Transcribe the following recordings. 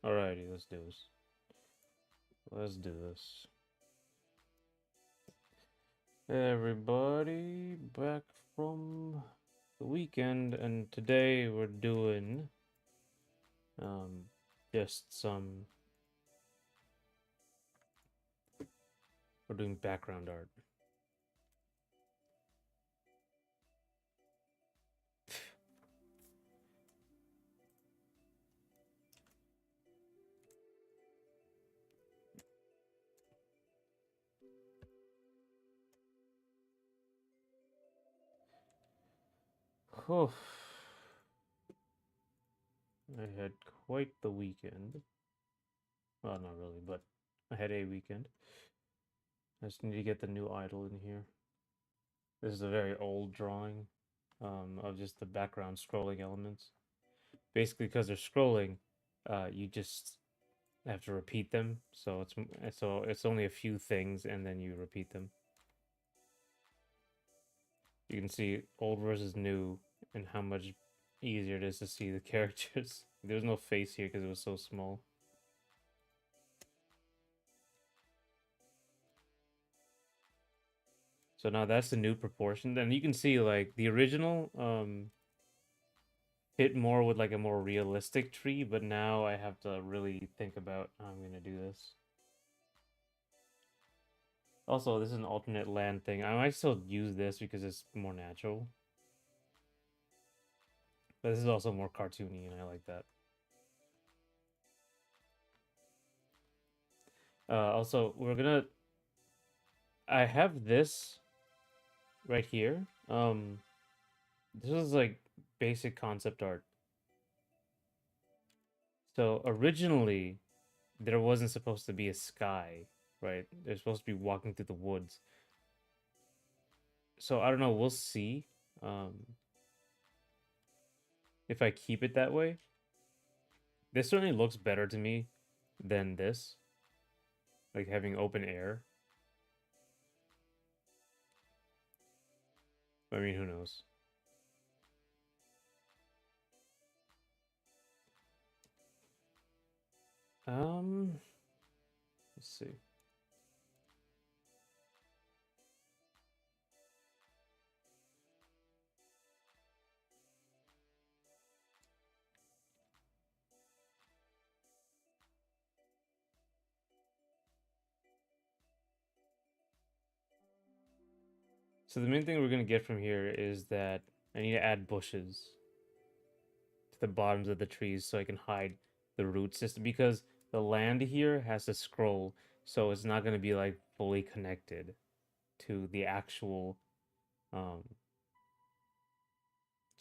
Alrighty, let's do this. Let's do this. Hey everybody, back from the weekend, and today we're doing just some we're doing background art. Whew. I had quite the weekend. Well, not really, but I had a weekend. I just need to get the new idol in here. This is a very old drawing of just the background scrolling elements. Basically, because they're scrolling, you just have to repeat them. So it's only a few things, and then you repeat them. You can see old versus new, and how much easier it is to see the characters. There's no face here because it was so small. So now that's the new proportion. Then you can see like the original fit more with like a more realistic tree, but now I have to really think about how I'm gonna do this. Also, this is an alternate land thing. I might still use this because it's more natural. But this is also more cartoony, and I like that. Also, we're gonna... I have this right here. This is like basic concept art. So originally, there wasn't supposed to be a sky, right? They're supposed to be walking through the woods. So I don't know. We'll see. If I keep it that way. This certainly looks better to me than this. Like having open air. I mean, who knows? Let's see. So the main thing we're gonna get from here is that I need to add bushes to the bottoms of the trees so I can hide the root system, because the land here has to scroll, so it's not gonna be like fully connected to the actual um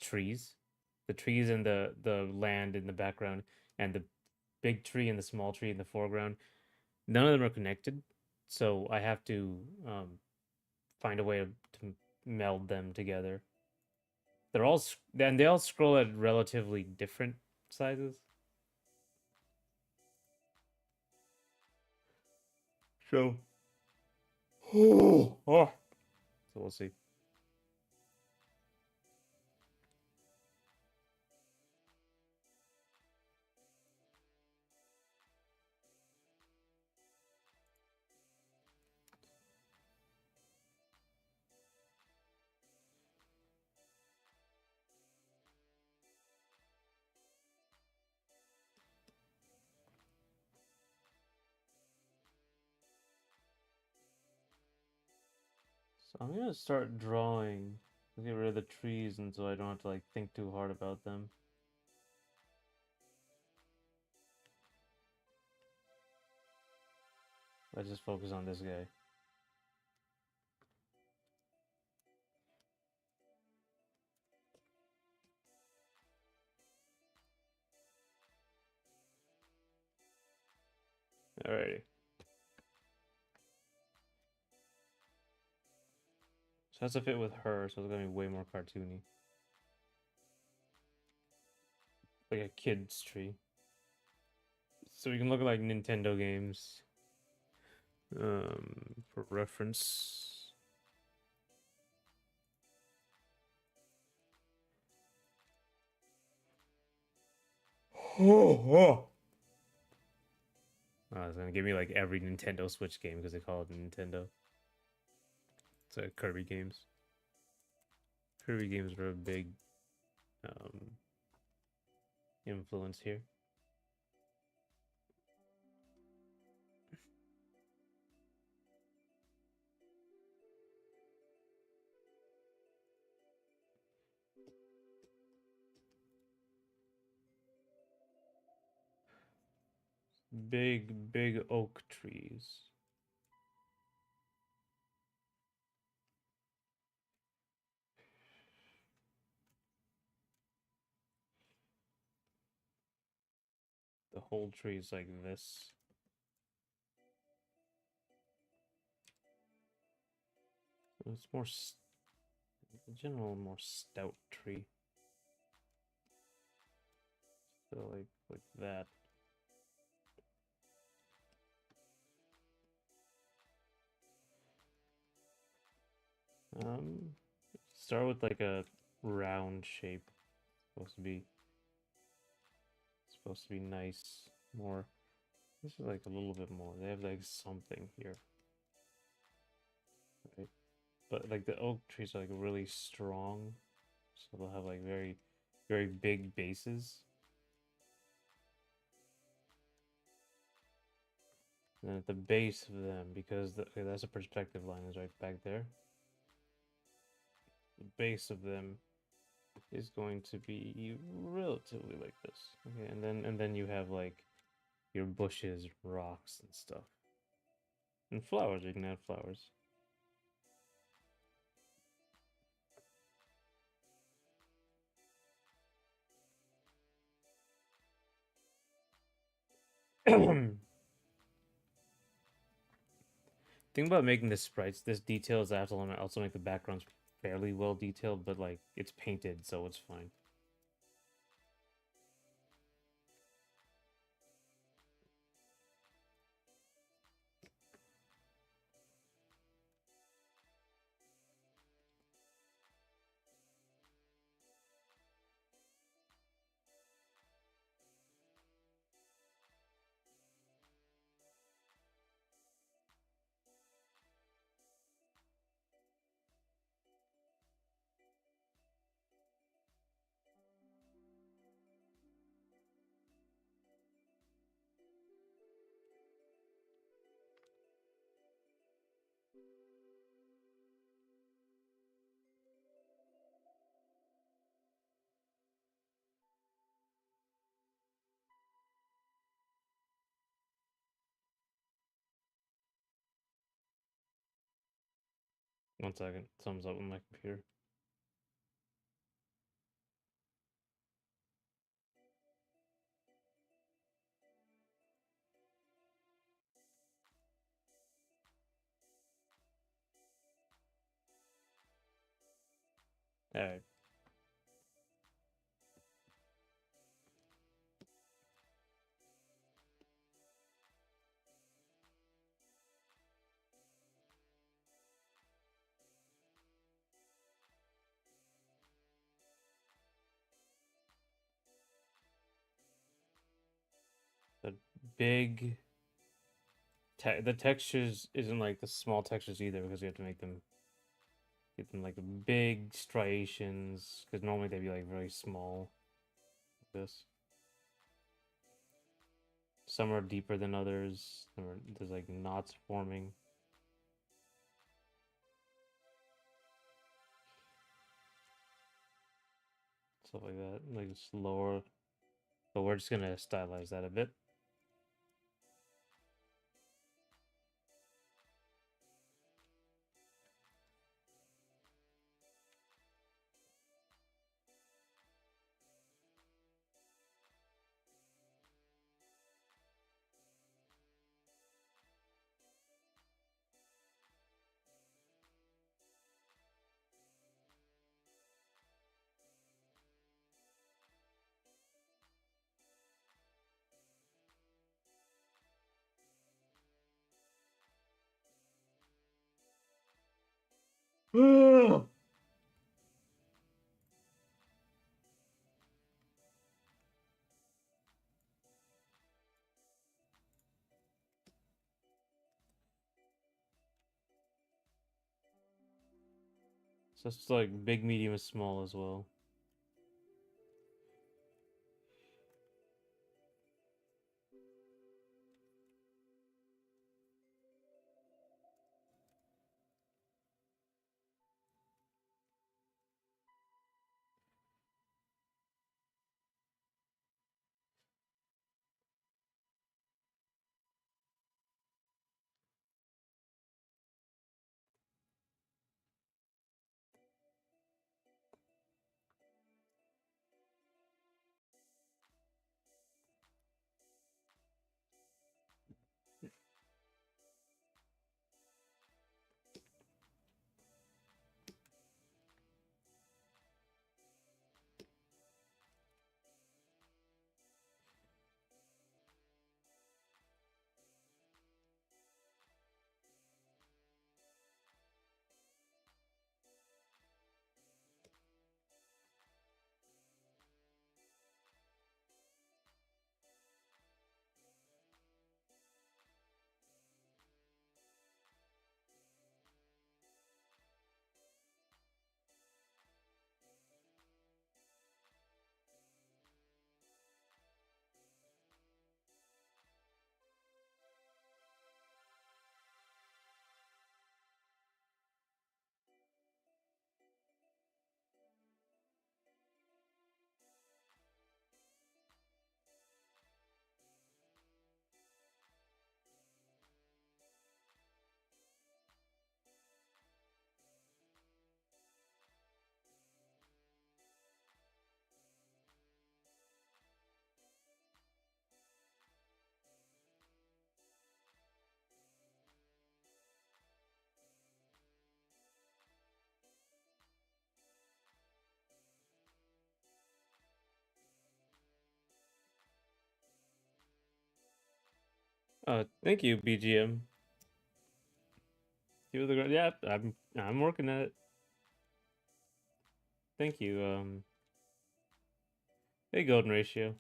trees. The trees and the land in the background, and the big tree and the small tree in the foreground, none of them are connected. So I have to find a way to meld them together. They all scroll at relatively different sizes. So, oh, so we'll see. So I'm gonna start drawing. Get rid of the trees, and so I don't have to like think too hard about them. Let's just focus on this guy. Alrighty. So it has to fit with her, so it's gonna be way more cartoony. Like a kid's tree. So we can look at like Nintendo games. For reference. Oh, oh. It's gonna give me like every Nintendo Switch game because they call it Nintendo. It's like Kirby games. Kirby games are a big um, influence here. Big oak trees. The whole tree is like this. It's more, in general, more stout tree. So like that. Start with like a round shape. Supposed to be nice. More. This is like a little bit more. They have like something here, right? But like the oak trees are like really strong, so they'll have like very big bases. And at the base of them, because okay, that's a perspective line is right back there. The base of them is going to be relatively like this. Okay, and then you have like your bushes, rocks, and stuff, and flowers. You can add flowers. Thing about making the sprites this detail is I have to also make the backgrounds fairly well detailed, but like it's painted, so it's fine. One second, thumbs up on my computer. All right. The big the textures isn't like the small textures either because we have to get them like big striations because normally they'd be like very small. Like this. Some are deeper than others. There's like knots forming. Stuff like that. Like it's lower. But we're just gonna stylize that a bit. So it's like big, medium, and small as well. Thank you, BGM. Yeah, I'm working at it. Thank you. Hey, Golden Ratio.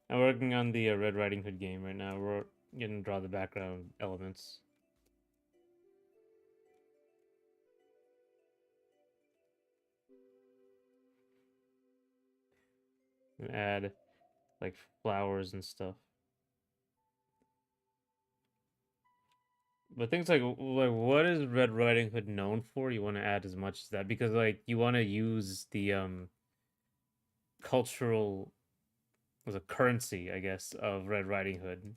I'm working on the Red Riding Hood game right now. We're gonna draw the background elements. And add like flowers and stuff. But things like what is Red Riding Hood known for? You want to add as much as that because like you want to use the cultural as a currency, I guess, of Red Riding Hood.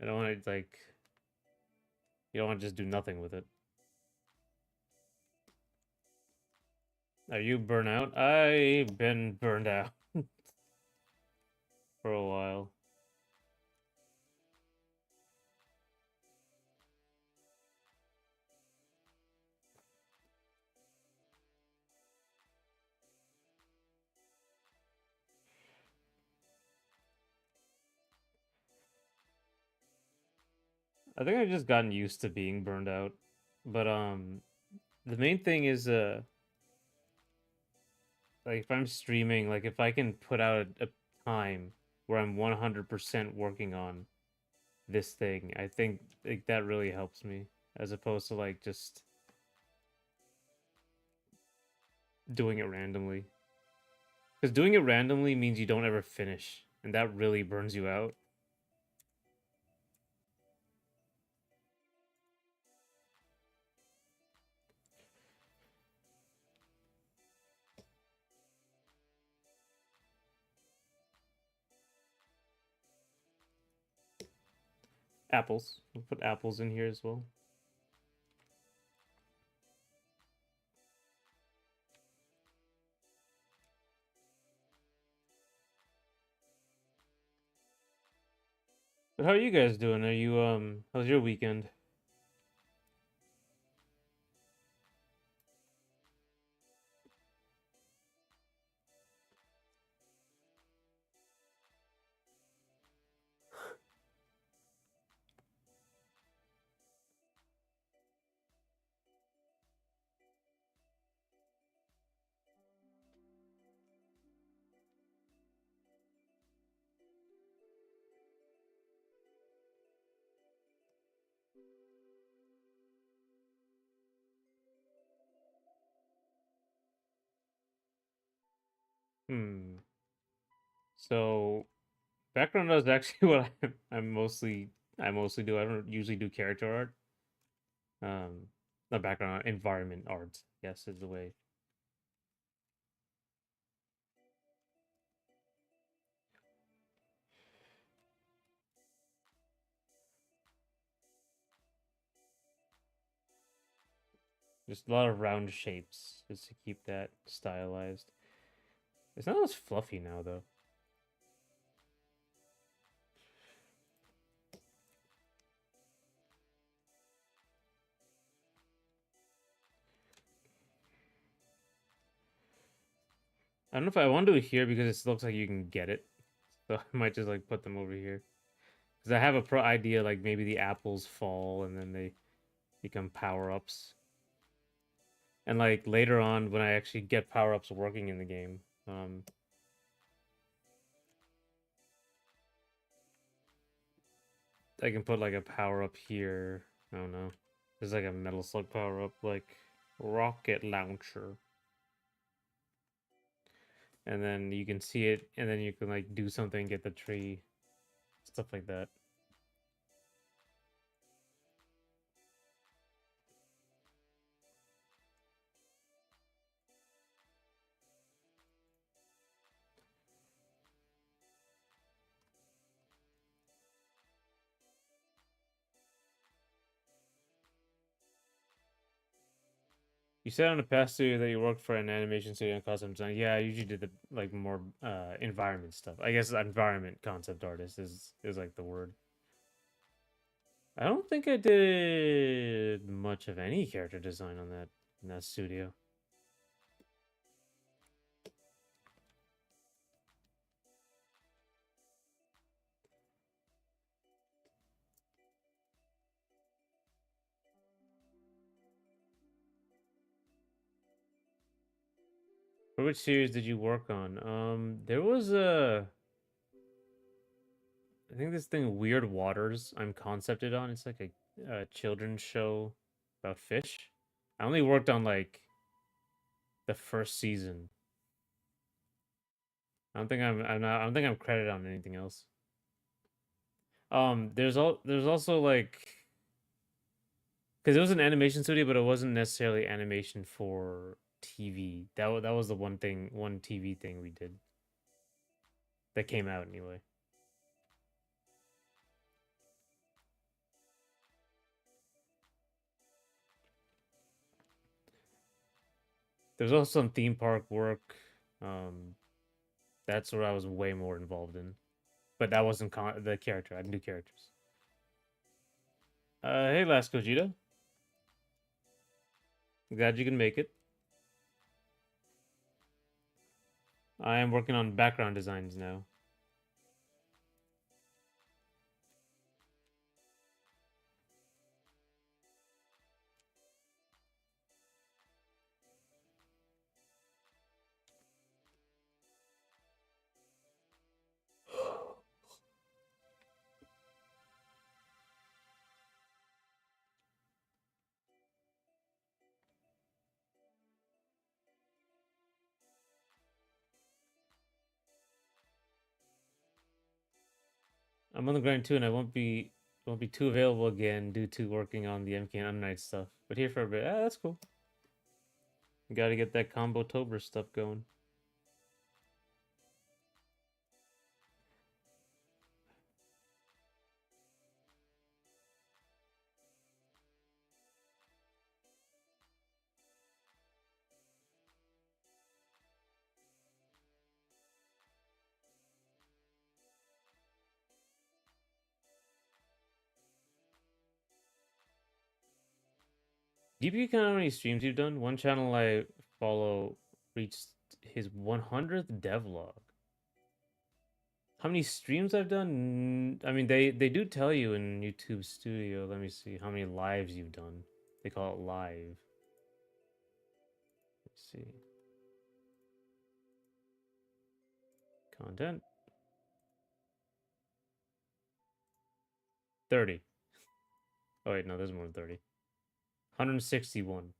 I don't want to like you don't want to just do nothing with it. Are you burnt out? I've been burned out for a while. I think I've just gotten used to being burned out. But the main thing is like if I'm streaming, like if I can put out a time where I'm 100% working on this thing, I think like that really helps me as opposed to like just doing it randomly. Because doing it randomly means you don't ever finish, and that really burns you out. Apples. We'll put apples in here as well. But how are you guys doing? Are you how's your weekend? Hmm. So background is actually what I mostly do. I don't usually do character art. Not background art, environment art. Yes, is the way. Just a lot of round shapes, just to keep that stylized. It's not as fluffy now, though. I don't know if I want to do it here because it looks like you can get it. So I might just like put them over here. Because I have a pro idea like maybe the apples fall and then they become power-ups. And like later on when I actually get power-ups working in the game, I can put like a power-up here. I don't know. There's like a metal slug power-up like rocket launcher. And then you can see it and then you can like do something, get the tree, stuff like that. You said on the past studio that you worked for an animation studio and custom design. Yeah, I usually did the like more environment stuff. I guess environment concept artist is like the word. I don't think I did much of any character design on that in that studio. For which series did you work on? There was I think this thing Weird Waters I'm concepted on. It's like a children's show about fish. I only worked on like the first season. I don't think I'm credited on anything else. There's also like because it was an animation studio, but it wasn't necessarily animation for TV. That was the one TV thing we did that came out anyway. There's also some theme park work. Um, that's where I was way more involved in, but that wasn't the character. I didn't do characters. Hey, Last Gogeta. Glad you can make it. I am working on background designs now. I'm on the grind too, and I won't be too available again due to working on the MK and Unnight stuff. But here for a bit. Ah, that's cool. Got to get that combo Tober stuff going. Do you count how many streams you've done? One channel I follow reached his 100th devlog. How many streams I've done? I mean, they do tell you in YouTube Studio. Let me see how many lives you've done. They call it live. Let's see. Content. 30. Oh wait, no, there's more than 30. 161.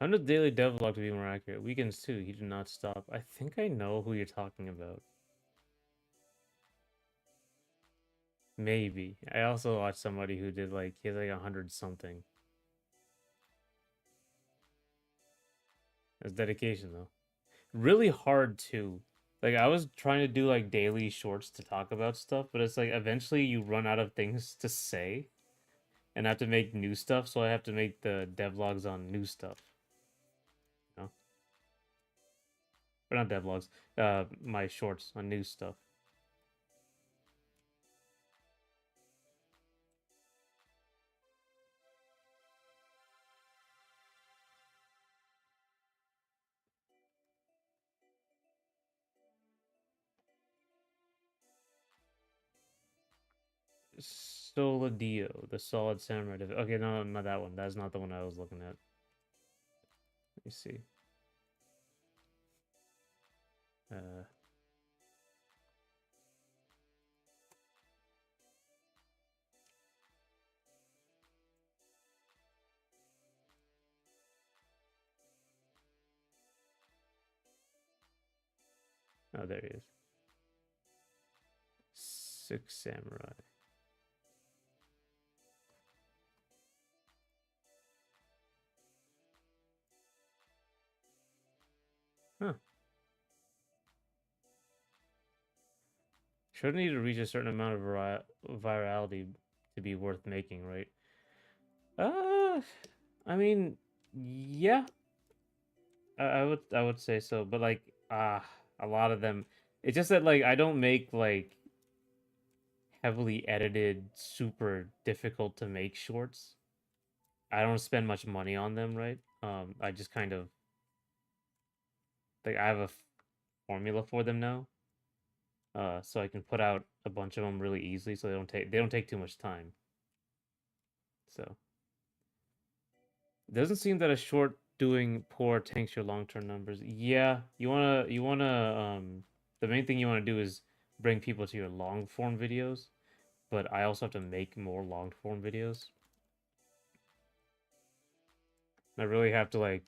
100 daily devlog to be more accurate. Weekends too. He did not stop. I think I know who you're talking about. Maybe. I also watched somebody who did like he had like 100 something. That's dedication though. Really hard too. Like I was trying to do like daily shorts to talk about stuff, but it's like eventually you run out of things to say and I have to make new stuff, so I have to make the devlogs on new stuff. You know? Or not devlogs, my shorts on new stuff. Soladio, the solid samurai. Okay, no, not that one. That's not the one I was looking at. Let me see. Uh, oh, there he is. Six samurai. Huh. Shouldn't need to reach a certain amount of virality to be worth making, right? Uh, I mean, yeah, I would say so, but like, a lot of them. It's just that like I don't make like heavily edited, super difficult to make shorts. I don't spend much money on them, right? I just kind of like I have a formula for them now, so I can put out a bunch of them really easily, so they don't take too much time. So it doesn't seem that a short doing poor tanks your long term numbers. Yeah, you wanna the main thing you wanna do is bring people to your long form videos, but I also have to make more long form videos. I really have to like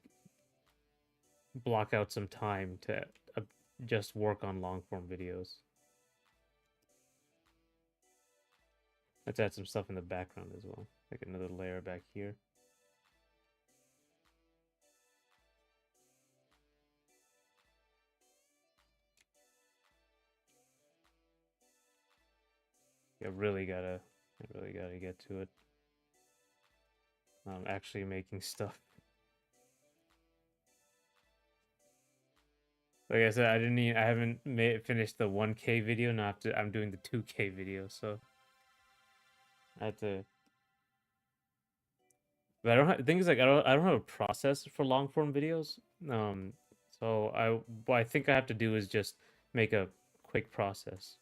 block out some time to uh, just work on long form videos. Let's add some stuff in the background as well, like another layer back here. I really gotta get to it. Actually making stuff. Like I said, I haven't finished the 1K video. Now I'm doing the 2K video, so I have to. But I don't have, the thing is like I don't have a process for long form videos. So what I think I have to do is just make a quick process.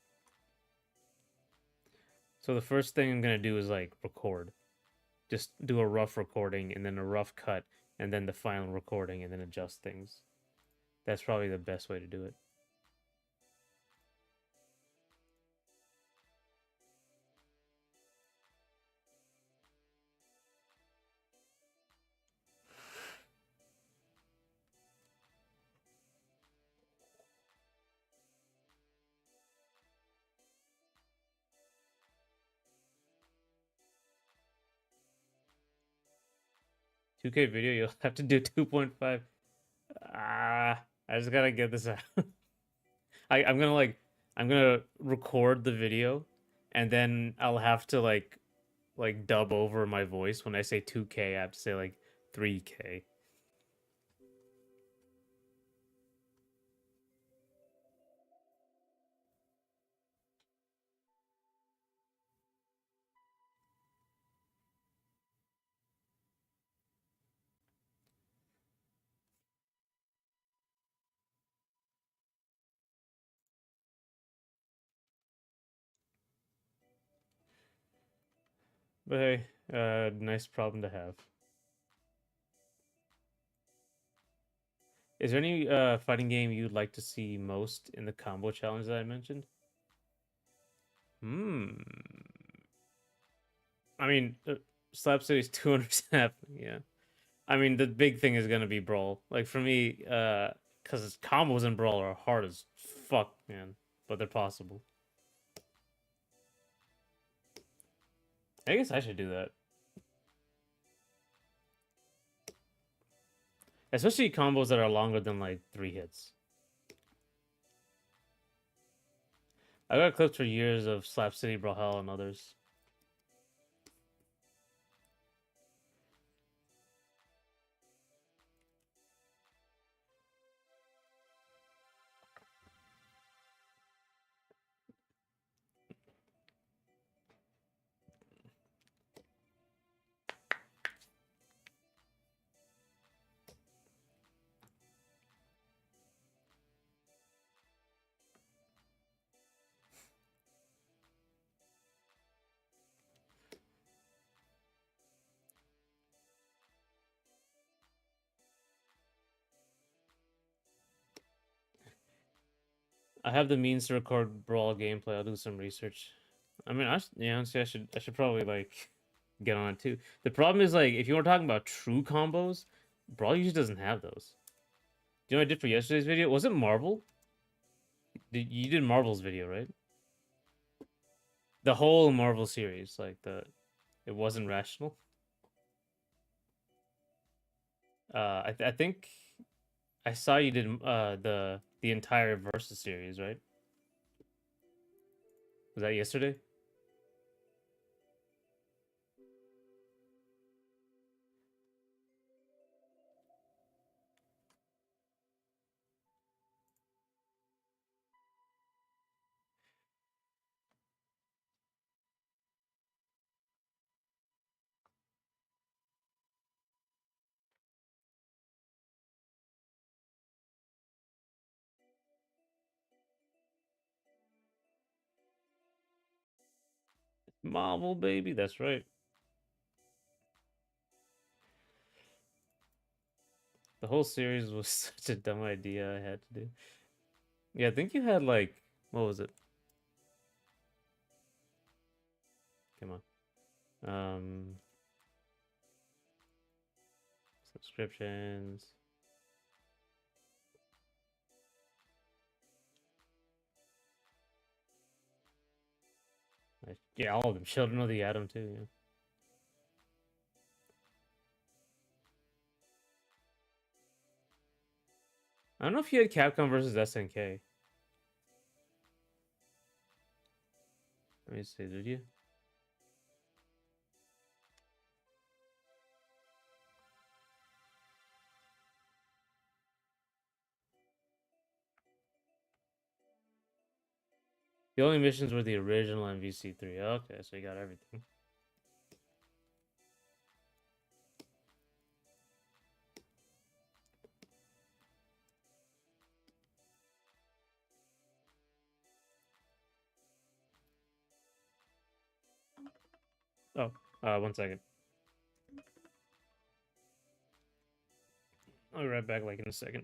So the first thing I'm gonna do is like record. Just do a rough recording and then a rough cut and then the final recording and then adjust things. That's probably the best way to do it. Two K video, you'll have to do 2.5. I just gotta get this out. I'm gonna record the video, and then I'll have to like dub over my voice when I say 2K. I have to say like 3K. But hey, nice problem to have. Is there any fighting game you'd like to see most in the combo challenge that I mentioned? Hmm. I mean, Slap City's 200% happening, yeah. I mean, the big thing is gonna be Brawl. Like for me, because combos in Brawl are hard as fuck, man. But they're possible. I guess I should do that. Especially combos that are longer than like 3 hits. I got clips for years of Slap City, Brawlhalla, and others. I have the means to record Brawl gameplay. I'll do some research. I mean, yeah, honestly, I should probably like get on it too. The problem is like if you were talking about true combos, Brawl usually doesn't have those. Do you know what I did for yesterday's video? Was it Marvel? You did Marvel's video, right? The whole Marvel series, like it wasn't rational. I think I saw you did the entire Versus series, right? Was that yesterday? Marvel, baby, that's right. The whole series was such a dumb idea I had to do. Yeah, I think you had like what was it? Come on. Subscriptions. Yeah, all of them. Children of the Atom too. Yeah. I don't know if you had Capcom versus SNK. Let me see. Did you? The only missions were the original MVC3. Okay, so you got everything. Oh, 1 second. I'll be right back, like in a second.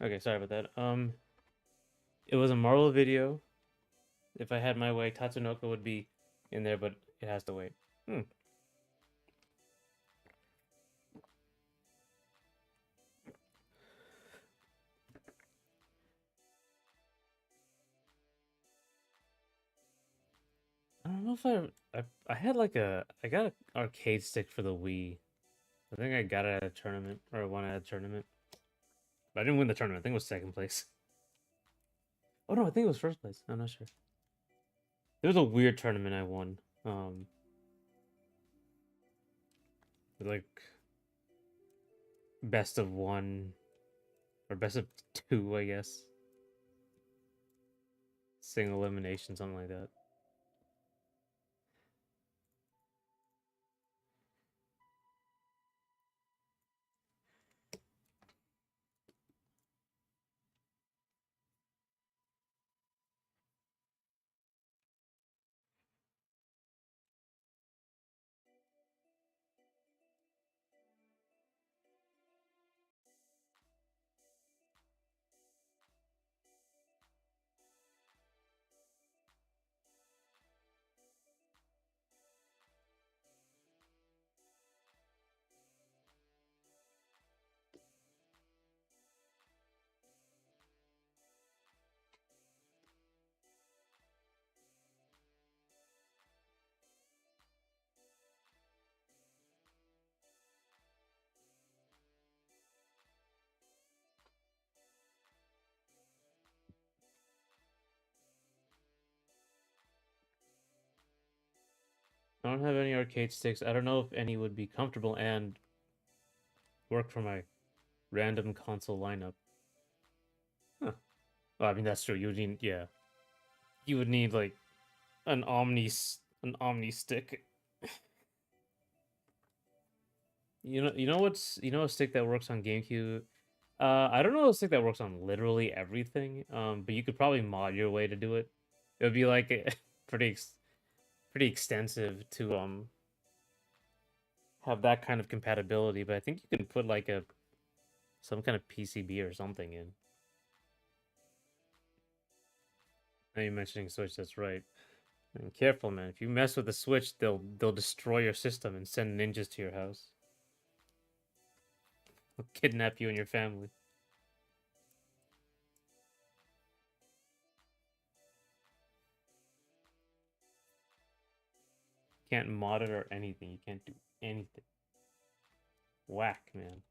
Okay, sorry about that. It was a Marvel video. If I had my way, Tatsunoko would be in there, but it has to wait. Hmm. I don't know if I had like I got an arcade stick for the Wii. I think I got it at a tournament or won at a tournament. But I didn't win the tournament. I think it was second place. Oh no, I think it was first place. I'm not sure. There was a weird tournament I won. Um, like best of one or best of two, I guess. Single elimination, something like that. I don't have any arcade sticks. I don't know if any would be comfortable and work for my random console lineup. Huh. Well, I mean that's true. You would need, yeah, you would need like an Omni stick. You know a stick that works on GameCube. I don't know a stick that works on literally everything. But you could probably mod your way to do it. It would be like pretty pretty extensive to have that kind of compatibility. But I think you can put like a some kind of PCB or something in. Now you're mentioning Switch, that's right. And careful, man. If you mess with the Switch, they'll destroy your system and send ninjas to your house. They'll kidnap you and your family. Can't mod it or anything. You can't do anything. Whack, man.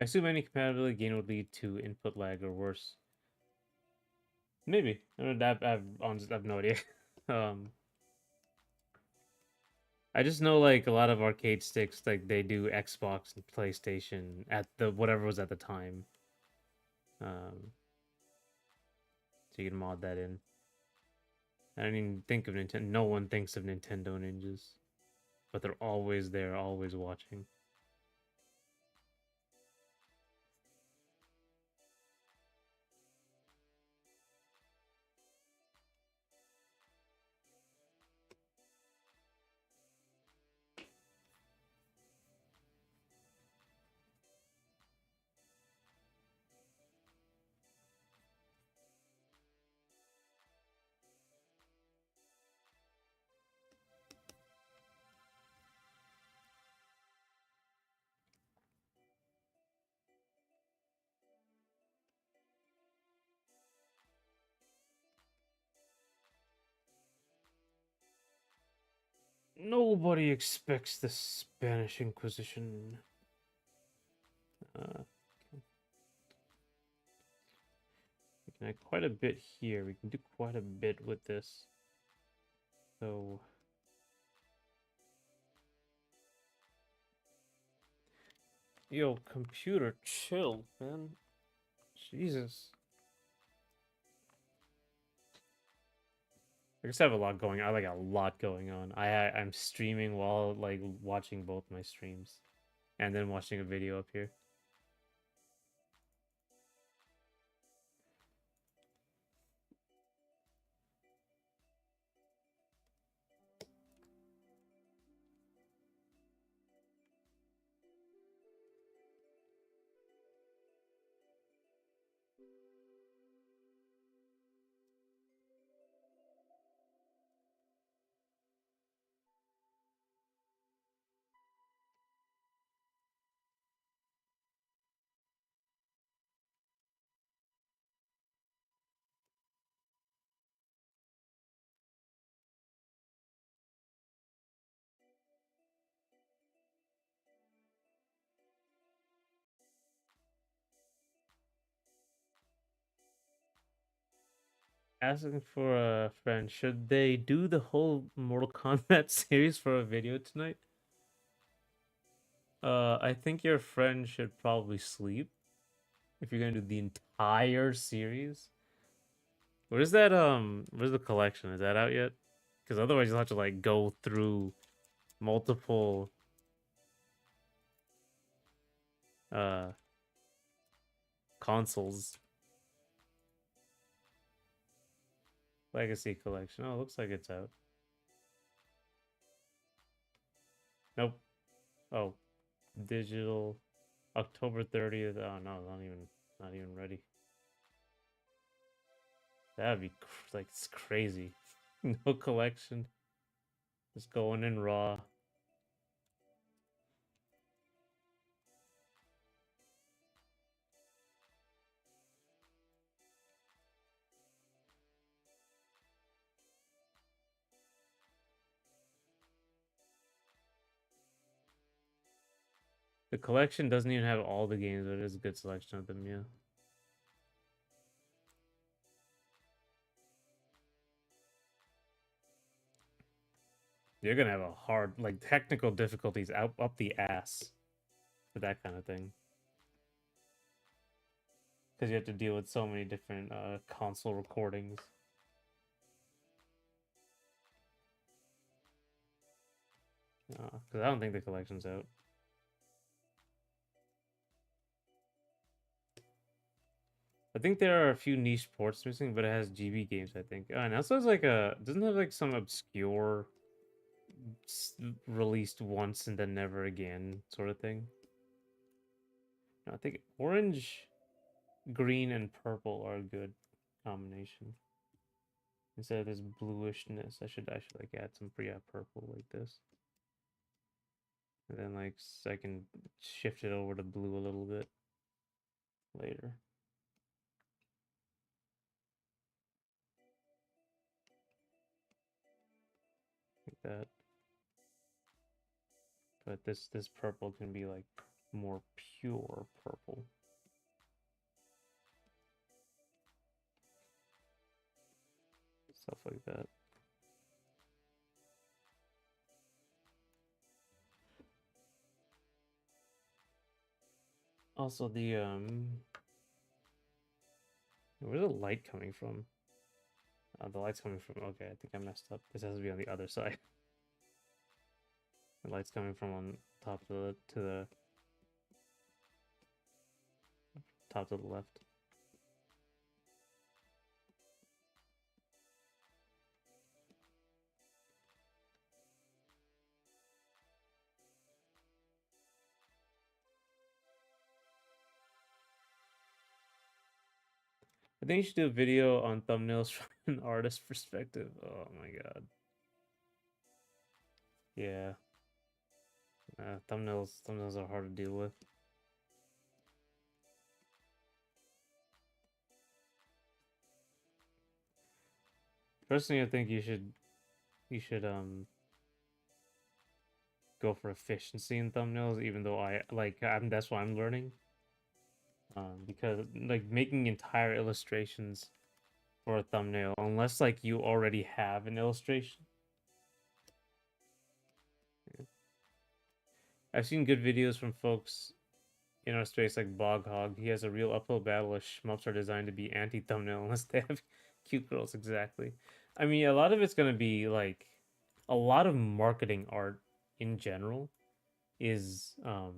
I assume any compatibility gain would lead to input lag or worse. Maybe. I don't know, honestly, I have no idea. um, I just know like a lot of arcade sticks, like they do Xbox and PlayStation at the whatever was at the time. So you can mod that in. I didn't even think of Nintendo. No one thinks of Nintendo ninjas, but they're always there, always watching. Nobody expects the Spanish Inquisition. Uh, we can add quite a bit here. We can do quite a bit with this. So Yo, computer, chill, man. Jesus. I just have a lot going. I like a lot going on. I'm streaming while like watching both my streams, and then watching a video up here. Asking for a friend, should they do the whole Mortal Kombat series for a video tonight? I think your friend should probably sleep if you're gonna do the entire series. What is that? Where's the collection? Is that out yet? Because otherwise you'll have to like go through multiple uh consoles. Legacy collection. Oh, looks like it's out. Nope. Oh, digital October 30th. Oh no, not even ready. That'd be like it's crazy. No collection. Just going in raw. The collection doesn't even have all the games, but it is a good selection of them, yeah. You're gonna have a hard like technical difficulties out up the ass for that kind of thing. Because you have to deal with so many different console recordings. Because I don't think the collection's out. I think there are a few niche ports missing, but it has GB games, I think. And also has like a doesn't have like some obscure released once and then never again sort of thing. No, I think orange, green, and purple are a good combination. Instead of this bluishness, I should like add some pretty purple like this. And then like I can shift it over to blue a little bit later. Like that. But this purple can be like more pure purple. Stuff like that. Also where's the light coming from? The light's coming from okay, I think I messed up. This has to be on the other side. The light's coming from on top to the top to the left. I think you should do a video on thumbnails from an artist perspective. Oh my god. Yeah. Thumbnails are hard to deal with. Personally, I think you should go for efficiency in thumbnails, even though that's what I'm learning. Because like making entire illustrations for a thumbnail, unless like you already have an illustration. I've seen good videos from folks in our space like Bog Hog. He has a real uphill battle as shmups are designed to be anti-thumbnail unless they have cute girls. Exactly. I mean, a lot of it's gonna be like a lot of marketing art in general is a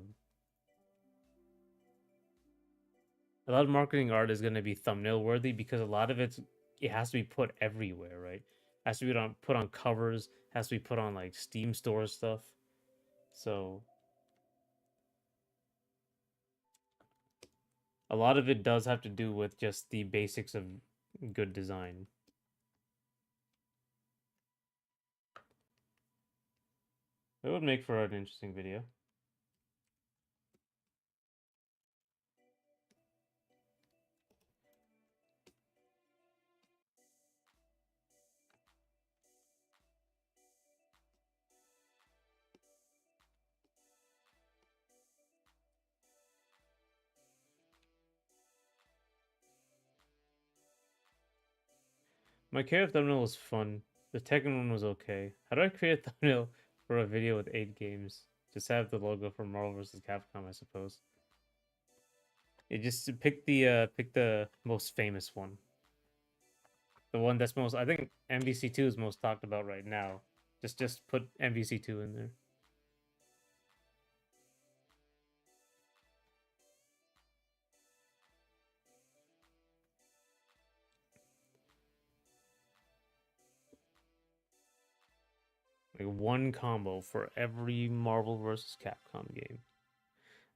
lot of marketing art is gonna be thumbnail worthy because a lot of it has to be put everywhere, right? Has to be put on covers, has to be put on like Steam store stuff. So a lot of it does have to do with just the basics of good design. It would make for an interesting video. My carrot thumbnail was fun. The Tekken one was okay. How do I create a thumbnail for a video with 8 games? Just have the logo for Marvel vs. Capcom, I suppose. You just pick the most famous one. The one that's most, I think MVC2 is most talked about right now. Just put MVC2 in there. Like one combo for every Marvel vs. Capcom game.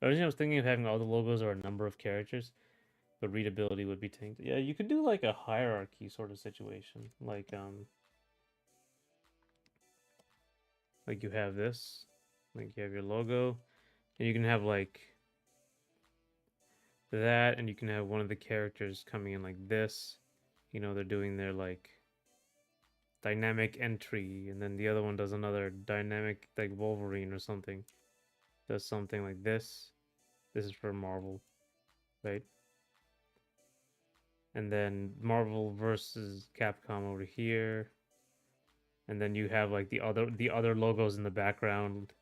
Originally, I was thinking of having all the logos or a number of characters, but readability would be tainted. Yeah, you could do like a hierarchy sort of situation. Like you have this, like you have your logo, and you can have like that, and you can have one of the characters coming in like this. You know, they're doing their like dynamic entry, and then the other one does another dynamic like Wolverine or something. Does something like this. This is for Marvel, right? And then Marvel versus Capcom over here. And then you have like the other logos in the background,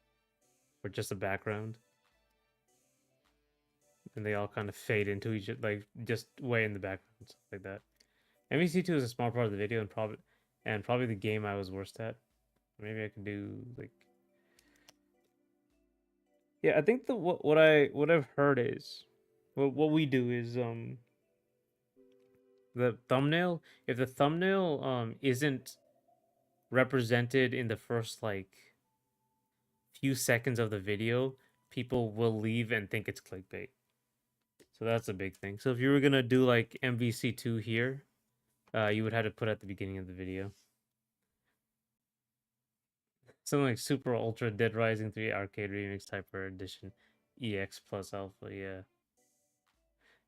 or just a background. And they all kind of fade into each other, like just way in the background, stuff like that. MVC2 is a small part of the video and probably the game I was worst at. Maybe I can do like yeah, I think the what I've heard is what we do is the thumbnail, if the thumbnail isn't represented in the first like few seconds of the video, people will leave and think it's clickbait. So that's a big thing. So if you were gonna do like MVC2 here, you would have to put at the beginning of the video. Something like Super Ultra Dead Rising 3 Arcade Remix Hyper Edition EX plus Alpha. Yeah,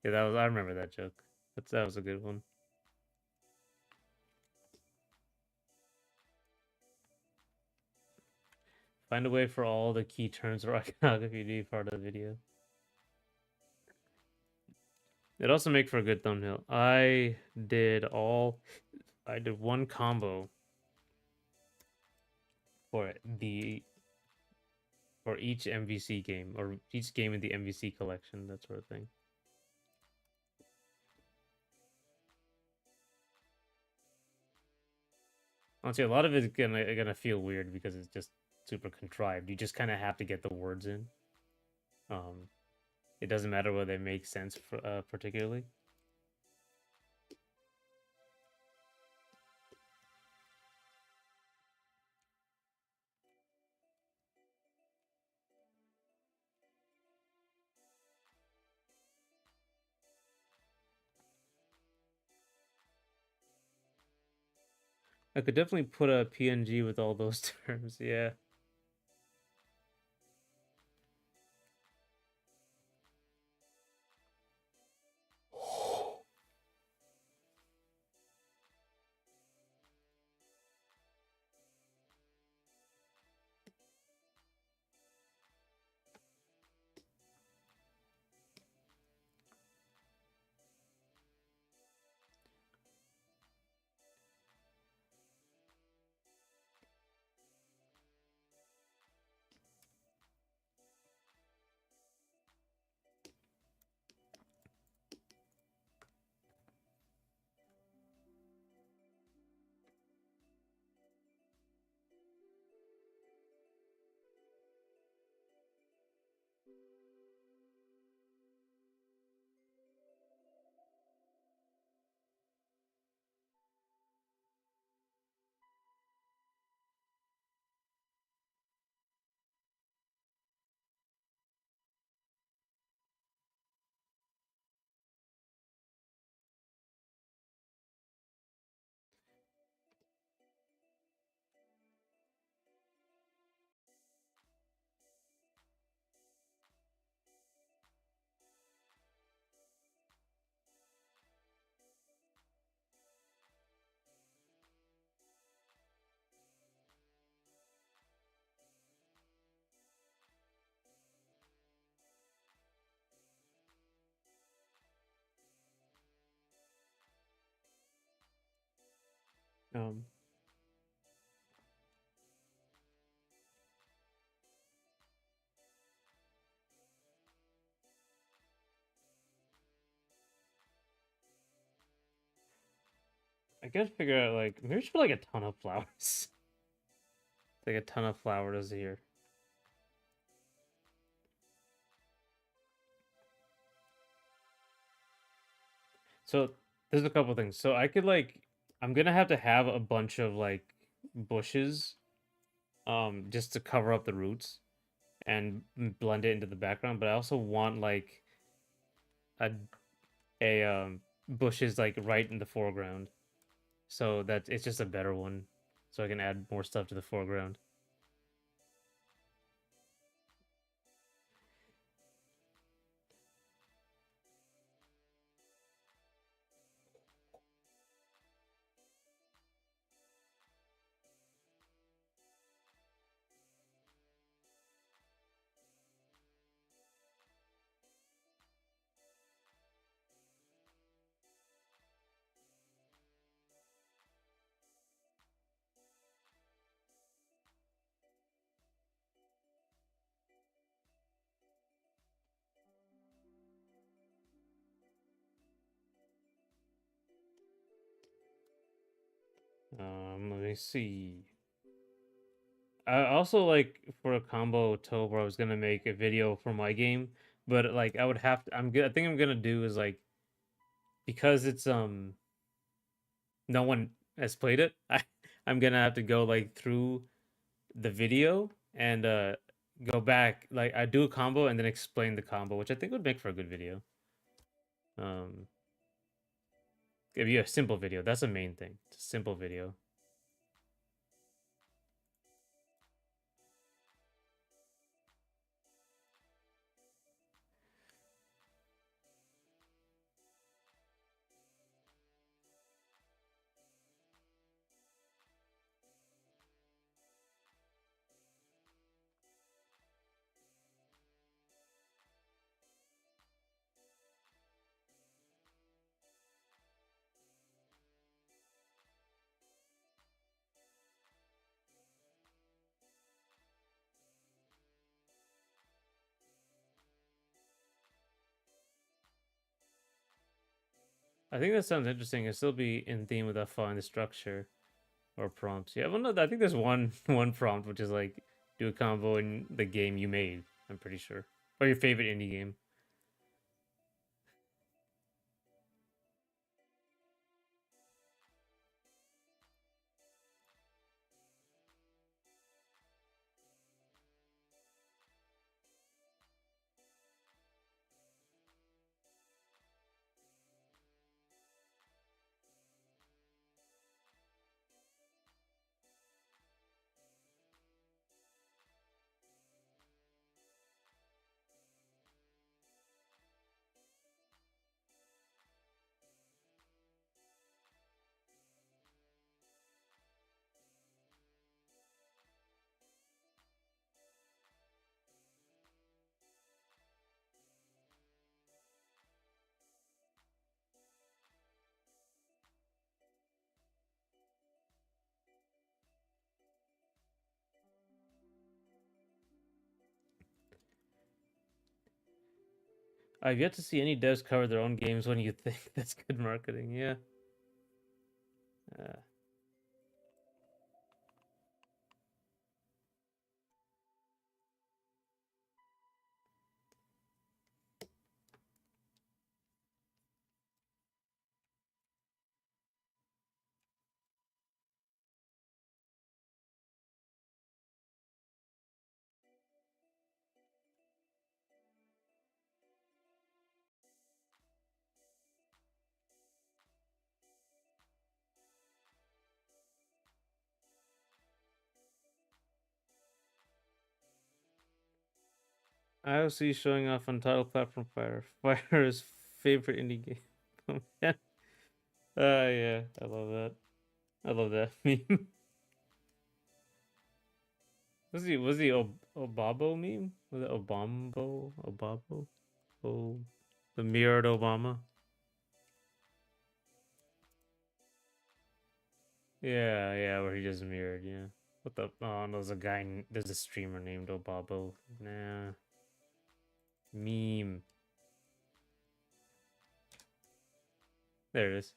yeah, that was I remember that joke. That was a good one. Find a way for all the key terms or iconography to be part of the video. It also make for a good thumbnail. I did one combo for for each MVC game or each game in the MVC collection, that sort of thing. Honestly, a lot of it's gonna feel weird because it's just super contrived. You just kind of have to get the words in. Um, it doesn't matter whether they make sense particularly. I could definitely put a PNG with all those terms. Yeah. Um, I gotta figure out like maybe we should put like a ton of flowers, like a ton of flowers here. So there's a couple things. So I could like I'm gonna have to have a bunch of like bushes, just to cover up the roots and blend it into the background. But I also want like a bushes like right in the foreground, so that it's just a better one. So I can add more stuff to the foreground. Let me see. I also like for a combo taupe where I was gonna make a video for my game, but like I would have to. I'm good. I think I'm gonna do is like because it's no one has played it. I'm gonna have to go like through the video and go back. Like I do a combo and then explain the combo, which I think would make for a good video. Um, Give you a simple video. That's the main thing. It's a simple video. I think that sounds interesting. It'll still be in theme with that fun, the structure or prompts. Yeah, well, no, I think there's one one prompt which is like do a combo in the game you made. I'm pretty sure, or your favorite indie game. I've yet to see any devs cover their own games when you think that's good marketing. Yeah. Uh, IOC showing off on title platform Fire's favorite indie game. Oh, man. Yeah, I love that. I love that meme. Was the Obabo meme? Was it Obambo? Obabo? Oh, the mirrored Obama. Yeah, where he just mirrored, yeah. What the? Oh, there's a guy, there's a streamer named Obabo. Nah. Meme. There it is.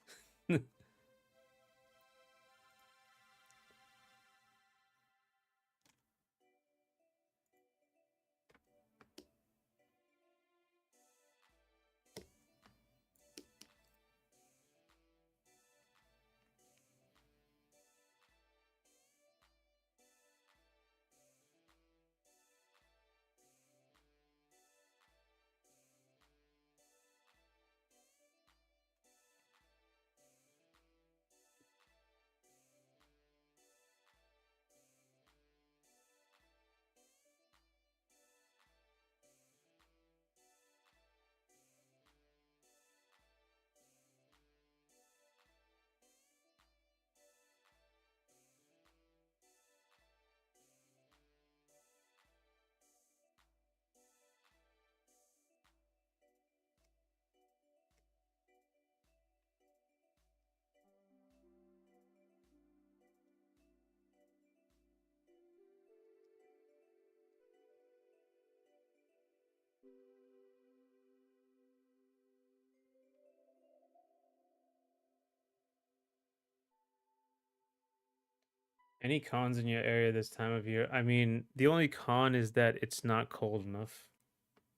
Any cons in your area this time of year? I mean, the only con is that it's not cold enough.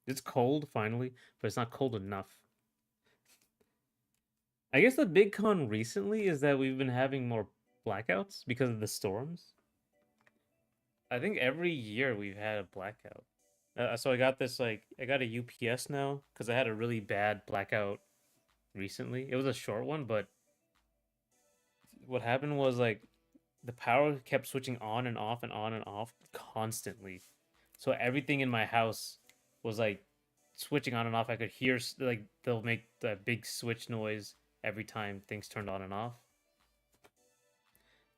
It's cold finally, but it's not cold enough. I guess the big con recently is that we've been having more blackouts because of the storms. I think every year we've had a blackout. So I got this I got a UPS now because I had a really bad blackout recently. It was a short one, but what happened was like the power kept switching on and off and on and off constantly. So everything in my house was like switching on and off. I could hear like they'll make the big switch noise every time things turned on and off.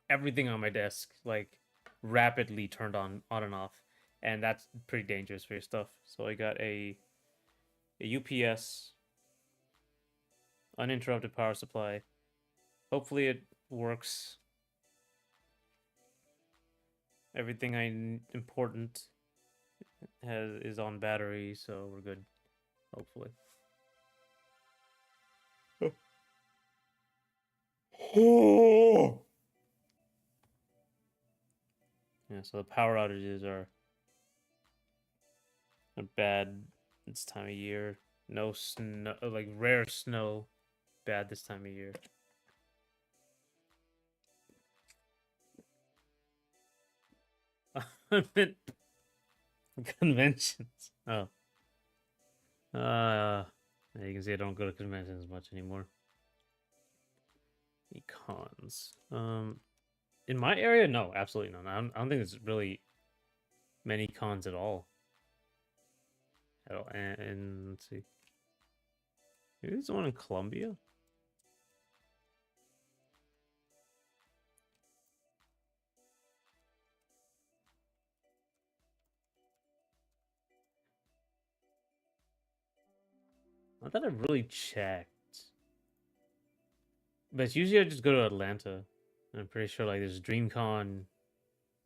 Everything on my desk like rapidly turned on and off, and that's pretty dangerous for your stuff. So I got a UPS uninterrupted power supply. Hopefully it works. Everything important is on battery, so we're good. Hopefully. Yeah, so the power outages are bad this time of year. No snow, like rare snow, bad this time of year. I meant conventions. Oh, yeah, you can see I don't go to conventions much anymore. Cons. In my area, no, absolutely none. I don't think there's really many cons at all. At all. And let's see. Maybe there's one in Colombia. Not that I've really checked. But it's usually I just go to Atlanta. I'm pretty sure like there's DreamCon,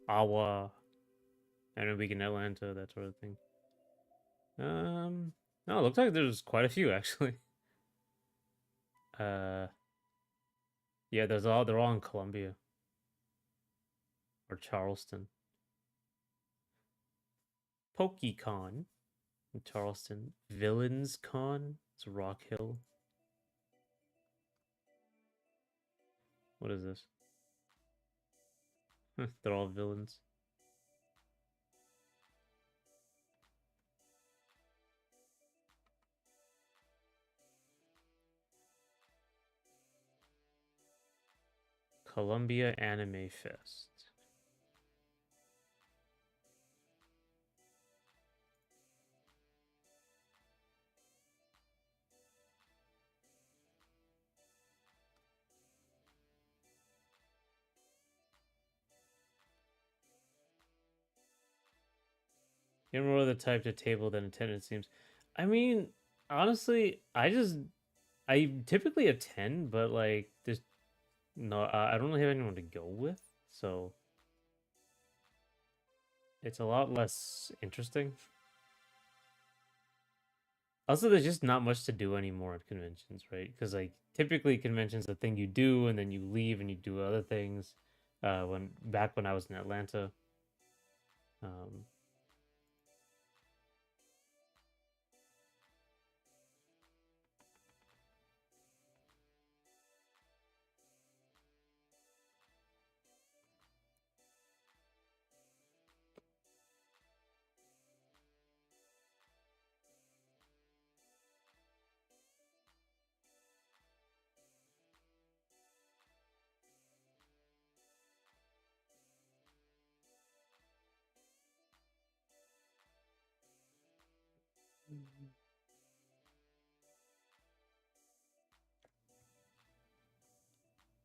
Awa, and a week in Atlanta, that sort of thing. No, it looks like there's quite a few actually. Uh, yeah, they're all in Columbia or Charleston. PokeCon in Charleston. Villains Con. It's Rock Hill. What is this? They're all villains. Columbia Anime Fest. You're more the type to table than attendance seems. I mean, honestly, I typically attend, but like No, I don't really have anyone to go with, so it's a lot less interesting. Also, there's just not much to do anymore at conventions, right? Because like typically conventions a thing you do and then you leave and you do other things. When I was in Atlanta, um,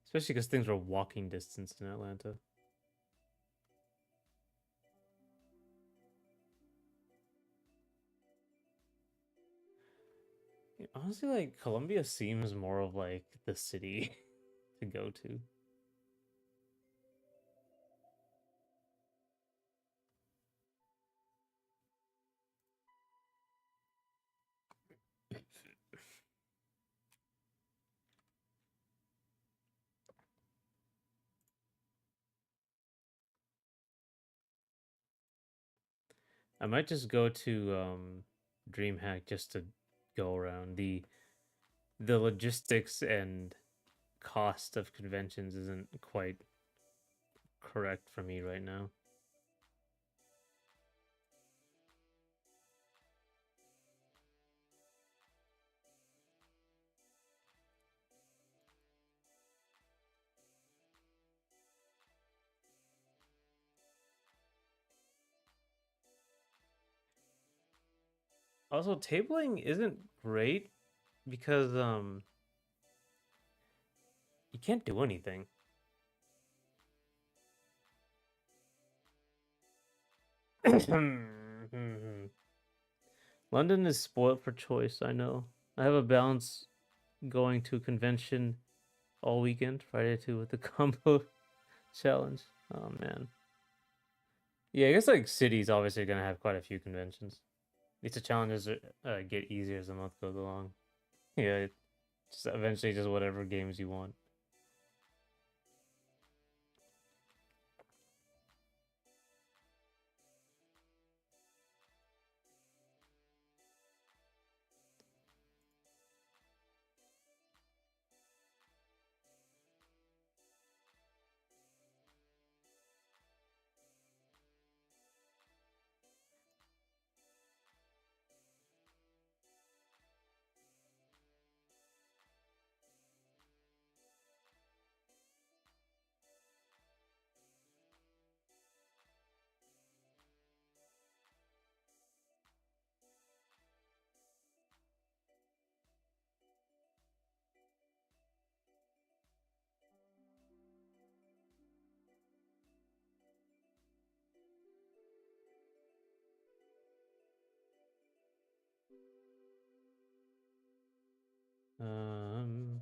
especially because things were walking distance in Atlanta. Honestly, like Columbia seems more of like the city to go to. I might just go to DreamHack just to go around. The logistics and cost of conventions isn't quite correct for me right now. Also, tabling isn't great because you can't do anything. London is spoiled for choice, I know. I have a balance going to a convention all weekend, Friday too, with the combo challenge. Oh man. Yeah, I guess like cities obviously gonna have quite a few conventions. These challenges get easier as the month goes along. Yeah, just eventually just whatever games you want. Um,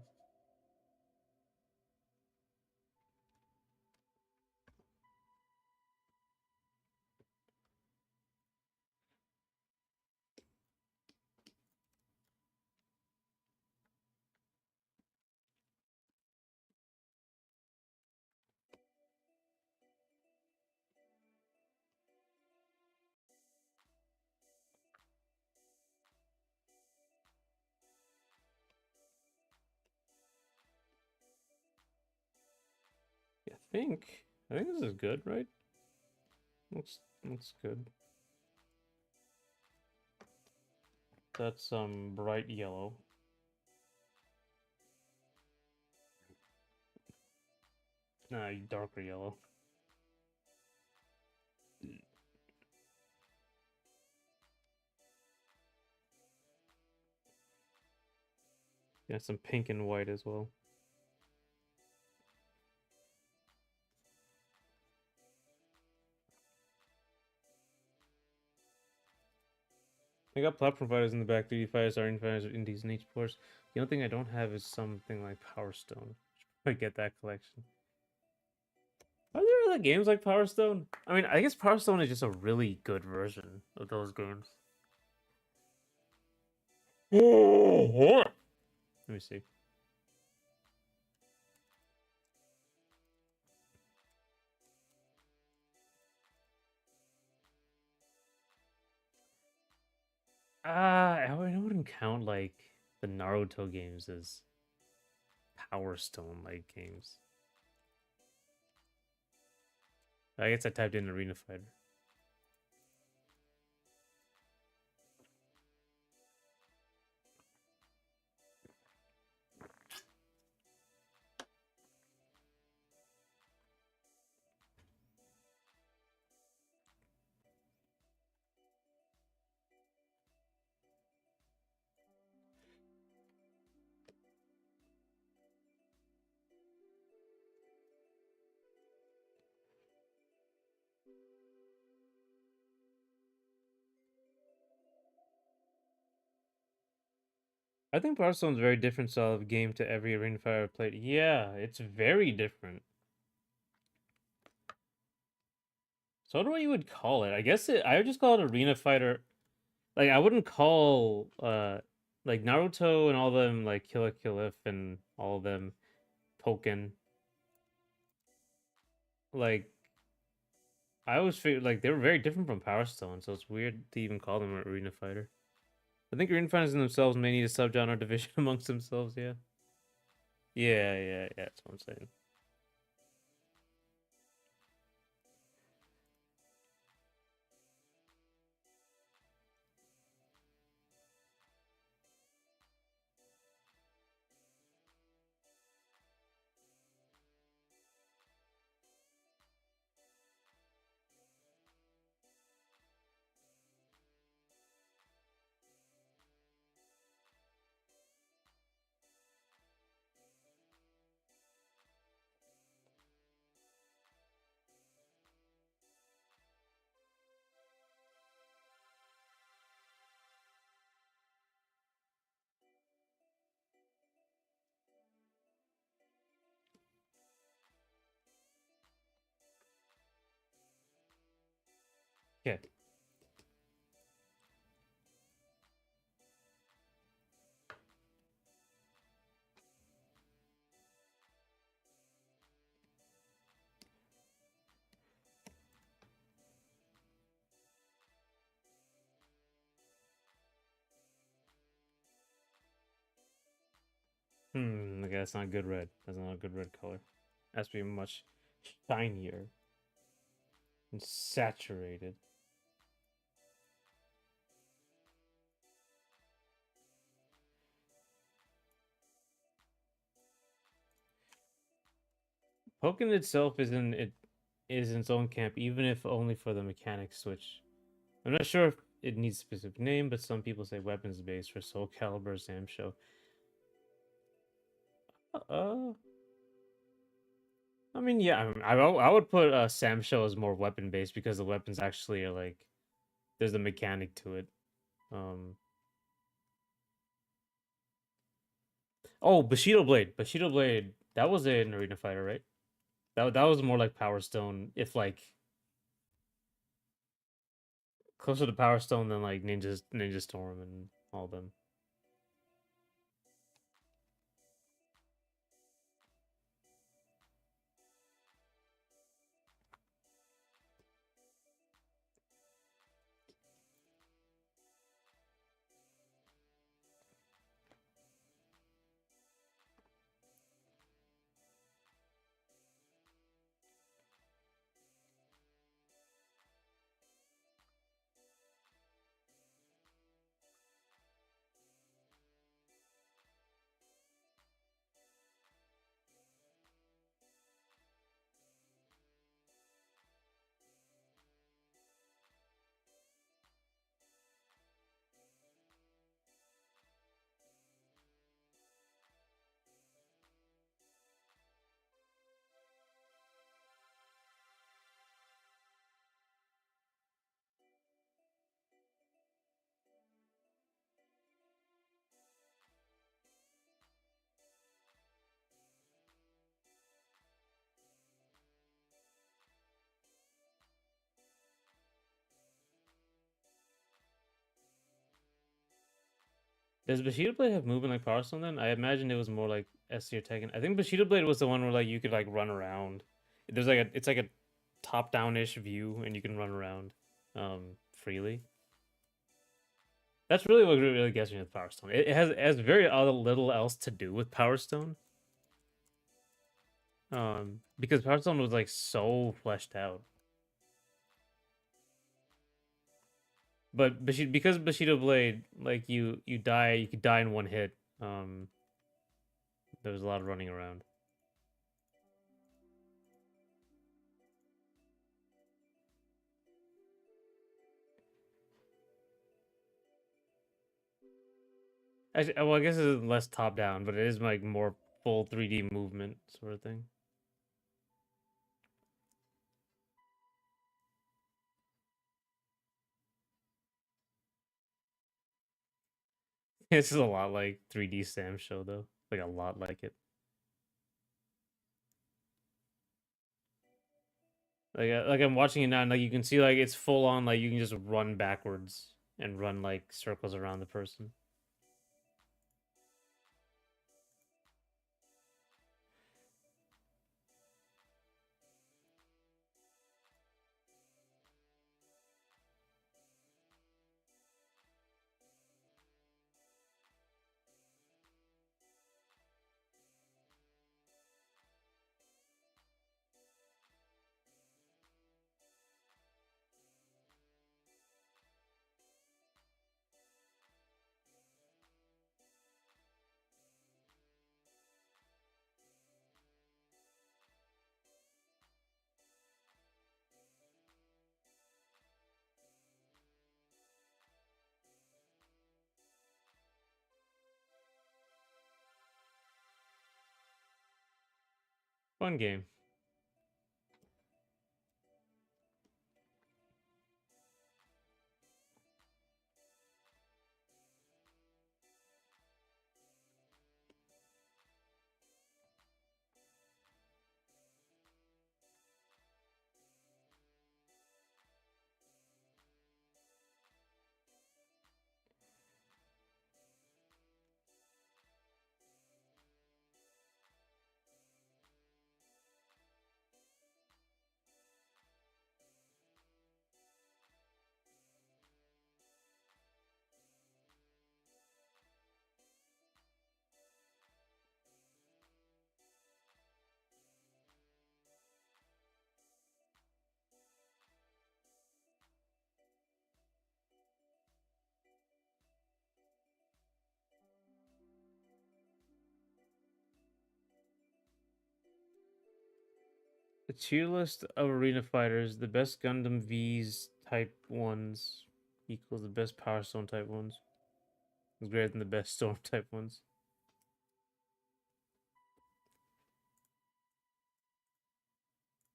I think this is good, right? Looks good. That's bright yellow. Nah, darker yellow. Yeah, some pink and white as well. I got platform fighters in the back, 3D fighters, Arena fighters, Indies, and H force. The only thing I don't have is something like Power Stone. I get that collection. Are there other games like Power Stone? I mean, I guess Power Stone is just a really good version of those games. Let me see. I wouldn't count like the Naruto games as Power Stone like games. I guess I typed in Arena Fighter. I think Power Stone's a very different style of game to every Arena Fighter I've played. Yeah, it's very different. So I don't know what you would call it. I guess I would just call it Arena Fighter. Like I wouldn't call like Naruto and all them like Kill Killif and all of them Pokken. Like I always figured like they were very different from Power Stone, so it's weird to even call them an Arena Fighter. I think Arena Fighters in themselves may need a subgenre division amongst themselves, yeah. Yeah, that's what I'm saying. Yeah. Okay, that's not good red. That's not a good red color. Has to be much shinier and saturated. Pokken itself is in its own camp, even if only for the mechanic switch. I'm not sure if it needs a specific name, but some people say weapons based for Soul Calibur, Samsho. Uh, I mean, yeah, I would put Samsho as more weapon based because the weapons actually are like there's a mechanic to it. Um, oh, Bushido Blade, that was an arena fighter, right? That was more like Power Stone, if like closer to Power Stone than like Ninja Storm and all them. Does Bushido Blade have movement like Power Stone then? I imagined it was more like S tier Tekken. I think Bushido Blade was the one where like you could like run around. There's like it's like a top down ish view and you can run around freely. That's really what really gets me with Power Stone. It has very little else to do with Power Stone. Because Power Stone was like so fleshed out. But because Bushido Blade, like you could die in one hit. There was a lot of running around. Actually, well, I guess it's less top down, but it is like more full 3D movement sort of thing. This is a lot like 3D Sam Show though, like a lot like it. Like I'm watching it now, and like you can see like it's full on like you can just run backwards and run like circles around the person. Fun game. The tier list of arena fighters: the best Gundam V's type ones equals the best Power Stone type ones. Is greater than the best Storm type ones.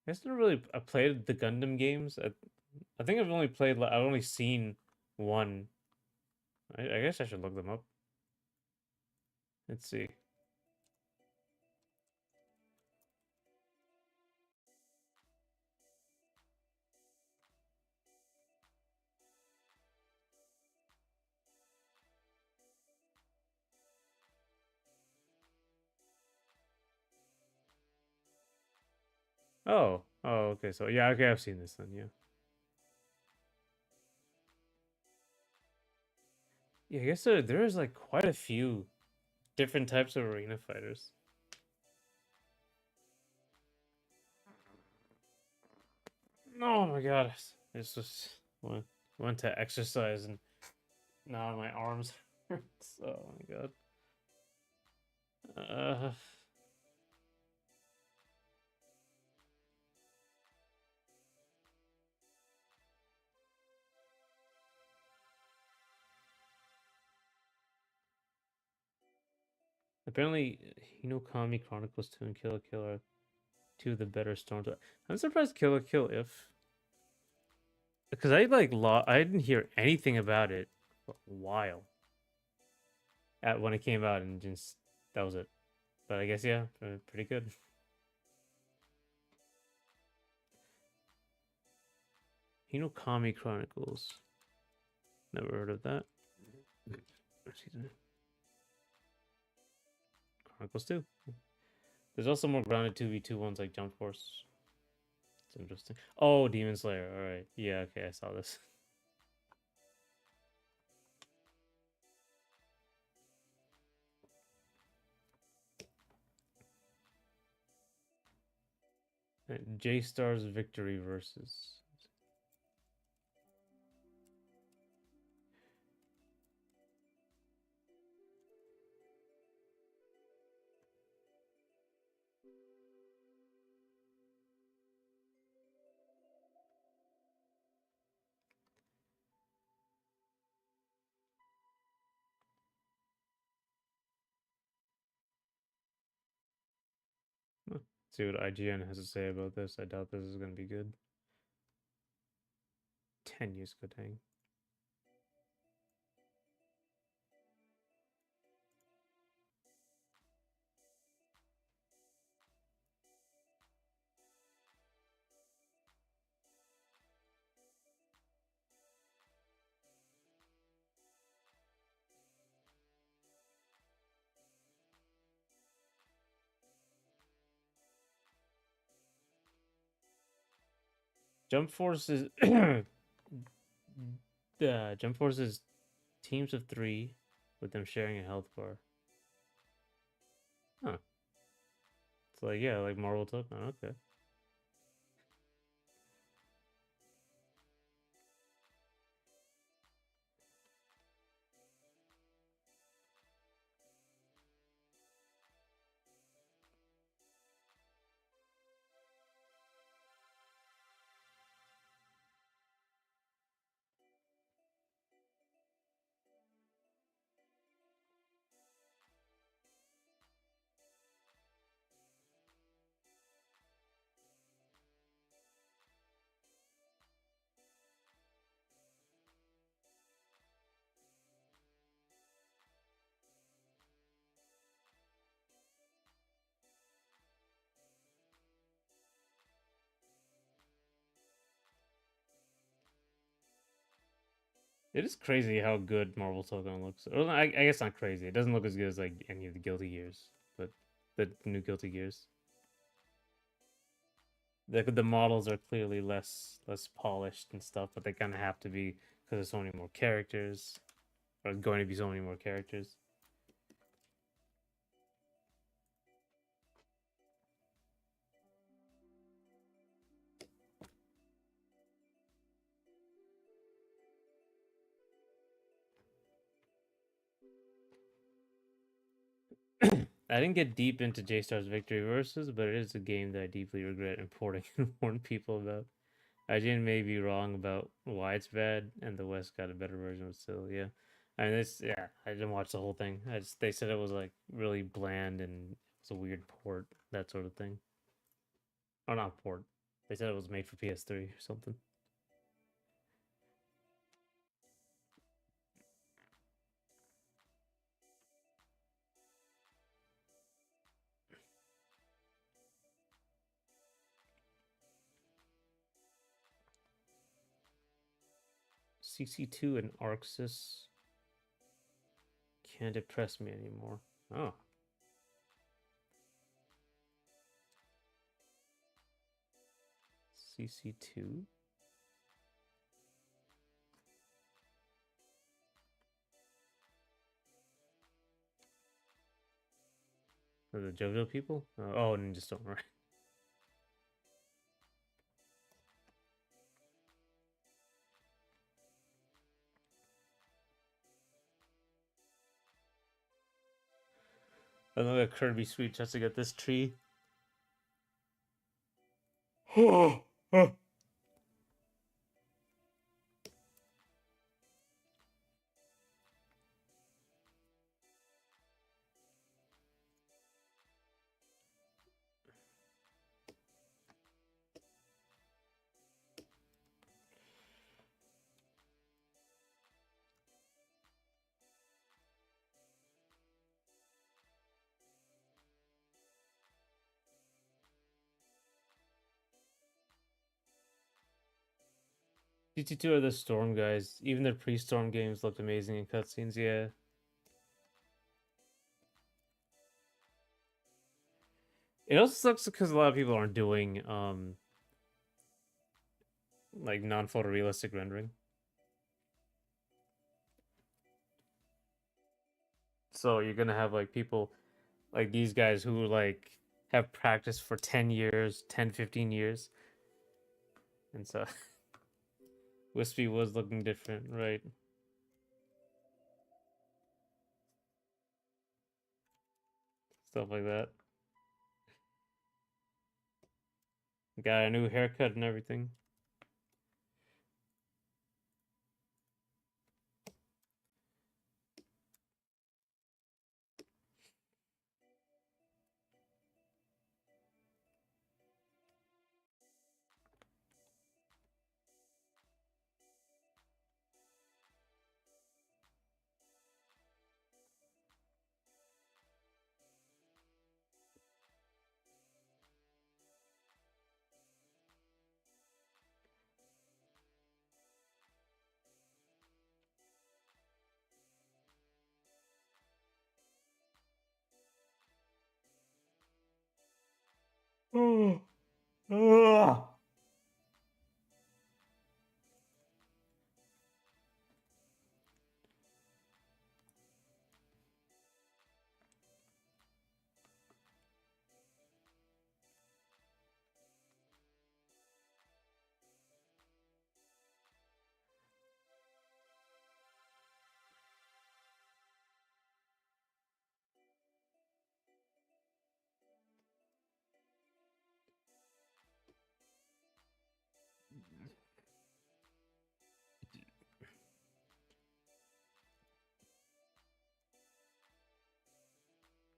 I guess never really I played the Gundam games. I think I've only played. I've only seen one. I guess I should look them up. Let's see. Oh, okay. So yeah, okay, I've seen this then. Yeah, yeah. I guess there's like quite a few different types of arena fighters. Oh my god, it's just went to exercise and now my arms hurts. Oh my god. Uh, apparently, Hinokami Chronicles 2 and Kill la Kill are two of the better Storm. I'm surprised Kill la Kill if because I didn't hear anything about it for a while at when it came out and just that was it. But I guess yeah, pretty good. Hinokami Chronicles. Never heard of that. Excuse me. equals 2. There's also more grounded 2v2 ones like Jump Force. It's interesting. Oh, Demon Slayer. Alright. Yeah, okay, I saw this. J-Star's Victory versus. See what IGN has to say about this. I doubt this is going to be good. 10 years good hang. Jump Force is Jump Force is teams of 3 with them sharing a health bar. Huh. It's like, yeah, like Marvel Token. Okay. It is crazy how good Marvel Token looks. Or, I guess not crazy. It doesn't look as good as like any of the Guilty Gears, but the new Guilty Gears. The models are clearly less polished and stuff, but they kind of have to be because there's so many more characters, or going to be so many more characters. I didn't get deep into J-Star's Victory Versus, but it is a game that I deeply regret importing and warn people about. IGN may be wrong about why it's bad, and the West got a better version, but still, yeah. I mean, this, yeah, I didn't watch the whole thing. They said it was like really bland and it's a weird port, that sort of thing. Or not port. They said it was made for PS3 or something. CC2 and Arxis can't depress me anymore. Oh. CC2? Are the JoJo people? Oh, Ninja Storm, right. Another Kirby Sweet just to get this tree. GT2 are the Storm guys. Even their pre-Storm games looked amazing in cutscenes, yeah. It also sucks because a lot of people aren't doing like non-photorealistic rendering. So you're gonna have like people like these guys who like have practiced for 10 years, 10, 15 years. And so Wispy was looking different, right? Stuff like that. Got a new haircut and everything.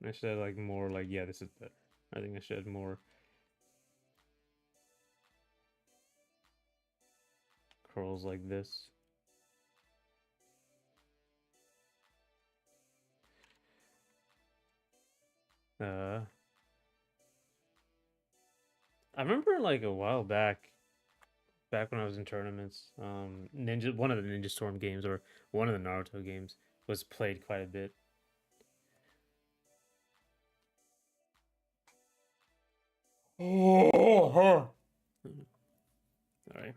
I should have like more like yeah, this is better. I think I should have more curls like this. Uh I remember like a while back when I was in tournaments, Ninja one of the Ninja Storm games or one of the Naruto games was played quite a bit. Oh, all right.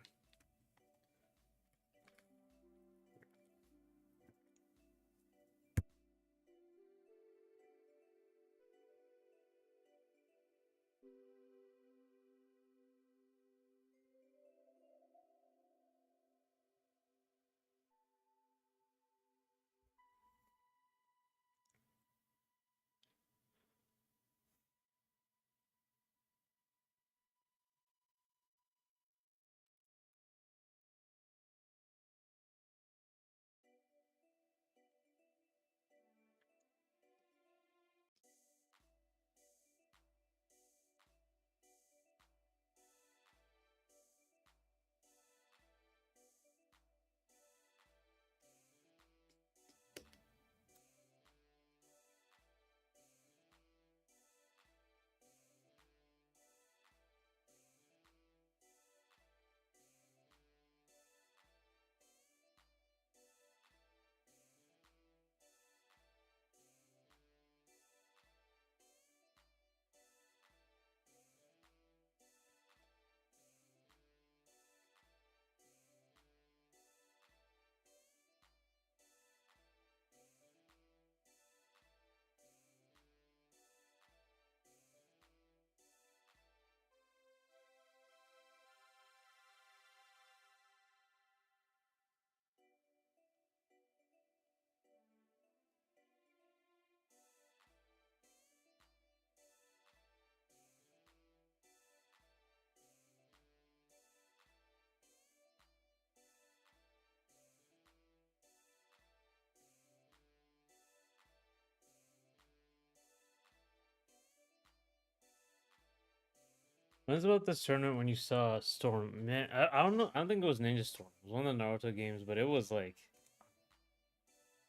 When's about this tournament when you saw Storm? Man, I don't know. I don't think it was Ninja Storm. It was one of the Naruto games, but it was like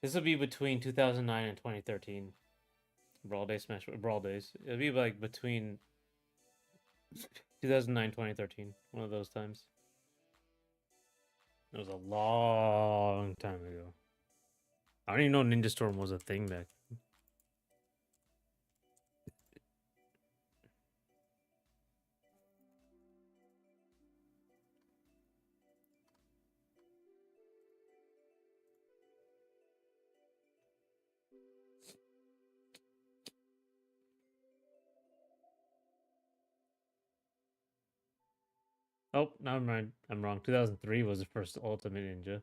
this would be between 2009 and 2013. Brawl Days Smash Brawl Days. It'd be like between 2009 2013. One of those times. It was a long time ago. I don't even know Ninja Storm was a thing back. Oh, never mind. I'm wrong. 2003 was the first Ultimate Ninja.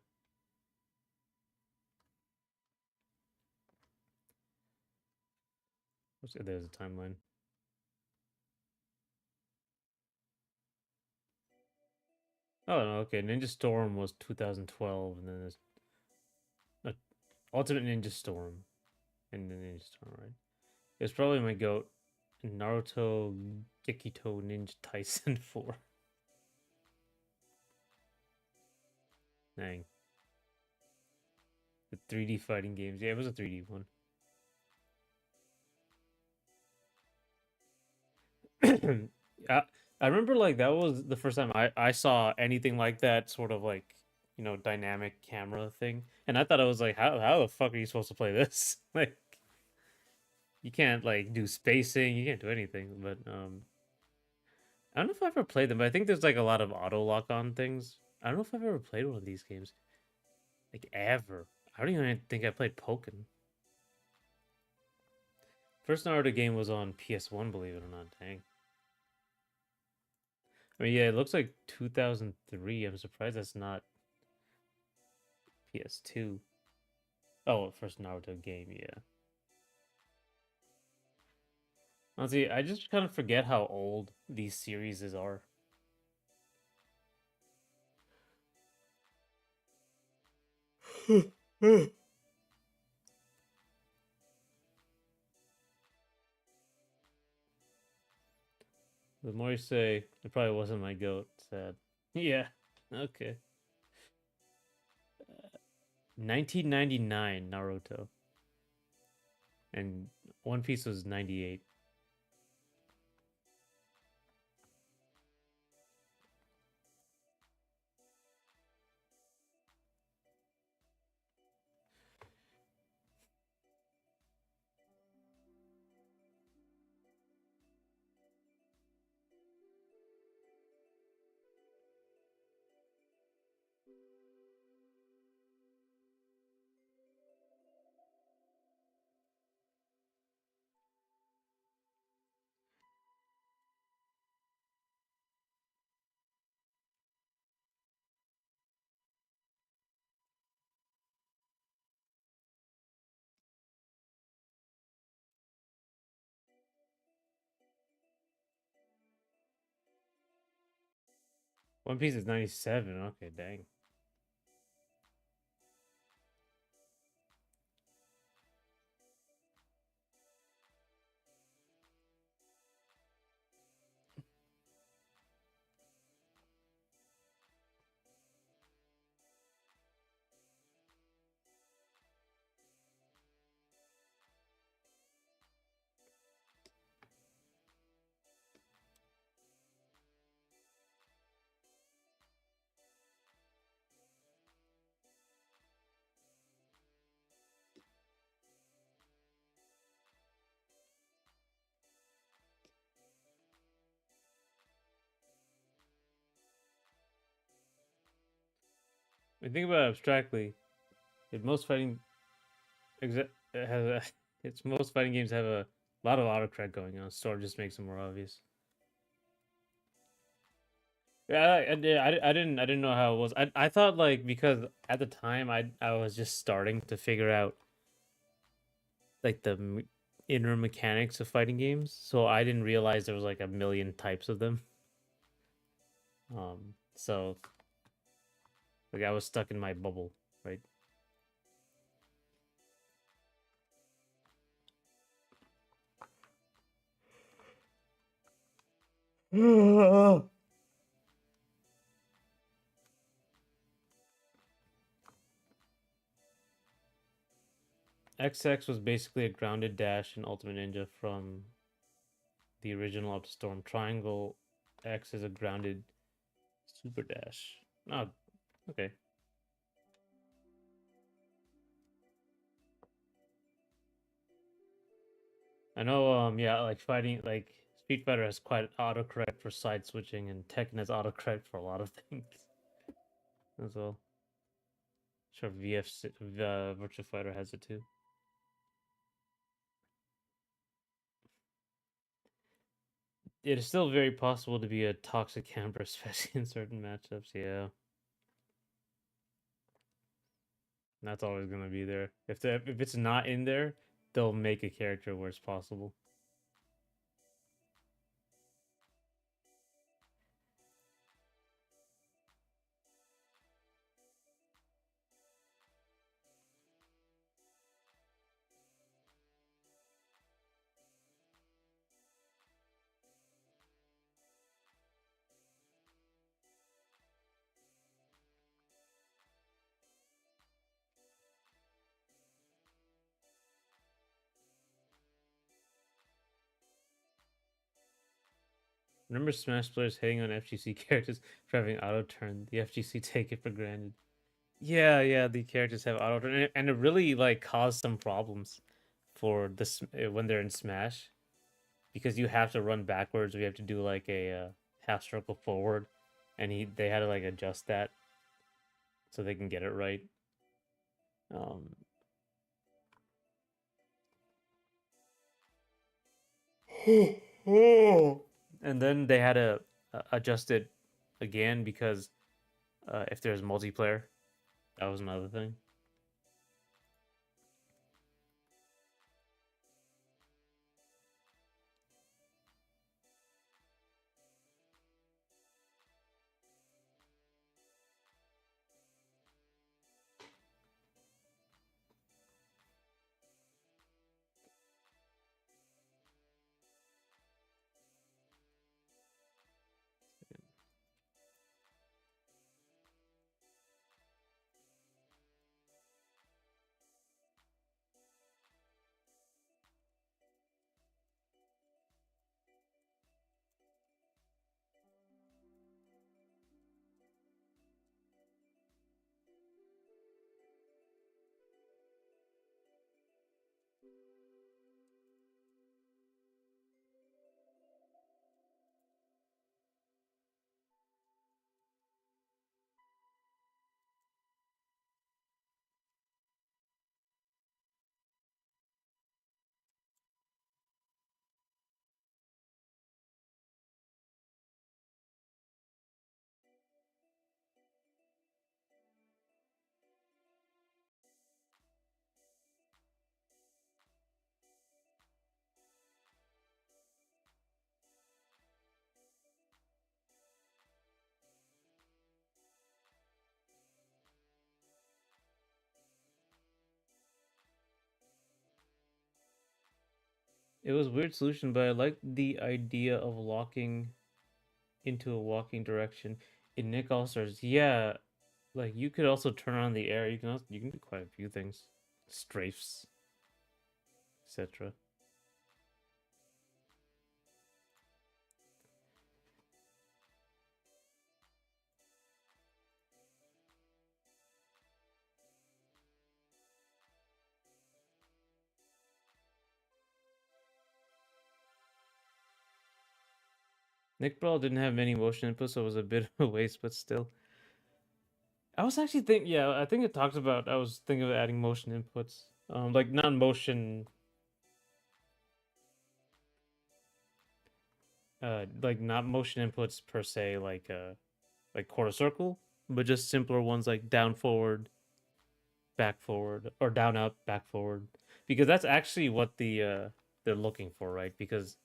There's a timeline. Oh, no, okay. Ninja Storm was 2012, and then there's Ultimate Ninja Storm and then Ninja Storm, right? It's probably my goat. Naruto Gekito Ninja Tyson 4. Dang. The 3D fighting games. Yeah, it was a 3D one. I, I remember like that was the first time I saw anything like that sort of like, dynamic camera thing. And I thought I was like, how the fuck are you supposed to play this? Like you can't like do spacing, you can't do anything. But I don't know if I've ever played them, but I think there's like a lot of auto lock on things. I don't know if I've ever played one of these games. Like ever. I don't even think I played Pokken. First Naruto game was on PS1, believe it or not. Dang. I mean, yeah, it looks like 2003. I'm surprised that's not PS2. Oh, first Naruto game, yeah. Honestly, I just kind of forget how old these series are. The more you say, it probably wasn't my goat. Sad. Yeah. Okay. 1999 Naruto, and One Piece was 98. One Piece is 97. Okay, dang. I think about it abstractly. In most fighting has it's most fighting games have a lot of autocorrect going on, so it just makes it more obvious. Yeah, I didn't know how it was. I thought like because at the time I was just starting to figure out like the inner mechanics of fighting games, so I didn't realize there was like a million types of them. So like I was stuck in my bubble, right? XX was basically a grounded dash in Ultimate Ninja from the original Up Storm. Triangle X is a grounded super dash. Oh, okay. I know, yeah, like fighting, like Street Fighter has quite autocorrect for side switching, and Tekken has autocorrect for a lot of things as well. Sure, Virtua Fighter has it too. It is still very possible to be a toxic camper, especially in certain matchups. Yeah, that's always gonna be there. If it's not in there, they'll make a character where it's possible. Remember Smash players hating on FGC characters for having auto turn? The FGC take it for granted. Yeah, yeah, the characters have auto turn, and it really like caused some problems for this when they're in Smash because you have to run backwards. We have to do like a half circle forward, and they had to like adjust that so they can get it right. Um, and then they had to adjust it again because if there's multiplayer, that was another thing. It was a weird solution, but I liked the idea of locking into a walking direction in Nick All Stars. Yeah, like you could also turn on the air. You can do quite a few things, strafes, etc. Nick Brawl didn't have many motion inputs, so it was a bit of a waste, but still. I was actually thinking, yeah, I think it talks about. I was thinking of adding motion inputs, like non-motion, like not motion inputs per se, like quarter circle, but just simpler ones like down forward, back forward, or down up, back forward, because that's actually what they're looking for, right? Because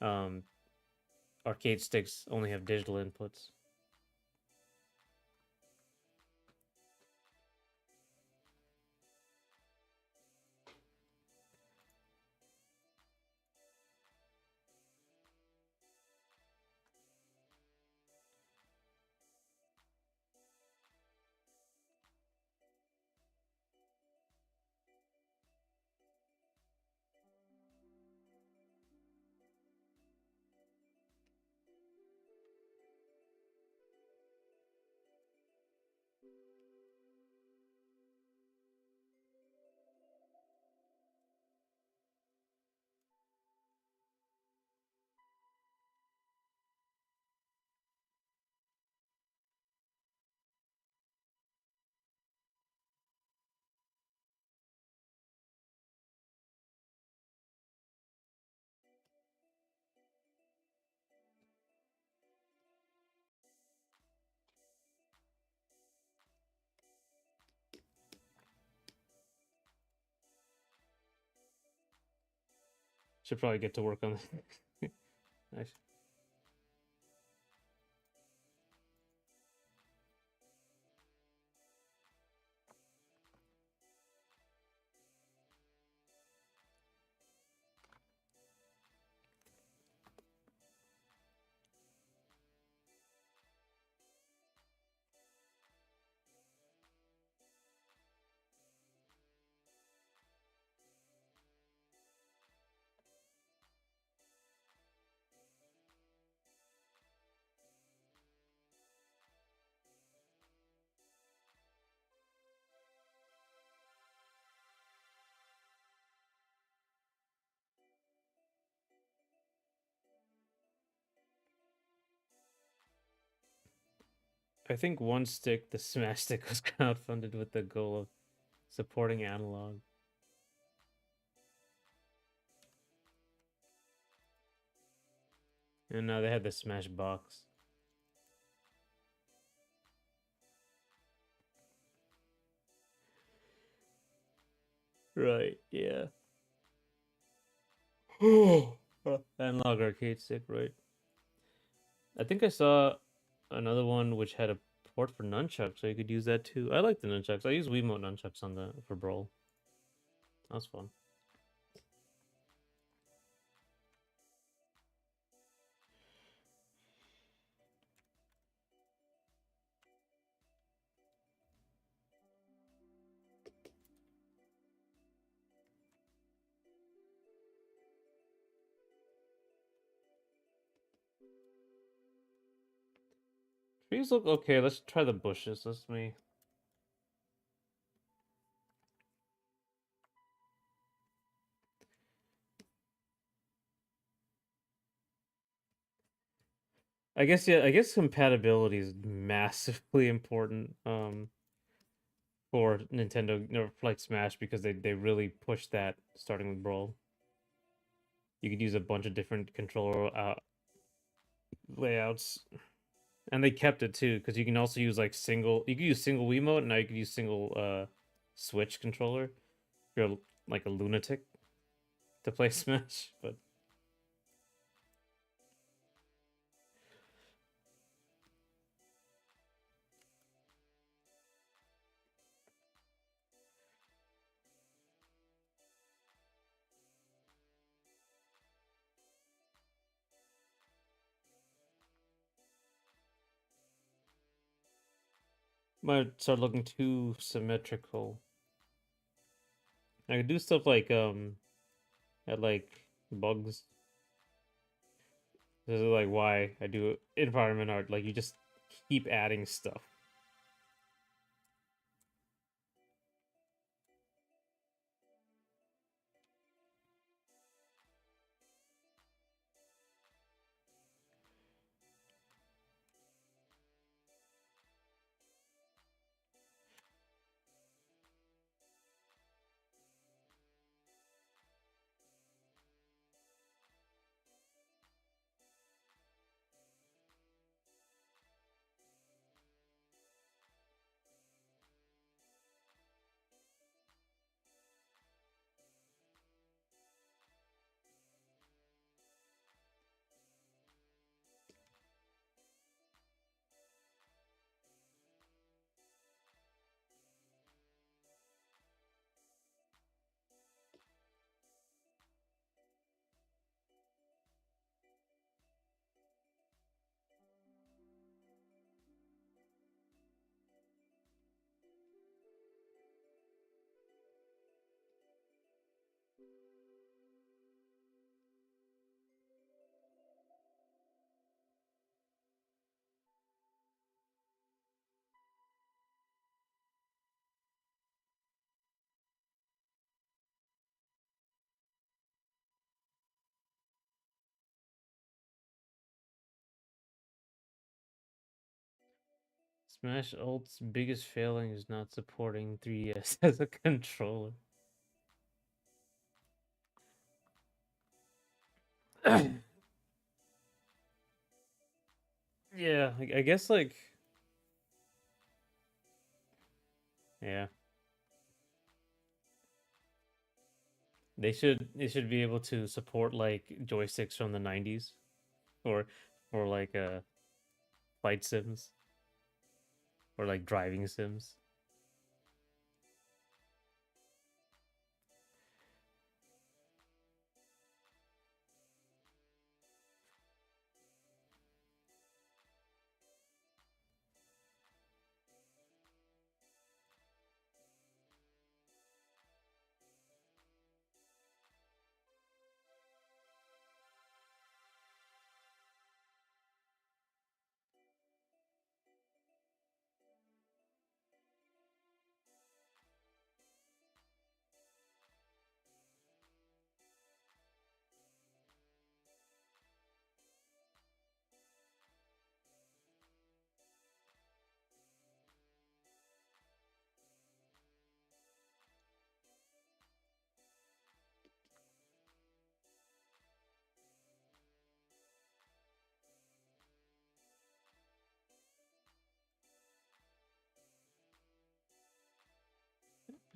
um, arcade sticks only have digital inputs. Should probably get to work on that. Nice. I think one stick, the Smash Stick, was crowdfunded with the goal of supporting analog. And now they had the Smash Box. Right, yeah. Analog arcade stick, right? I think I saw another one which had a port for nunchucks, so you could use that too. I like the nunchucks. I use Wiimote nunchucks on the for Brawl. That was fun. Trees look okay. Let's try the bushes. Let's me. I guess yeah. I guess compatibility is massively important. For Nintendo, like Smash, because they really pushed that starting with Brawl. You could use a bunch of different controller layouts, and they kept it too because you can also use like single. You could use single Wiimote, and now you could use single Switch controller. If you're like a lunatic to play Smash, but might start looking too symmetrical. I could do stuff like at like bugs. This is like why I do environment art. Like you just keep adding stuff. Smash Ult's biggest failing is not supporting 3DS as a controller. Yeah, I guess like yeah. They should be able to support like joysticks from the 90s or like flight sims or like driving sims.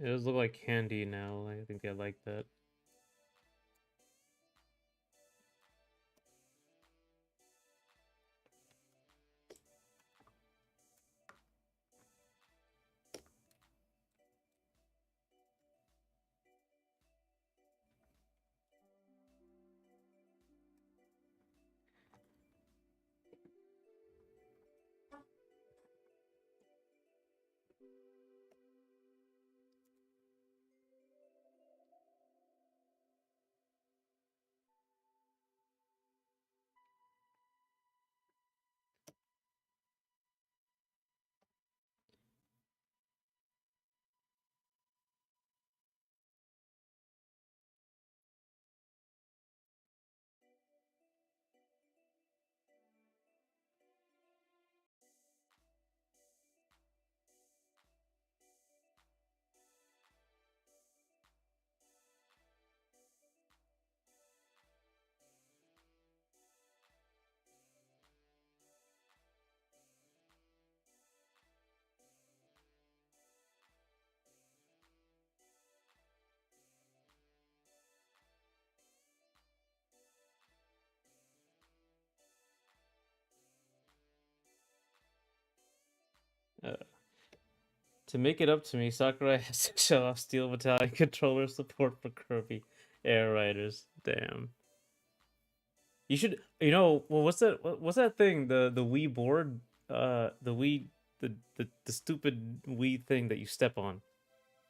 It does look like candy now. I think I like that. Uh, to make it up to me, Sakurai has to show off Steel Battalion controller support for Kirby Air Riders. Damn. You should, well, what's that thing? The Wii board, the Wii, the stupid Wii thing that you step on.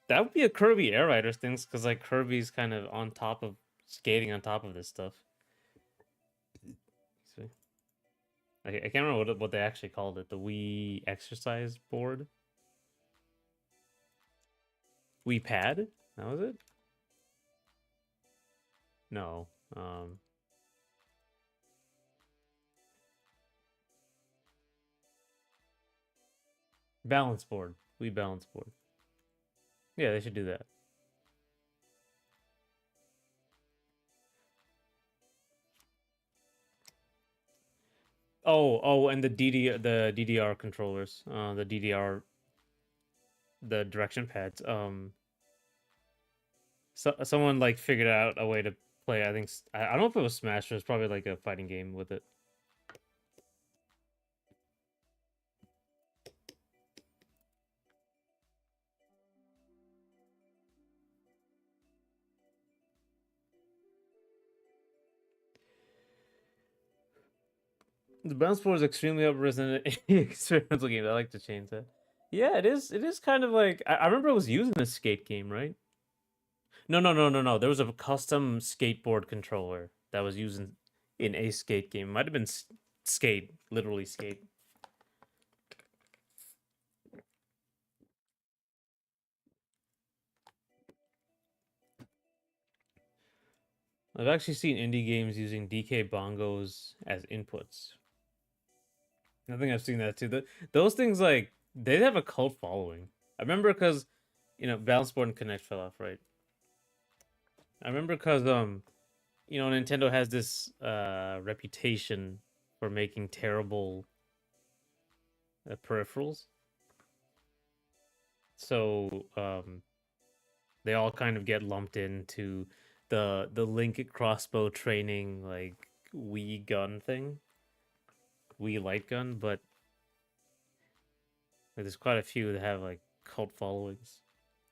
That would be a Kirby Air Riders things because like Kirby's kind of on top of skating on top of this stuff. See? I can't remember what they actually called it. The Wii exercise board, Wii pad. That was it. No, balance board. Wii balance board. Yeah, they should do that. Oh, and the DDR controllers, the DDR, the direction pads. Someone like figured out a way to play. I think I don't know if it was Smash. It was probably like a fighting game with it. The bounce board is extremely up-resonant experimental game. I like to change that. Yeah, it is. It is kind of like I remember it was used in a skate game, right? No. There was a custom skateboard controller that was used in a skate game. Might have been skate, literally skate. I've actually seen indie games using DK bongos as inputs. I think I've seen that too. Those things like they have a cult following. I remember because Balance Board and Connect fell off, right? I remember because Nintendo has this reputation for making terrible peripherals. So they all kind of get lumped into the link crossbow training like Wii gun thing, Wii light gun, but like, there's quite a few that have like cult followings.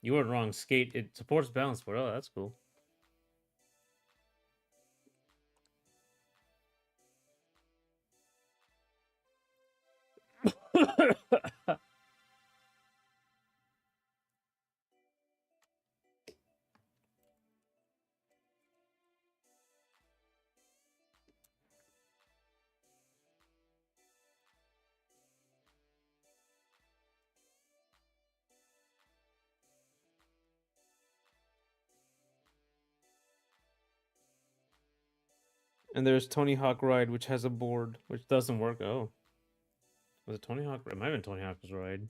You weren't wrong. Skate it supports balance sport. Oh, that's cool. And there's Tony Hawk Ride, which has a board, which doesn't work. Oh, was it Tony Hawk? It might have been Tony Hawk's Ride.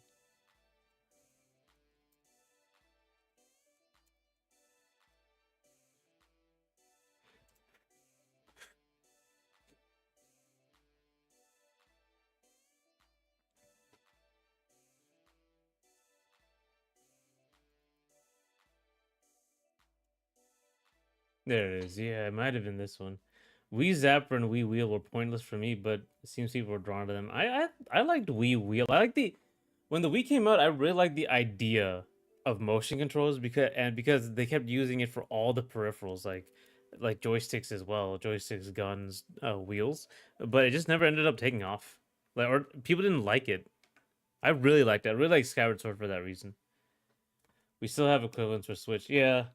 There it is. Yeah, it might have been this one. Wii Zapper and Wii Wheel were pointless for me, but it seems people were drawn to them. I liked Wii Wheel. I like the when the Wii came out. I really liked the idea of motion controls because they kept using it for all the peripherals, like joysticks as well, joysticks, guns, wheels. But it just never ended up taking off. Like or people didn't like it. I really liked it. I really like Skyward Sword for that reason. We still have equivalents for Switch. Yeah,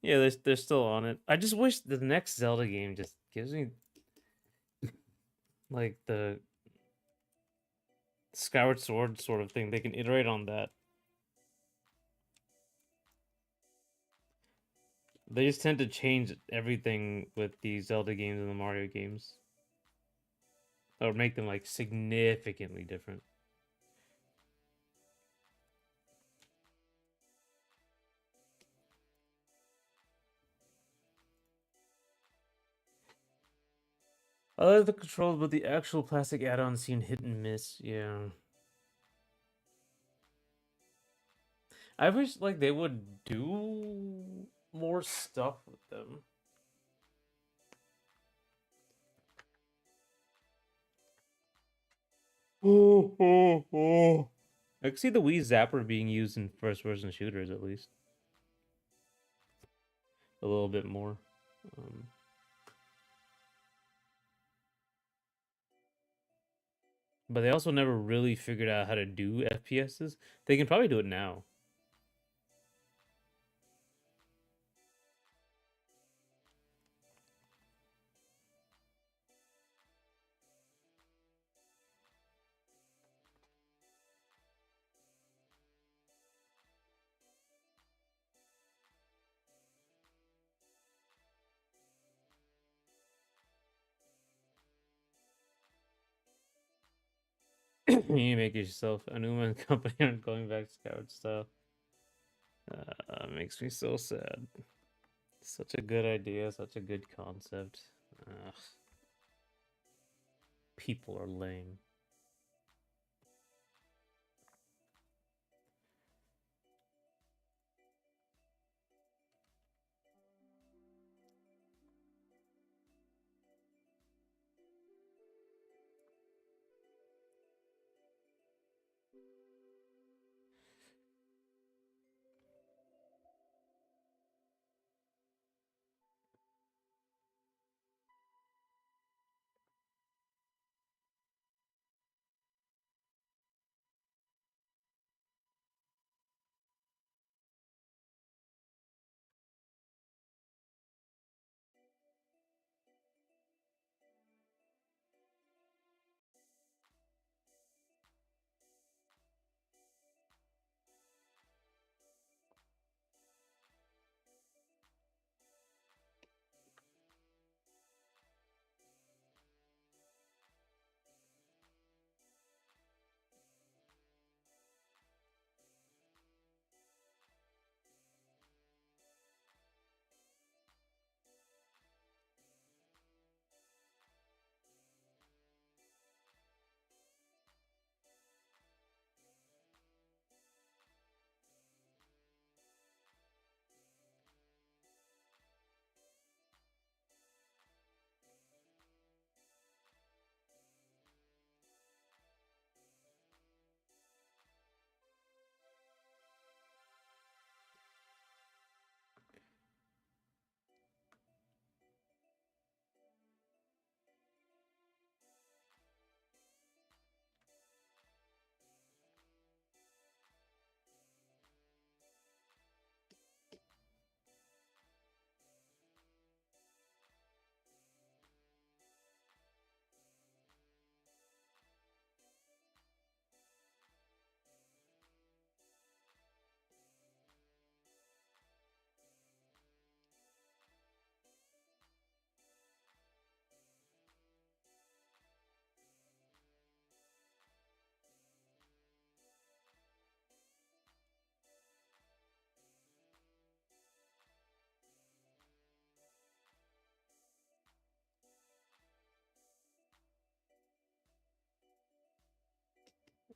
yeah, they're still on it. I just wish the next Zelda game just gives me like the Skyward Sword sort of thing. They can iterate on that. They just tend to change everything with the Zelda games and the Mario games, or make them like significantly different. I like the controls, but the actual plastic add-ons seem hit and miss. Yeah, I wish like they would do more stuff with them. Oh, oh, oh. I can see the Wii Zapper being used in first-person shooters at least a little bit more. Um, but they also never really figured out how to do FPSs. They can probably do it now. You make it yourself. Anuma and company aren't going back to Skyward style. Makes me so sad. Such a good idea, such a good concept. Ugh, people are lame.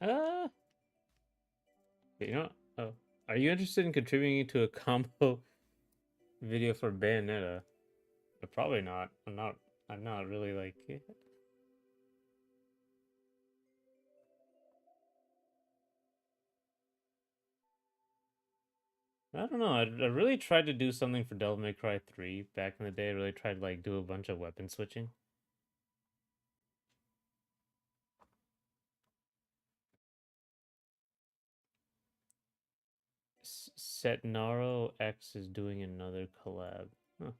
Uh, you know, oh, are you interested in contributing to a combo video for Bayonetta? Probably not. I'm not. I'm not really like. I don't know. I really tried to do something for Devil May Cry 3 back in the day. I really tried to like do a bunch of weapon switching. Setnaro X is doing another collab. Huh.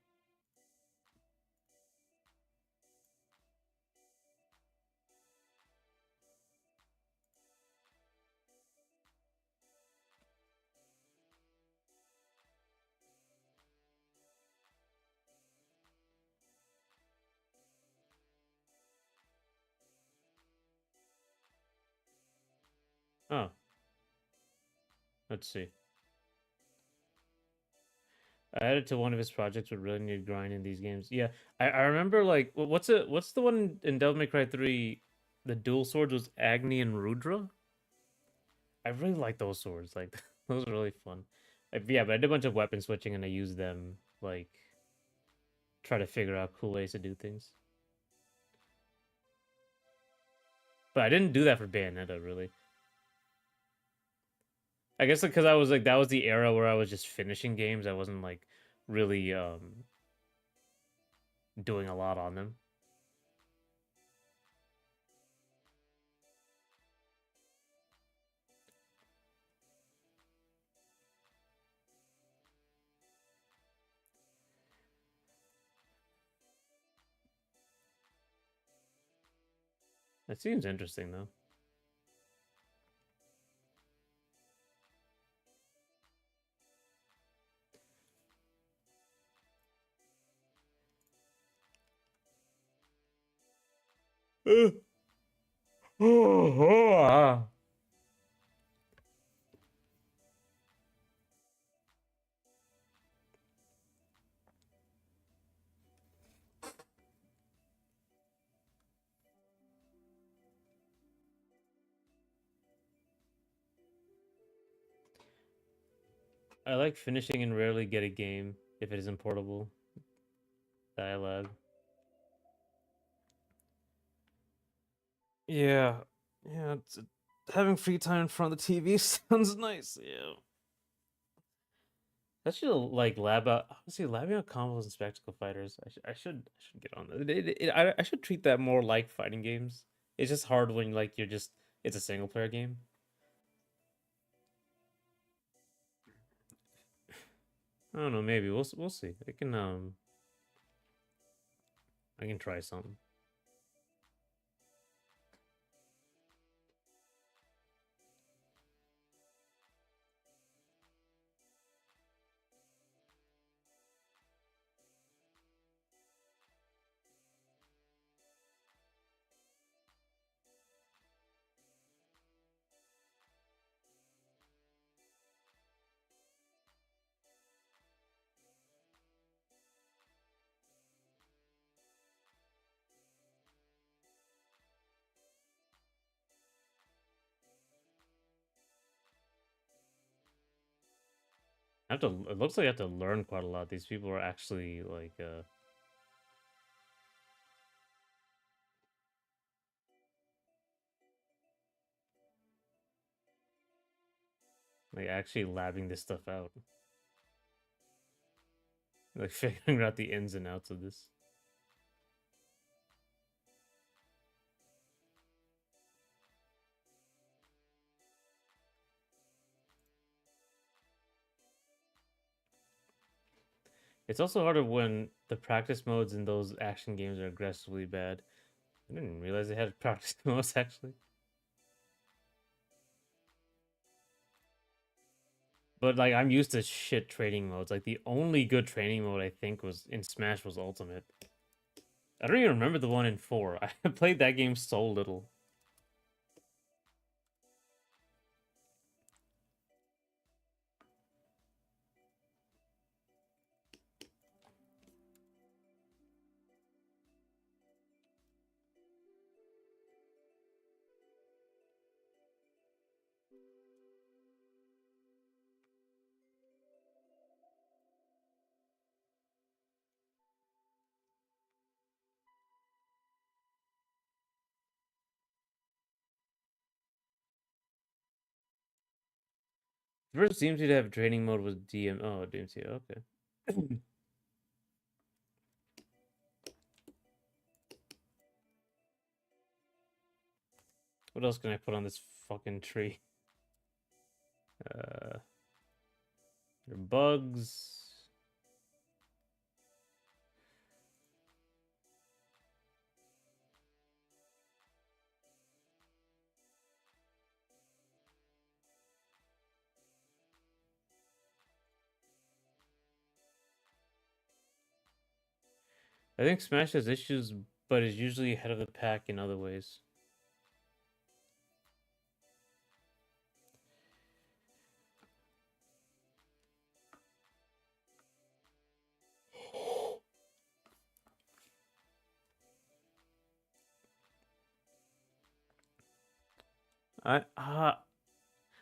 Oh, let's see. I added to one of his projects would really need grind in these games. Yeah, I remember like what's the one in Devil May Cry 3? The dual swords was Agni and Rudra. I really like those swords. Like those are really fun. Yeah, but I did a bunch of weapon switching and I used them like try to figure out cool ways to do things. But I didn't do that for Bayonetta really. I guess because I was like that was the era where I was just finishing games. I wasn't like really doing a lot on them. It seems interesting though. I like finishing and rarely get a game if it isn't portable. Dialogue. Yeah, yeah. Having free time in front of the TV sounds nice. Yeah. I should like lab out. Honestly, labbing out combos and spectacle fighters. I should get on that. I should treat that more like fighting games. It's just hard when like you're just it's a single player game. I don't know. Maybe we'll see. I can try something. I have to. It looks like I have to learn quite a lot. These people are actually like actually labbing this stuff out, like figuring out the ins and outs of this. It's also harder when the practice modes in those action games are aggressively bad. I didn't realize they had practice modes actually. But like I'm used to shit training modes. Like the only good training mode I think was in Smash was Ultimate. I don't even remember the one in 4. I played that game so little. First seems to have training mode was DM. Oh, DMC. Okay. What else can I put on this fucking tree? There are bugs. I think Smash has issues, but is usually ahead of the pack in other ways.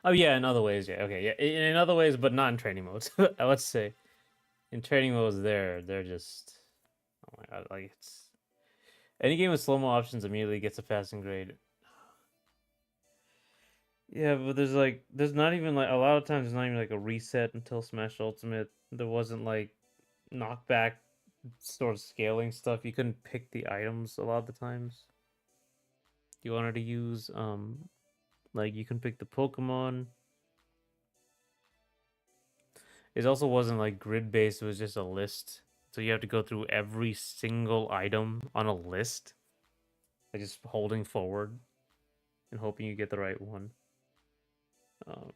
Oh yeah, in other ways, yeah. Okay, yeah, in other ways, but not in training modes. I would say in training modes, they're just oh my god, like it's any game with slow mo options immediately gets a passing grade. Yeah, but there's not even like a lot of times there's not even like a reset until Smash Ultimate. There wasn't like knockback sort of scaling stuff. You couldn't pick the items a lot of the times. You wanted to use like you can pick the Pokemon. It also wasn't like grid based, it was just a list. So you have to go through every single item on a list. Like just holding forward and hoping you get the right one. Um,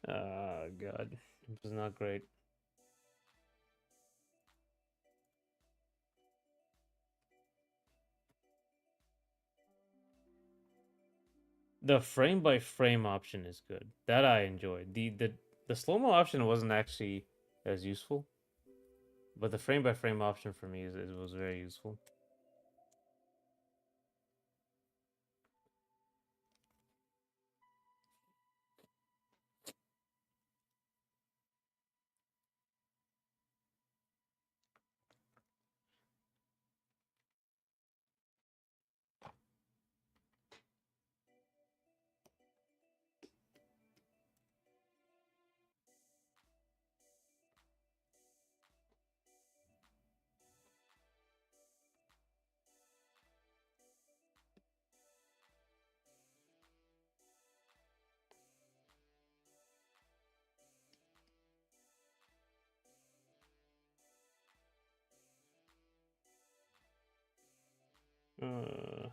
God. It was not great. The frame by frame option is good. That I enjoyed. The slow-mo option wasn't actually as useful. But the frame by frame option for me was very useful. Uh,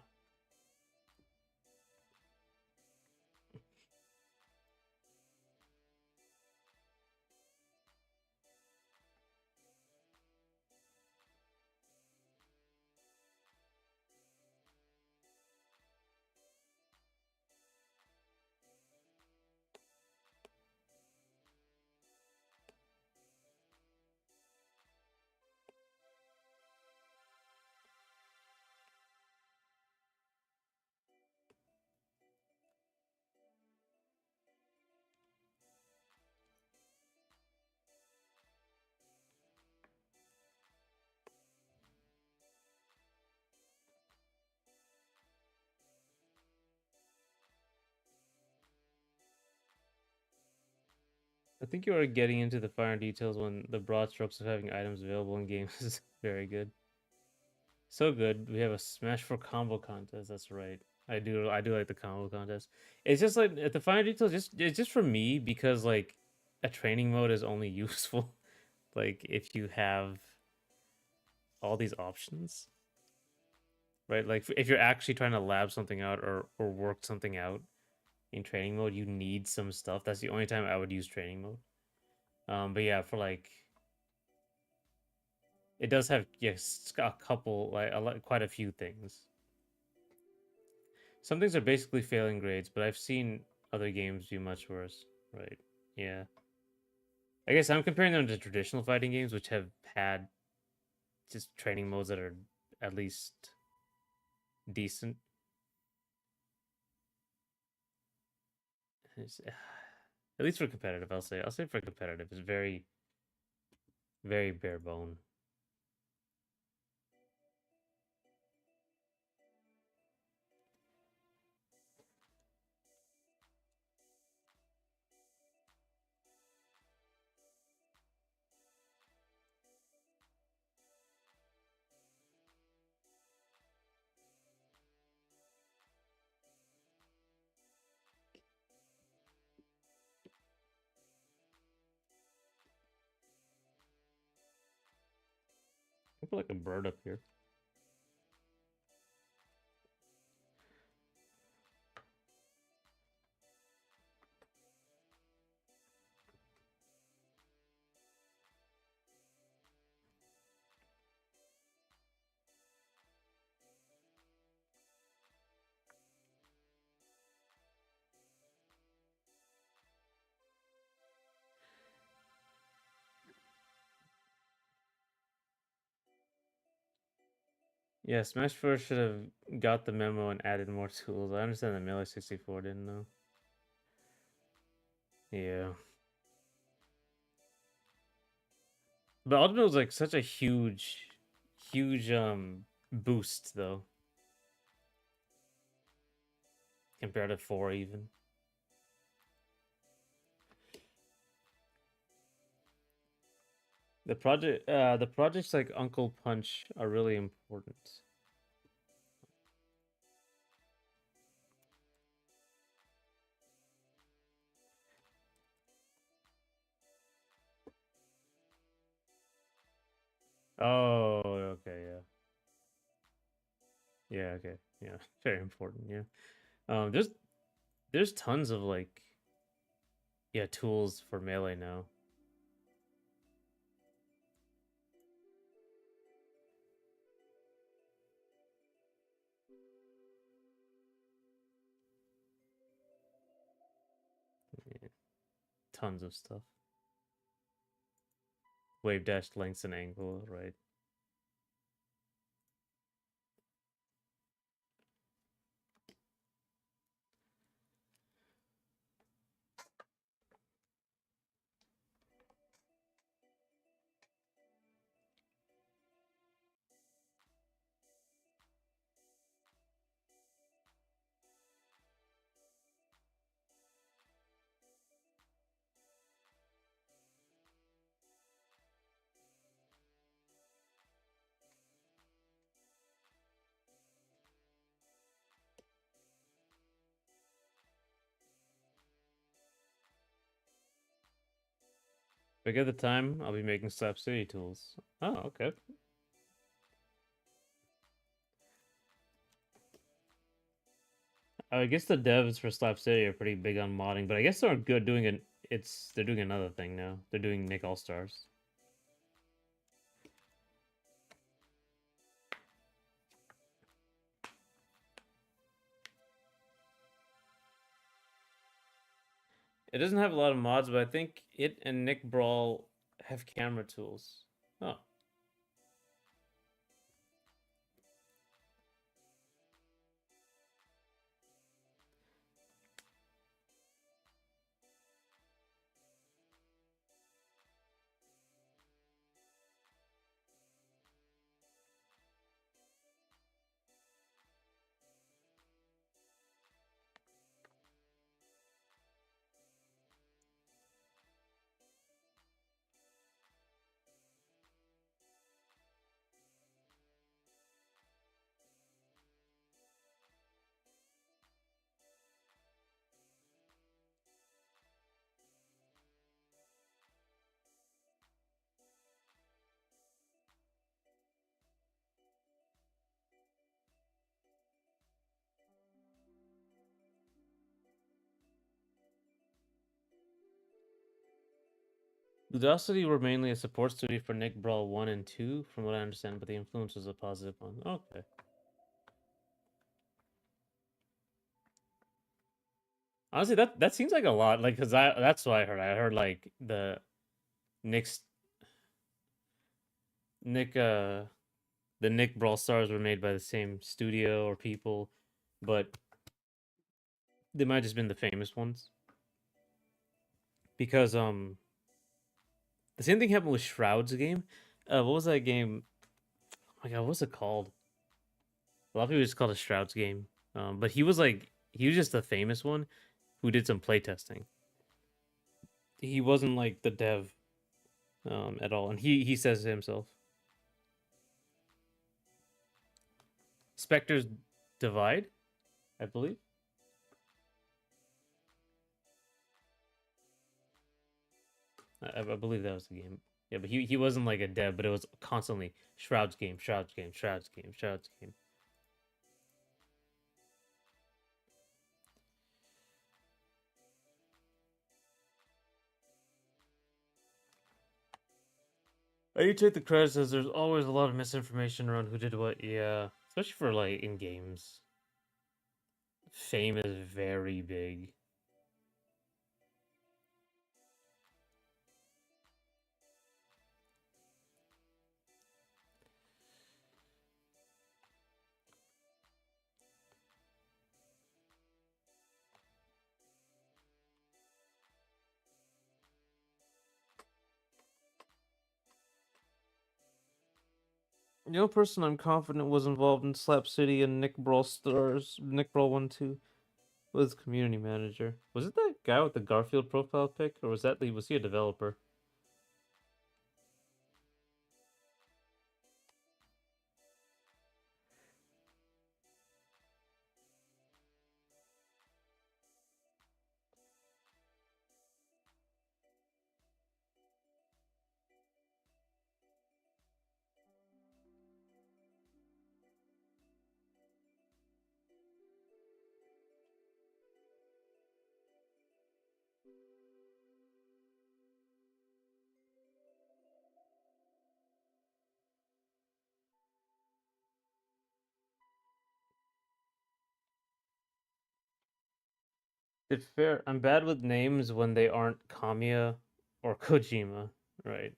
I think you are getting into the finer details when the broad strokes of having items available in games is very good. So good. We have a Smash for combo contest. That's right. I do like the combo contest. It's just like at the finer details. It's just for me because like a training mode is only useful like if you have all these options, right? Like if you're actually trying to lab something out or work something out in training mode, you need some stuff. That's the only time I would use training mode. But yeah, for like it does have yes a couple like quite a few things. Some things are basically failing grades, but I've seen other games do much worse. Right? Yeah. I guess I'm comparing them to traditional fighting games, which have had just training modes that are at least decent. At least for competitive, I'll say for competitive, it's very, very bare bone. I put like a bird up here. Yeah, Smash 4 should have got the memo and added more tools. I understand that Melee 64 didn't though. Yeah. But Ultimate was like such a huge boost though. Compared to 4 even. The projects like Uncle Punch are really important. Oh, okay, yeah. Yeah, okay. Yeah, very important, yeah. There's tons of like yeah, tools for Melee now. Yeah, tons of stuff. Wave dash lengths and angle, right? If I get the time, I'll be making Slap City tools. Oh, okay. I guess the devs for Slap City are pretty big on modding, but I guess they're good doing it. They're doing another thing now. They're doing Nick All Stars. It doesn't have a lot of mods, but I think it and Nick Brawl have camera tools. Oh, Ludosity were mainly a support studio for Nick Brawl 1 and 2, from what I understand, but the influence was a positive one. Okay. Honestly, that seems like a lot. Like, cause that's what I heard. I heard like the Nick's Nick the Nick Brawl Stars were made by the same studio or people, but they might have just been the famous ones. Because the same thing happened with Shroud's game. What was that game? Oh my god, what's it called? A lot of people just called it Shroud's game. But he was just the famous one who did some playtesting. He wasn't like the dev at all, and he says it himself. Spectre's Divide, I believe. I believe that was the game. Yeah, but he wasn't like a dev, but it was constantly Shroud's game, Shroud's game, Shroud's game, Shroud's game. I need to take the credits as there's always a lot of misinformation around who did what. Yeah, especially for like in games. Fame is very big. The only person I'm confident was involved in Slap City and Nick Brawl Stars, Nick Brawl 1 2 was community manager. Was it that guy with the Garfield profile pic, or was he a developer? It's fair. I'm bad with names when they aren't Kamiya or Kojima, right?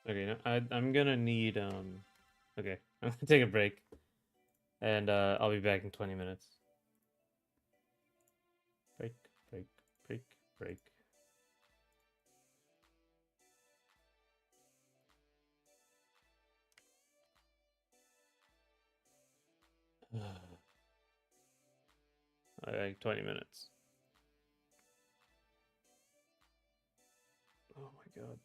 Okay, I'm gonna need Okay, I'm gonna take a break, and I'll be back in 20 minutes. Break, break, break, break. Like 20 minutes. Oh my god.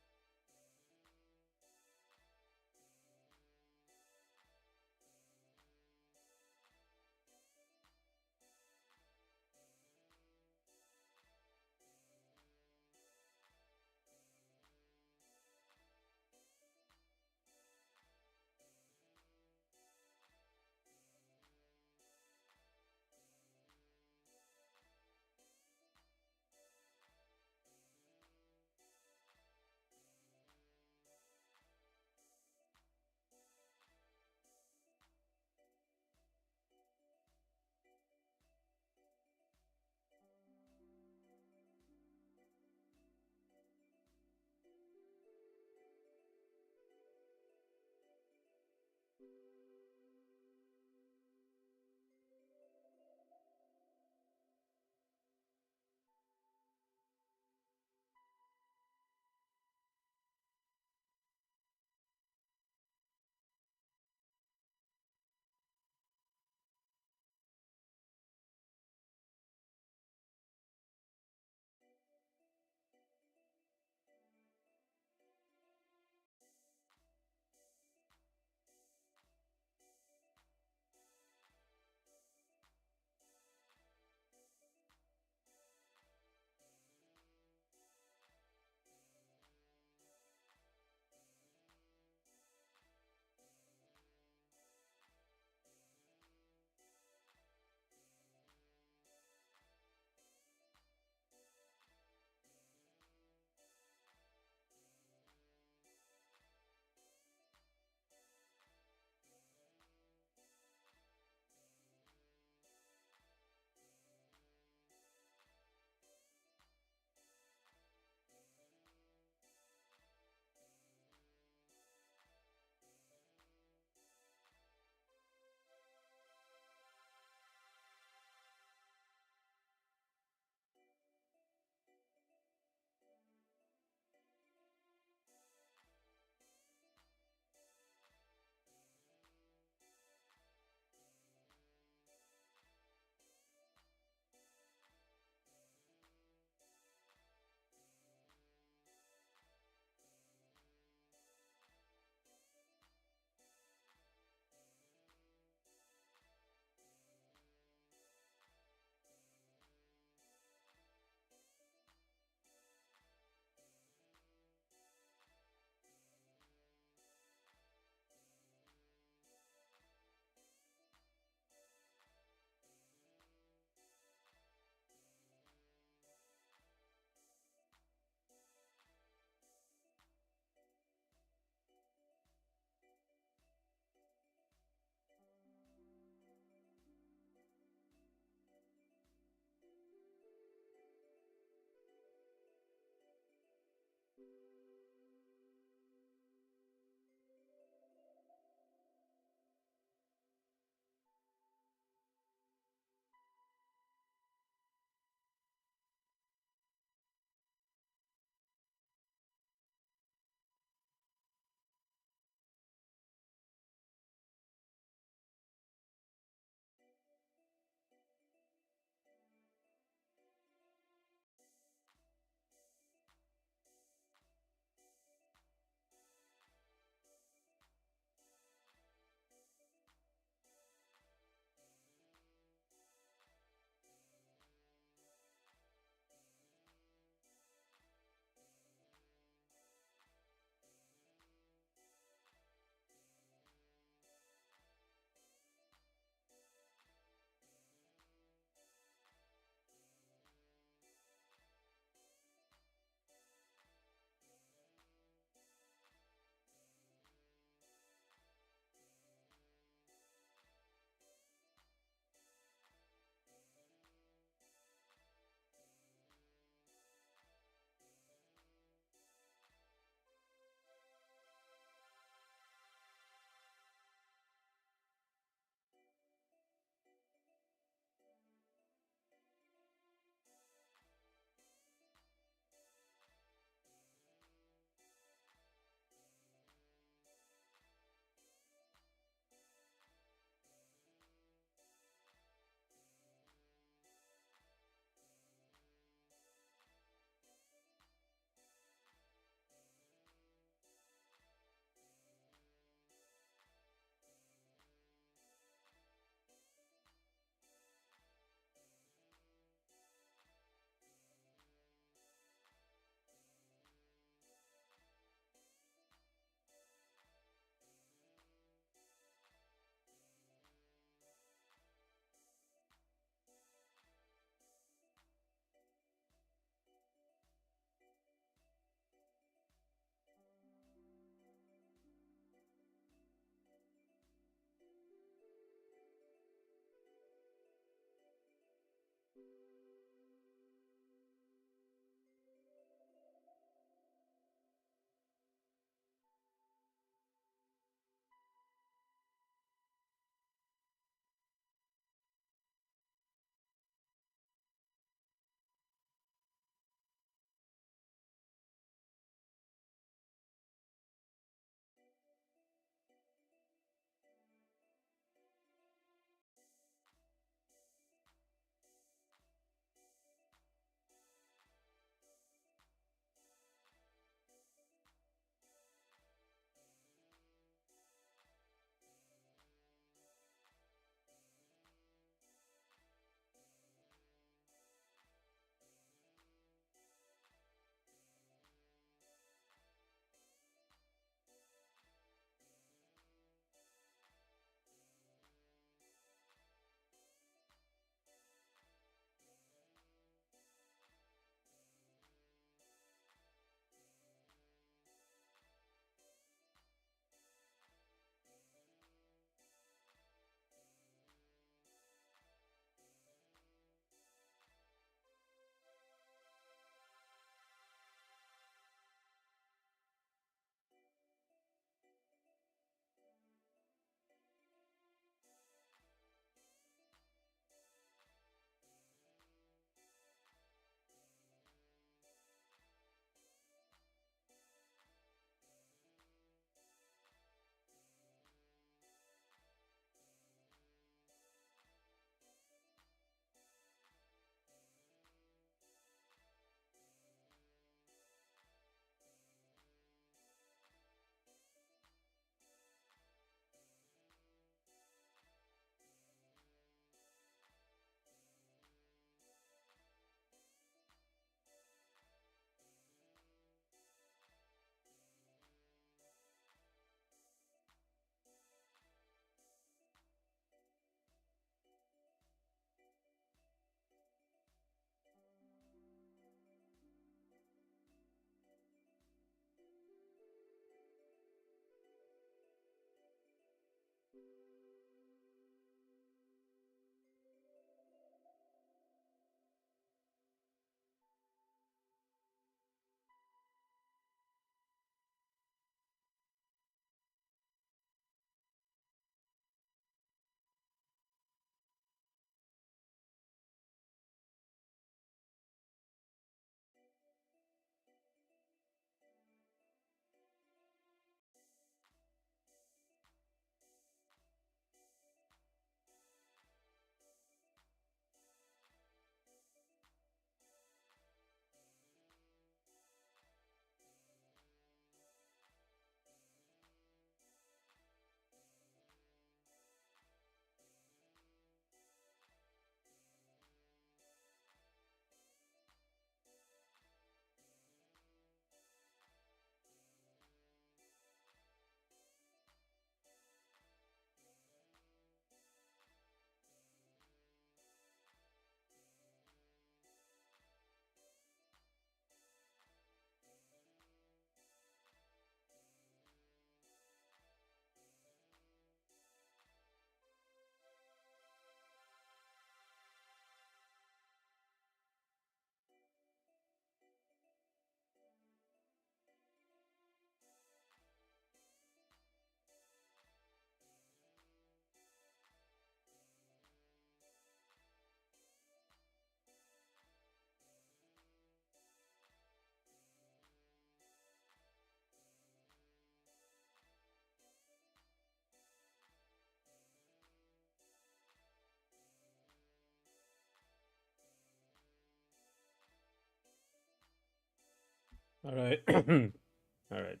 All right. All right.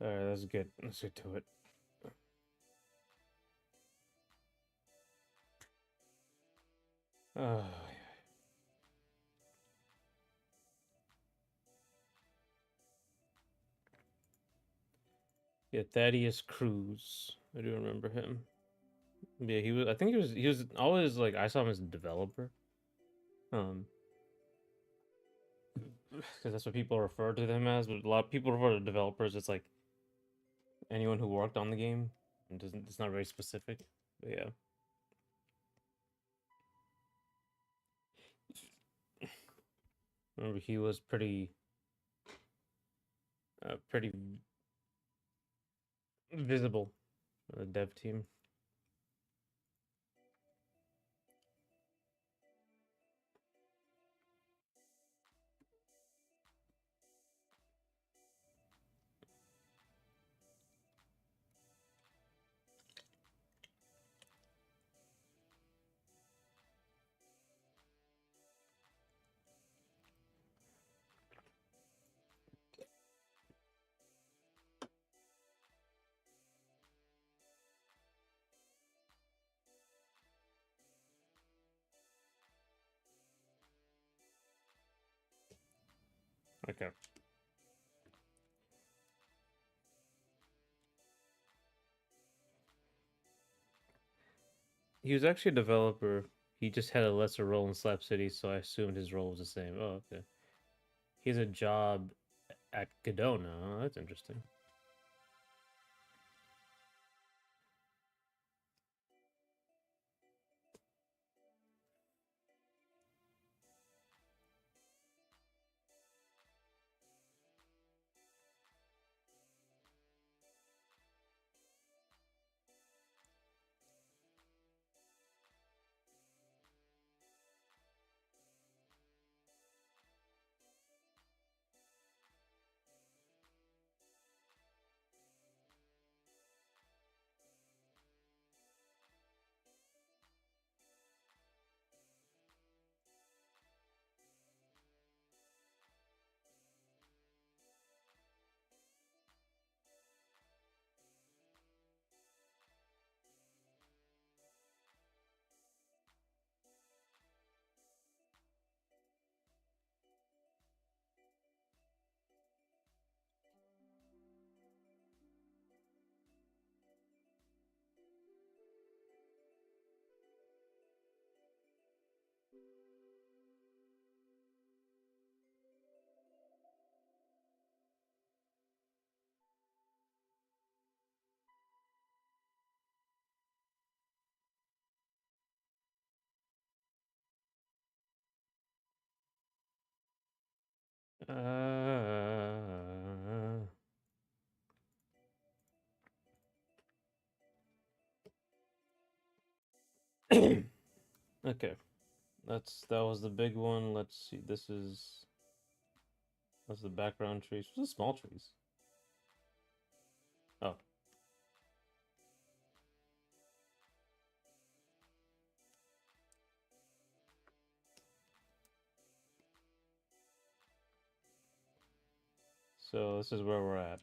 All right. That's good. Let's get to it. Oh, yeah, Thaddeus Cruz. I do remember him. Yeah, he was. I think he was always like I saw him as a developer. Um, because that's what people refer to them as. But a lot of people refer to developers as like anyone who worked on the game. It doesn't. It's not very specific. But yeah, remember he was pretty visible for the dev team. Okay, he was actually a developer. He just had a lesser role in Slap City, so I assumed his role was the same. Oh, okay. He has a job at Godot now. Oh, that's interesting. Uh, okay, that was the big one. Let's see. That's the background trees. What's the small trees? Oh, so this is where we're at.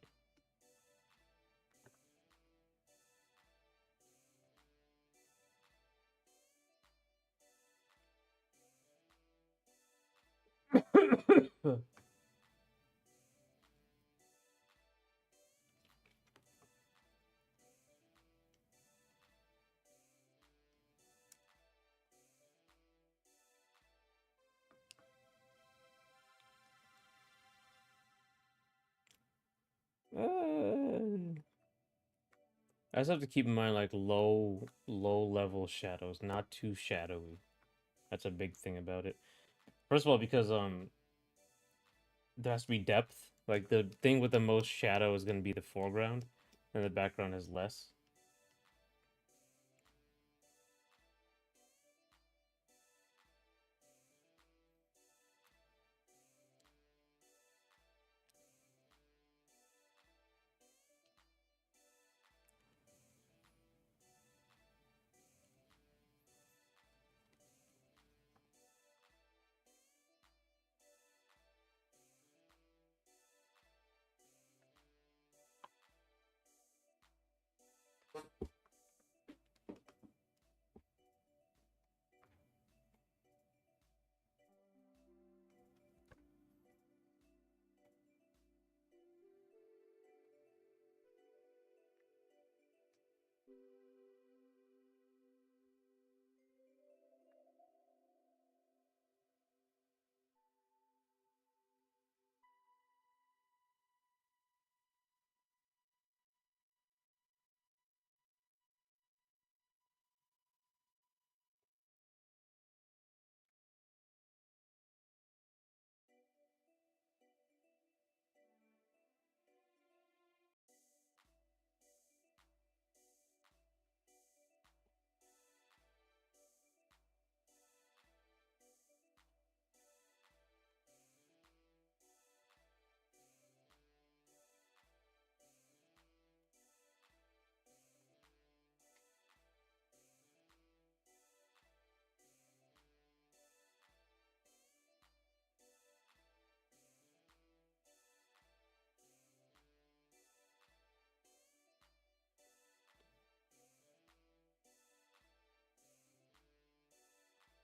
I just have to keep in mind like low level shadows, not too shadowy. That's a big thing about it. First of all, because there has to be depth. Like the thing with the most shadow is going to be the foreground, and the background has less.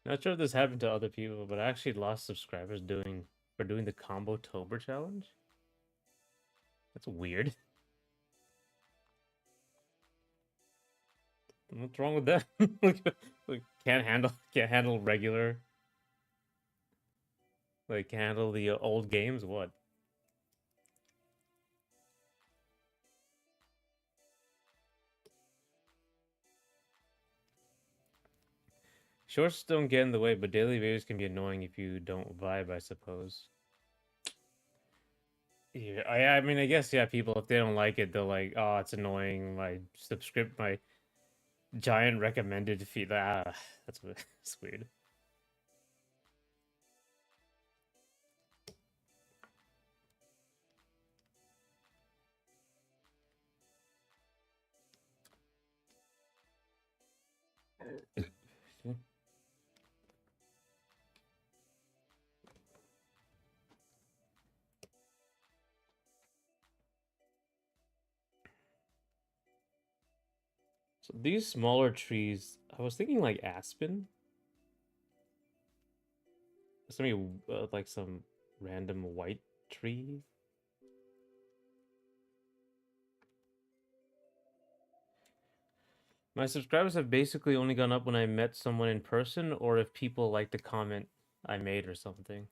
Not sure if this happened to other people, but I actually lost subscribers doing the combo Tober challenge. That's weird. What's wrong with that? like can't handle regular, like can't handle the old games. What? Shorts don't get in the way, but daily videos can be annoying if you don't vibe, I suppose. Yeah, I mean, I guess yeah. People, if they don't like it, they're like, "Oh, it's annoying." My giant recommended feed. That's that's weird. So these smaller trees, I was thinking like aspen. Something like some random white tree. My subscribers have basically only gone up when I met someone in person or if people like the comment I made or something.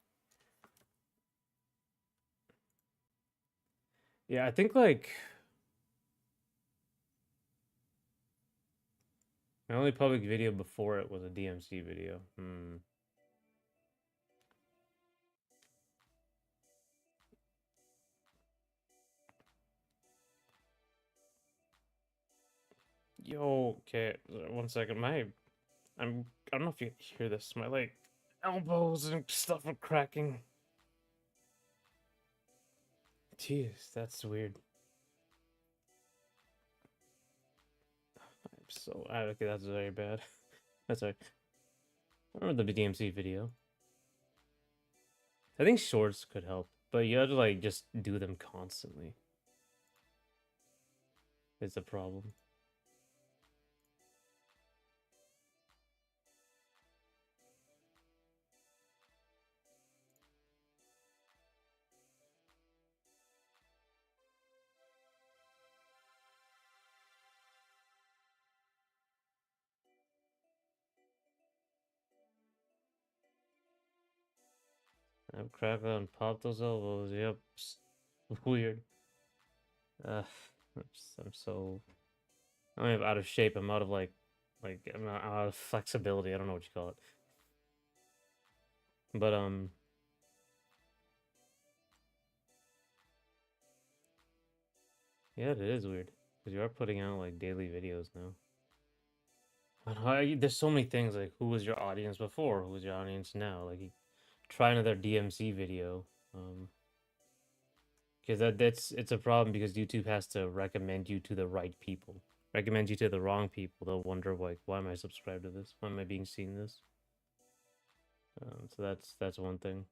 Yeah, I think like my only public video before it was a DMC video. Yo, okay, 1 second. I don't know if you hear this. My like elbows and stuff are cracking. Jeez, that's weird. Okay, that's very bad. That's right. I remember the DMC video. I think shorts could help, but you have to like just do them constantly. Is the problem. I've cracked and popped those elbows. Yep. Weird. Uh, I'm so. I'm out of shape. I'm out of I'm out of flexibility. I don't know what you call it. But yeah, it is weird because you are putting out like daily videos now. There's so many things like who was your audience before? Who was your audience now? Like, try another DMC video. Because that's it's a problem because YouTube has to recommend you to the right people. Recommend you to the wrong people. They'll wonder like, why am I subscribed to this? Why am I being seen this? So that's one thing.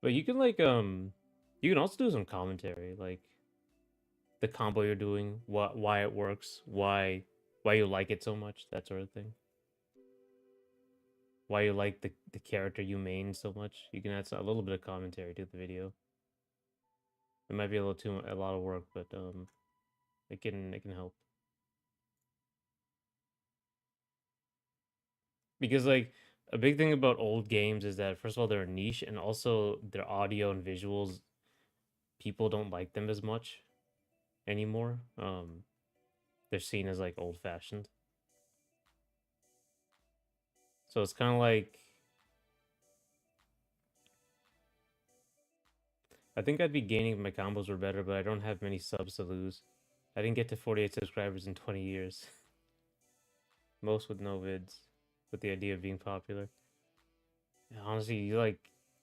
But you can you can also do some commentary like the combo you're doing, why it works, why you like it so much, that sort of thing. Why you like the character you main so much. You can add a little bit of commentary to the video. It might be a lot of work, but it can help. Because like a big thing about old games is that first of all they're niche and also their audio and visuals people don't like them as much anymore. They're seen as like old fashioned. So it's kind of like I think I'd be gaining if my combos were better, but I don't have many subs to lose. I didn't get to 48 subscribers in 20 years. Most with no vids, with the idea of being popular. Honestly, you like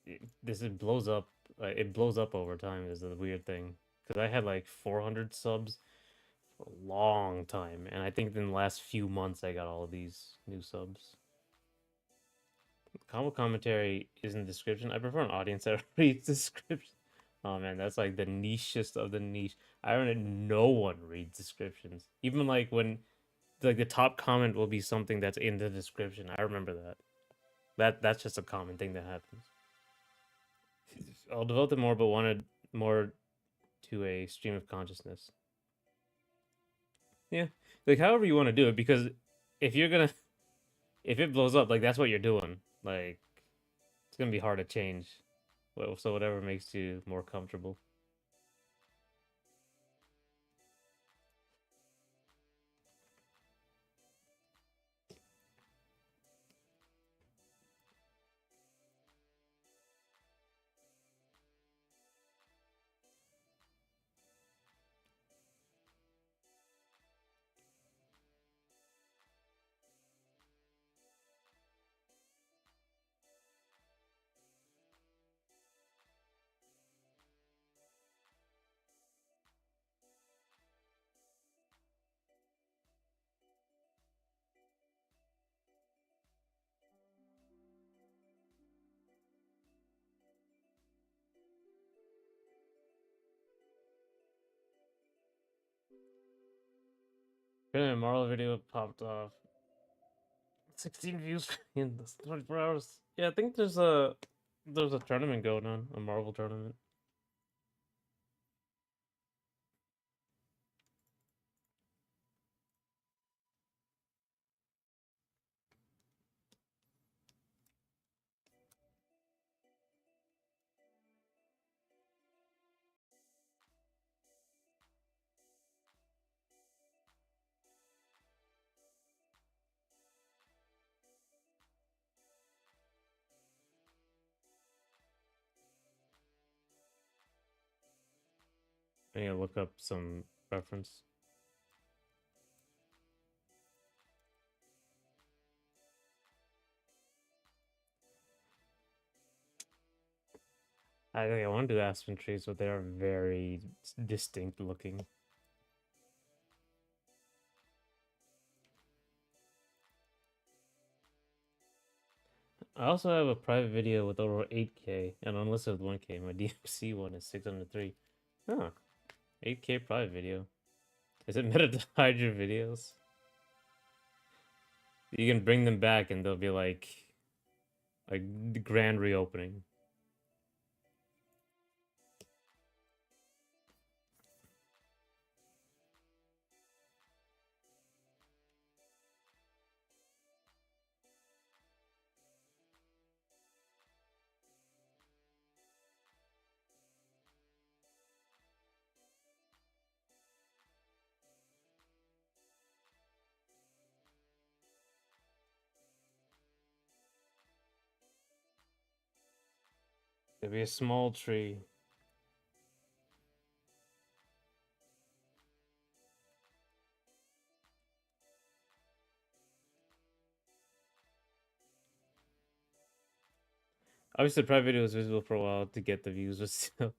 it blows up. It blows up over time. Is the weird thing because I had like 400 subs for a long time, and I think in the last few months I got all of these new subs. Combo commentary is in the description. I prefer an audience that reads description. Oh man, that's like the nichest of the niche. I don't. No one reads descriptions. Even like when like the top comment will be something that's in the description. I remember that. That's just a common thing that happens. I'll devote it more, but wanted more to a stream of consciousness. Yeah, like however you want to do it, because if you're gonna if it blows up, like that's what you're doing. Like it's gonna be hard to change. Well, so whatever makes you more comfortable. A Marvel video popped off. 16 views in the 24 hours. Yeah, I think there's a tournament going on, a Marvel tournament. I need to look up some reference. I think I want to do aspen trees, but they are very distinct looking. I also have a private video with over 8K and unlisted with 1K. My DMC one is 603. Oh, 8K private video. Is it meta to hide your videos? You can bring them back and they'll be like the grand reopening. It'll be a small tree. Obviously, the private video was visible for a while to get the views, but still,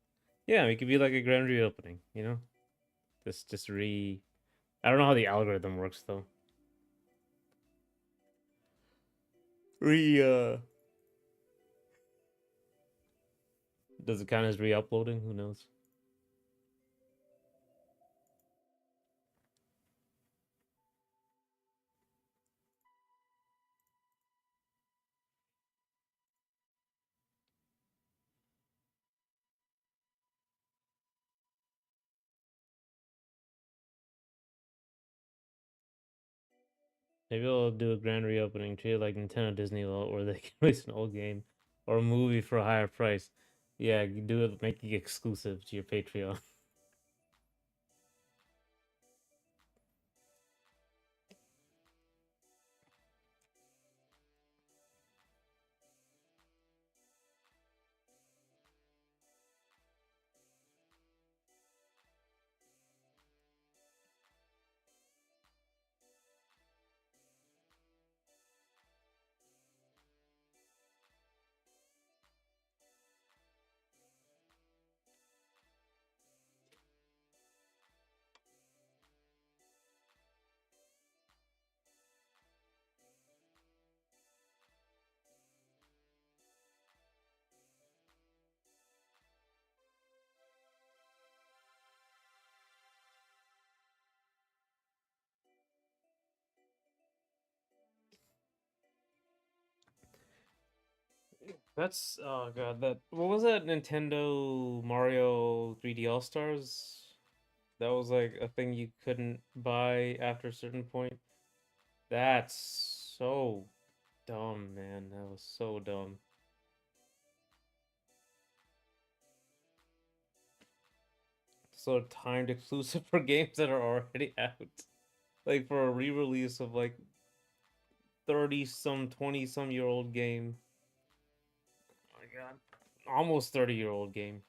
yeah, it could be like a grand reopening. You know, just re. I don't know how the algorithm works though. Re Does it count as re-uploading? Who knows? Maybe I'll do a grand reopening, treat it like Nintendo Disney World, where they can release an old game or a movie for a higher price. Yeah, you do it, make it exclusive to your Patreon. That's oh god, that what was that Nintendo Mario 3D All Stars? That was like a thing you couldn't buy after a certain point. That's so dumb, man. That was so dumb. So timed exclusive for games that are already out. Like for a re-release of like 30 some 20 some year old game. Oh my god. Almost 30-year-old game.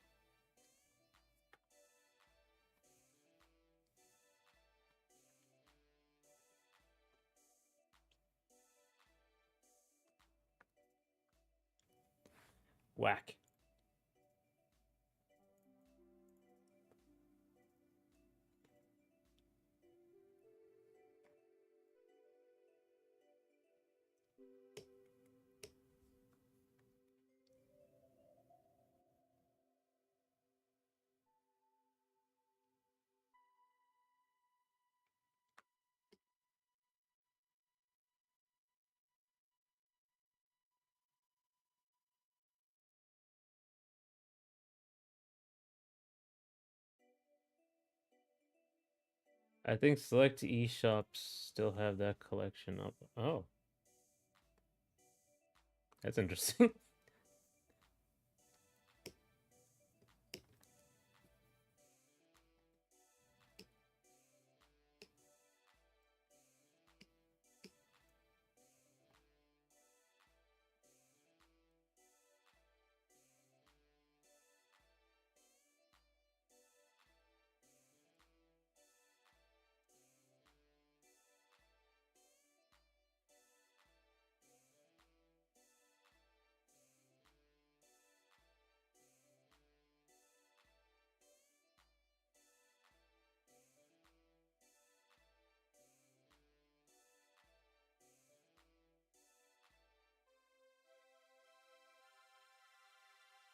Whack. I think select eShops still have that collection up. Oh, that's interesting.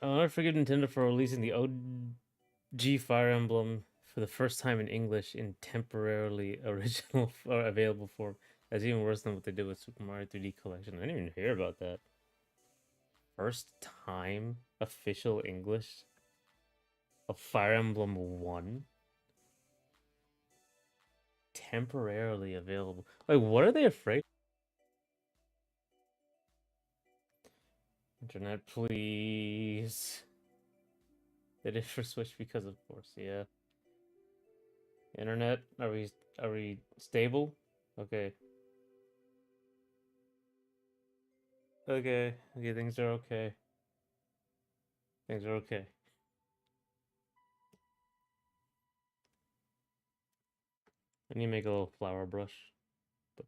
I forgive Nintendo for releasing the OG Fire Emblem for the first time in English in temporarily original or available form. That's even worse than what they did with Super Mario 3D Collection. I didn't even hear about that. First time official English of Fire Emblem 1 temporarily available. Like, what are they afraid? Internet, please. They did for Switch because, of course, yeah. Internet, are we stable? Okay. Okay. Okay, things are okay. Things are okay. I need to make a little flower brush. But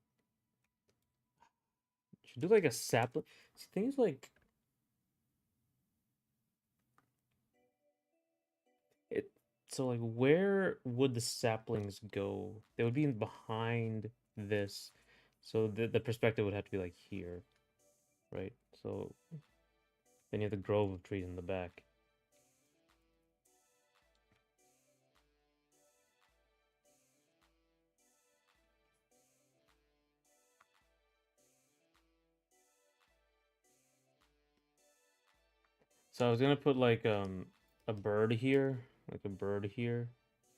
should do like a sapling. See, things like it. So like, where would the saplings go? They would be behind this, so the perspective would have to be like here, right? So then you have the grove of trees in the back. So I was gonna put like a bird here, like a bird here,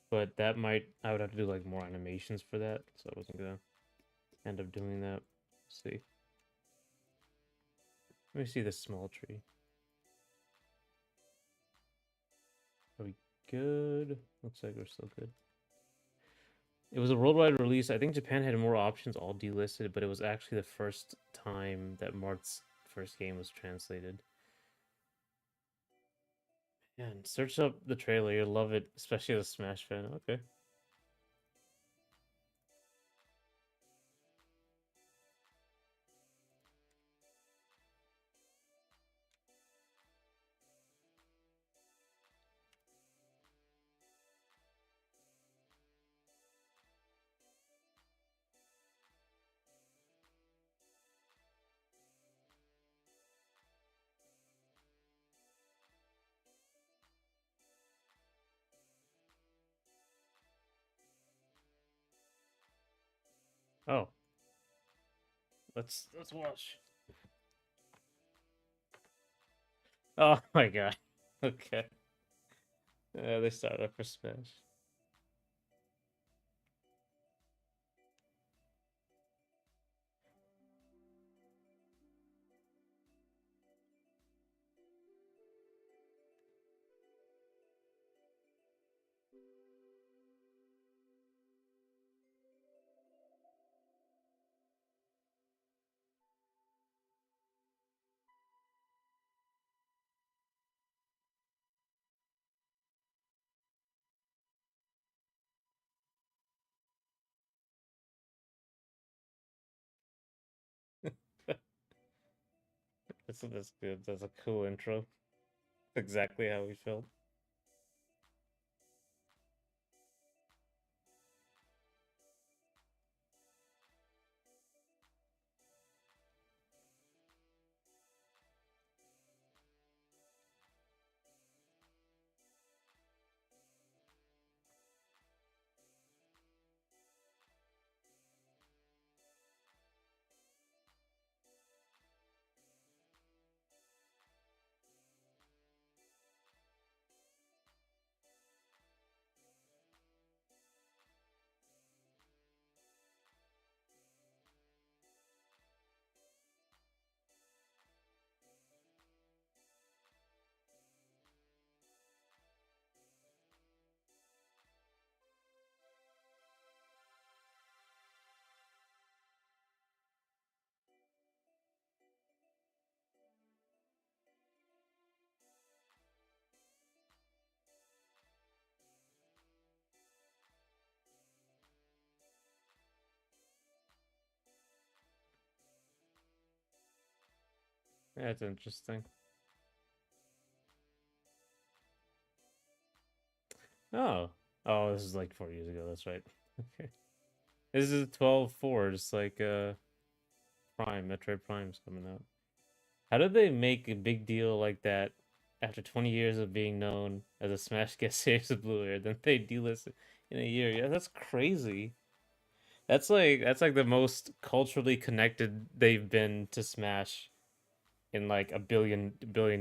but that might I would have to do like more animations for that, so I wasn't gonna end up doing that. Let's see. Let me see this small tree. Are we good? Looks like we're still good. It was a worldwide release. I think Japan had more options all delisted, but it was actually the first time that Mart's first game was translated. And search up the trailer. You'll love it, especially as a Smash fan. Okay. Oh, let's watch. Oh my god. Okay. They started up for Smash. That's good. That's a cool intro. Exactly how we felt. That's interesting. Oh. Oh, this is like 4 years ago. That's right. Okay. This is 12-4, just like Prime, Metroid Prime's coming out. How did they make a big deal like that after 20 years of being known as a Smash Gets Saves the Blue Air? Then they delist it in a year. Yeah, that's crazy. That's like the most culturally connected they've been to Smash in like a billion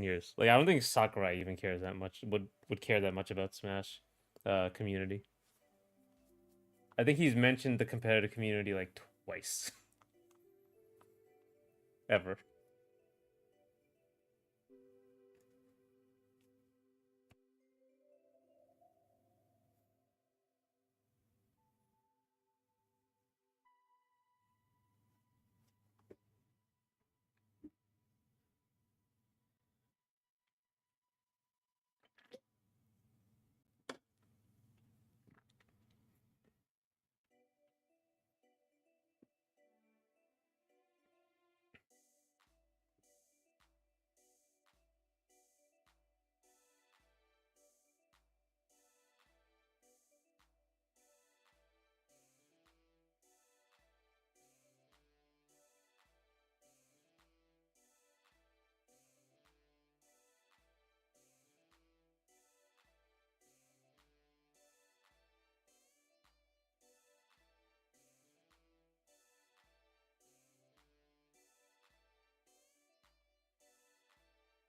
years. Like I don't think Sakurai even cares that much would care that much about Smash community. I think he's mentioned the competitive community like twice ever.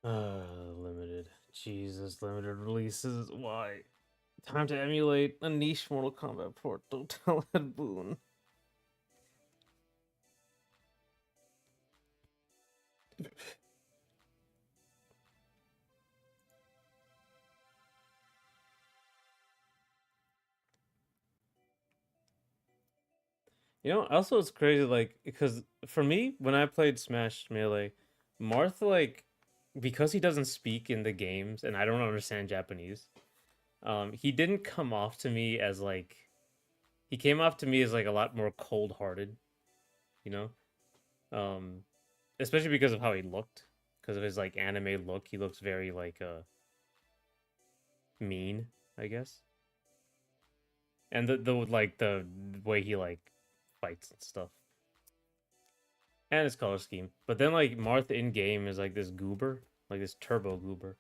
Limited. Jesus, limited releases. Why? Time to emulate a niche Mortal Kombat port. Don't tell Ed Boon. You know, also it's crazy, like, because for me, when I played Smash Melee, Marth, like, because he doesn't speak in the games and I don't understand Japanese, he didn't come off to me as like he came off to me as like a lot more cold hearted, you know? Um, Especially because of how he looked. Because of his like anime look. He looks very like mean, I guess. And the like the way he like fights and stuff. And his color scheme. But then like Marth in game is like this goober, like this turbo goober.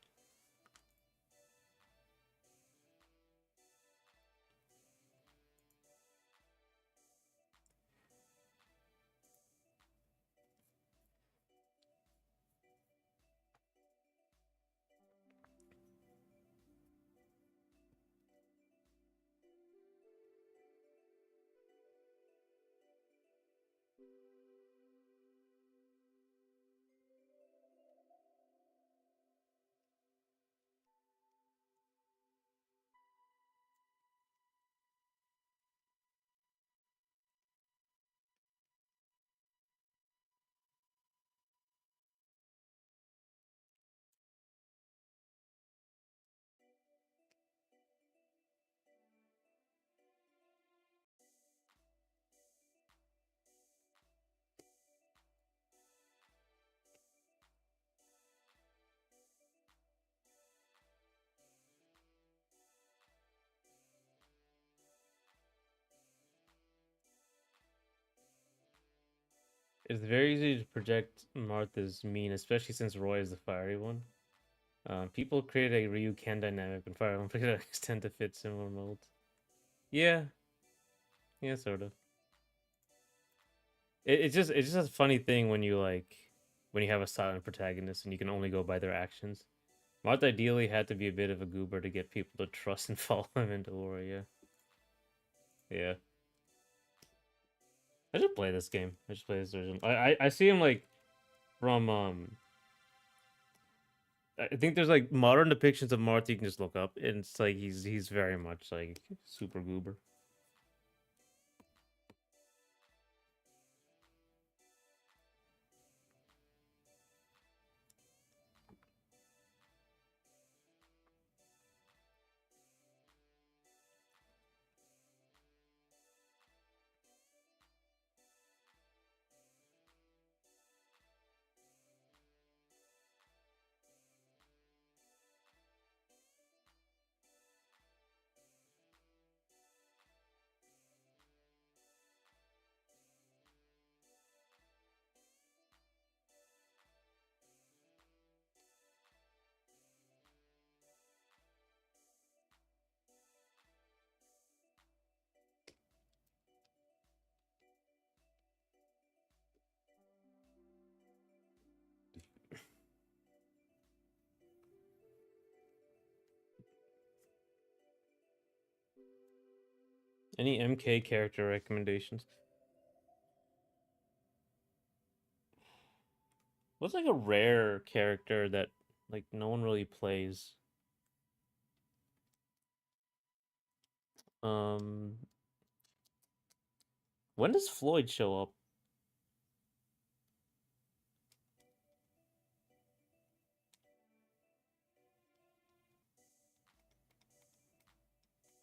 It's very easy to project Martha's mean, especially since Roy is the fiery one. People create a Ryu Ken dynamic and Fire Olympics tend to fit similar molds. Yeah, yeah, sort of. It's just a funny thing when you when you have a silent protagonist and you can only go by their actions. Marth ideally had to be a bit of a goober to get people to trust and follow him into war. Yeah, yeah. I should play this game. I should play this version. I see him from I think there's modern depictions of Marth you can just look up, and it's he's very much super goober. Any MK character recommendations? What's a rare character that no one really plays? Um, when does Floyd show up?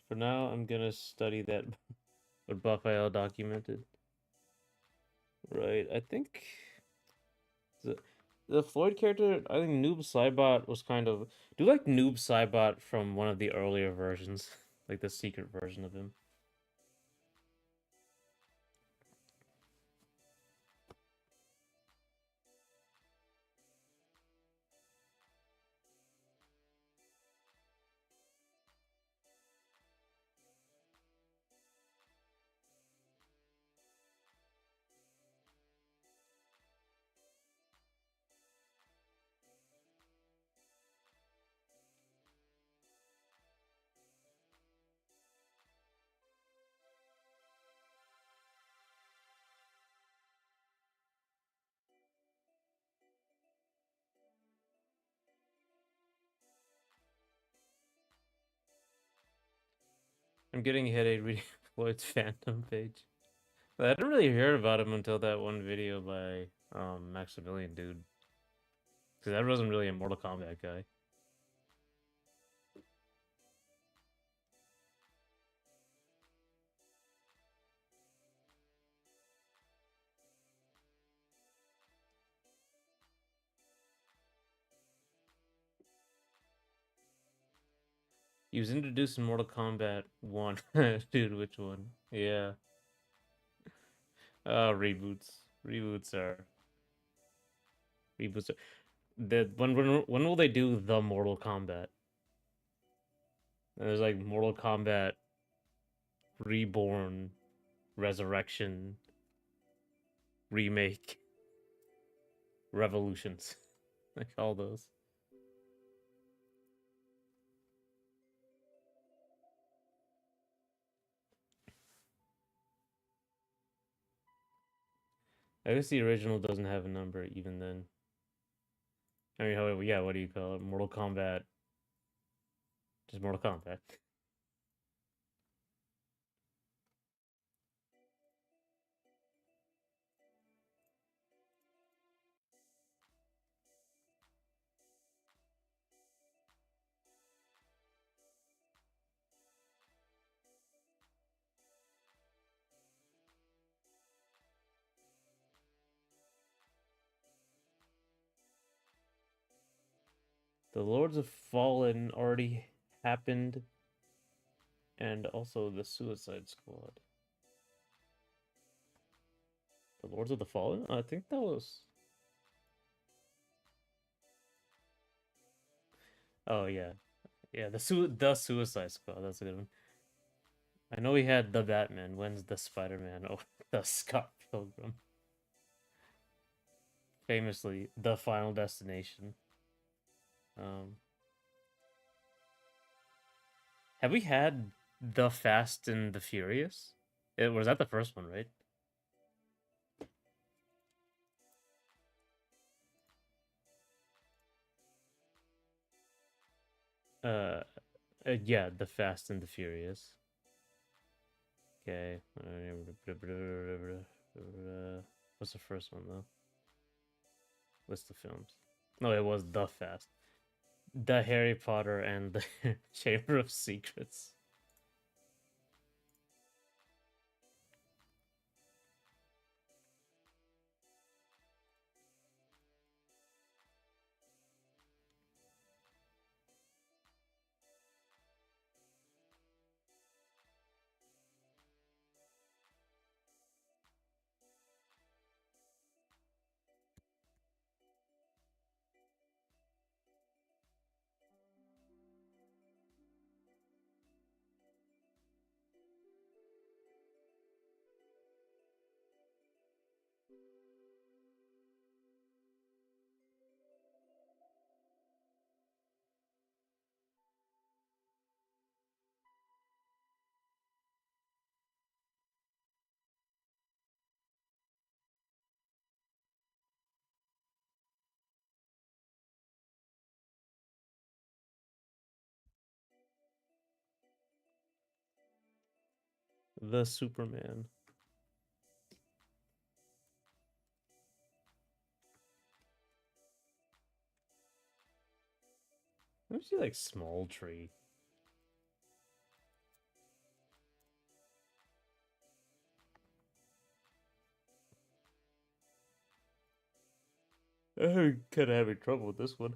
For now, I'm gonna study that what Raphael documented. Right, I think the the Floyd character. I think Noob Saibot was kind of. Do you like Noob Saibot from one of the earlier versions, like the secret version of him? I'm getting a headache reading Floyd's Phantom page. I didn't really hear about him until that one video by Maximilian dude, because I wasn't really a Mortal Kombat guy. He was introduced in Mortal Kombat 1. Dude, which one? Yeah. Reboots. Reboots are the when will they do the Mortal Kombat? And there's Mortal Kombat Reborn, Resurrection, Remake, Revolutions. Like all those. I guess the original doesn't have a number even then. I mean, however, yeah, what do you call it? Mortal Kombat. Just Mortal Kombat. The Lords of Fallen already happened, and also the Suicide Squad. The Lords of the Fallen? I think that was. Oh yeah, yeah. The Suicide Squad. That's a good one. I know we had the Batman. When's the Spider Man? Oh, the Scott Pilgrim. Famously, the Final Destination. Um, have we had the Fast and the Furious? It was that the first one, right? Uh, yeah, the Fast and the Furious. Okay. What's the first one though? List of films. No, it was the Fast. The Harry Potter and the Chamber of Secrets. The Superman. Let me see like Small Tree. I'm kind of having trouble with this one.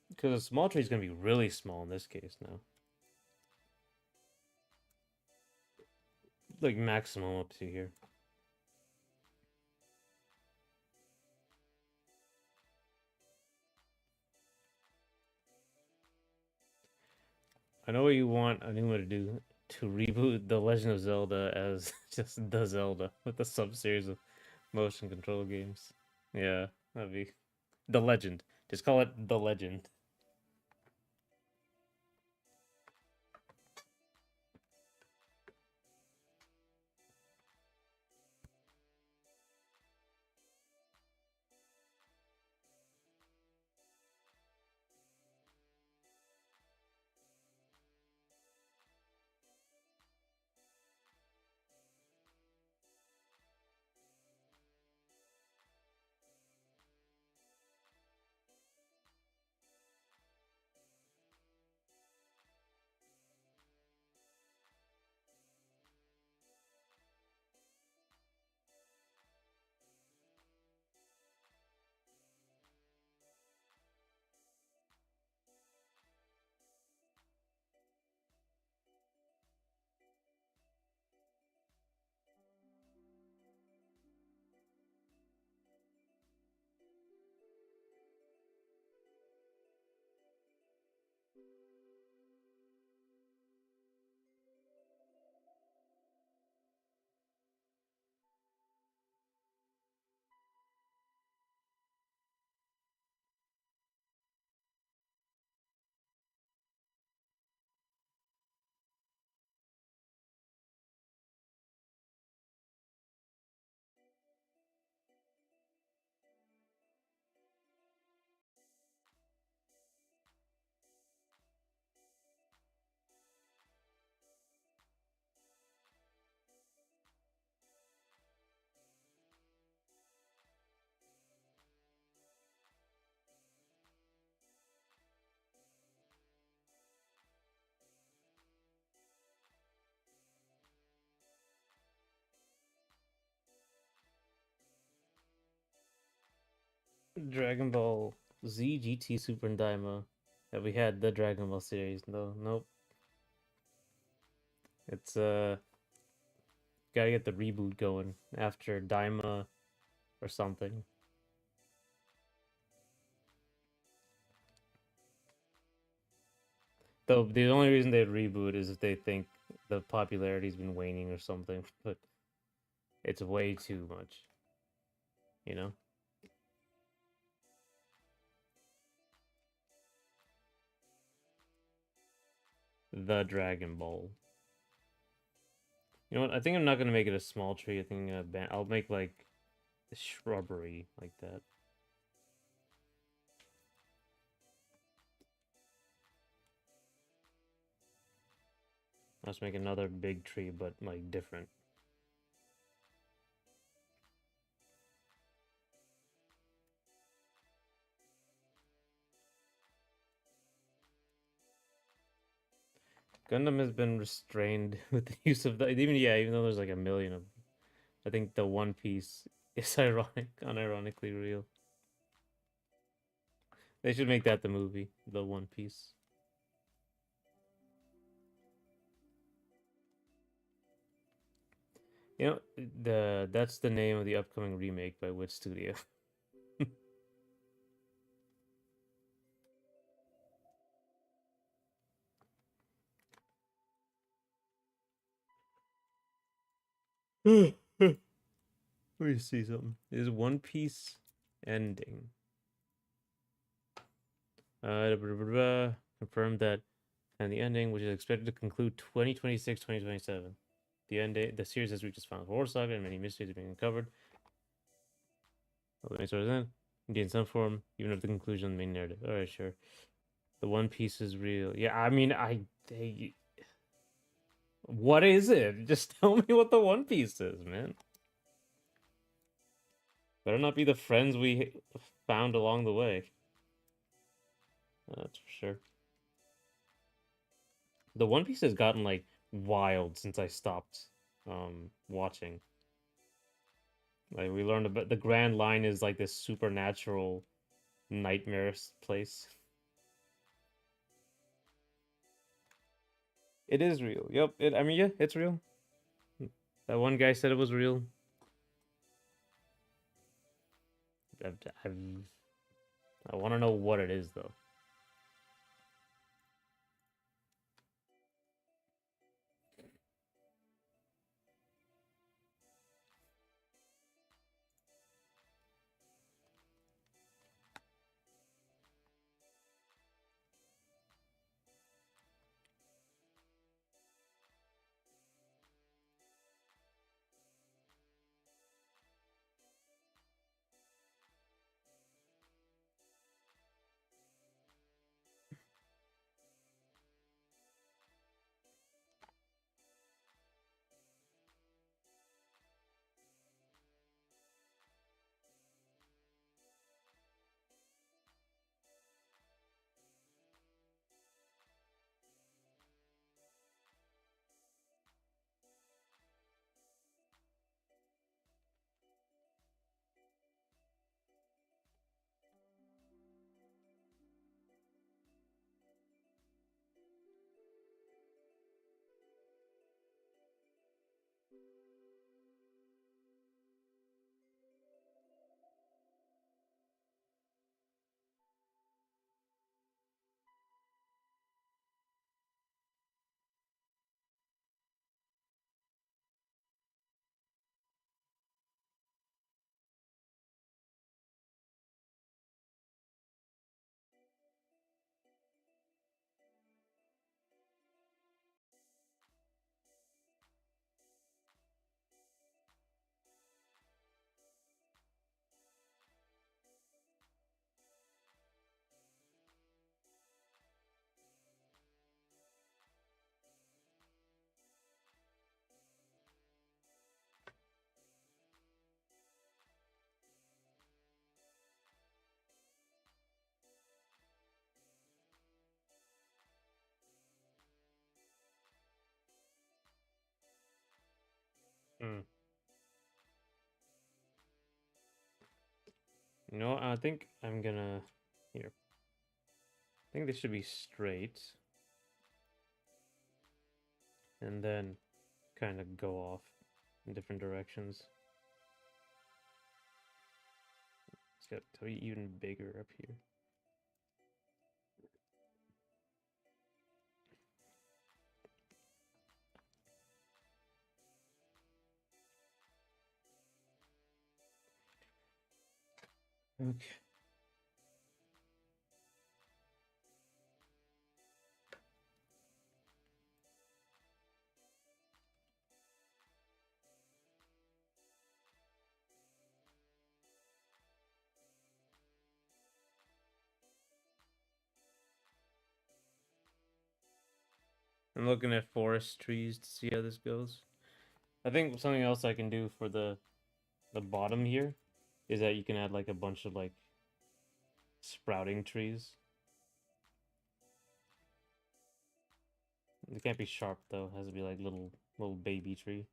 Because a small tree is going to be really small in this case now. Like maximum up to here. I know what you want a new one to do. To reboot The Legend of Zelda as just the Zelda with a sub-series of motion control games. Yeah, that'd be The Legend. Just call it The Legend. Dragon Ball Z GT Super and Daima. That we had the Dragon Ball series. No, nope. It's Gotta get the reboot going after Daima or something. Though the only reason they'd reboot is if they think the popularity's been waning or something, but it's way too much, you know? The Dragon Ball. You know what? I think I'm not gonna make it a small tree. I think I'll make like a shrubbery like that. Let's make another big tree, but like different. Gundam has been restrained with the use of the even though there's like a million of them. I think the One Piece is unironically real. They should make that the movie, the One Piece. You know, that's the name of the upcoming remake by which studio? Let me see something. Is One Piece ending? Confirmed that, and the ending, which is expected to conclude 2026, 2027. The series has reached its final horror saga, and many mysteries are being uncovered. Let me start in. In some form, even at the conclusion of the main narrative. All right, sure. The One Piece is real. Yeah, I mean, what is it? Just tell me what the One Piece is, man. Better not be the friends we found along the way. That's for sure. The One Piece has gotten like wild since I stopped watching. Like we learned about the Grand Line is like this supernatural nightmare place. It is real. Yep. I mean, yeah, it's real. That one guy said it was real. I've, I've I want to know what it is though. Hmm. You know, I think I'm gonna here. I think this should be straight, and then kind of go off. in different directions. It's got to be even bigger up here. Okay. I'm looking at forest trees to see how this goes. I think something else I can do for the bottom here is that you can add like a bunch of like sprouting trees. It can't be sharp though. It has to be like little baby tree.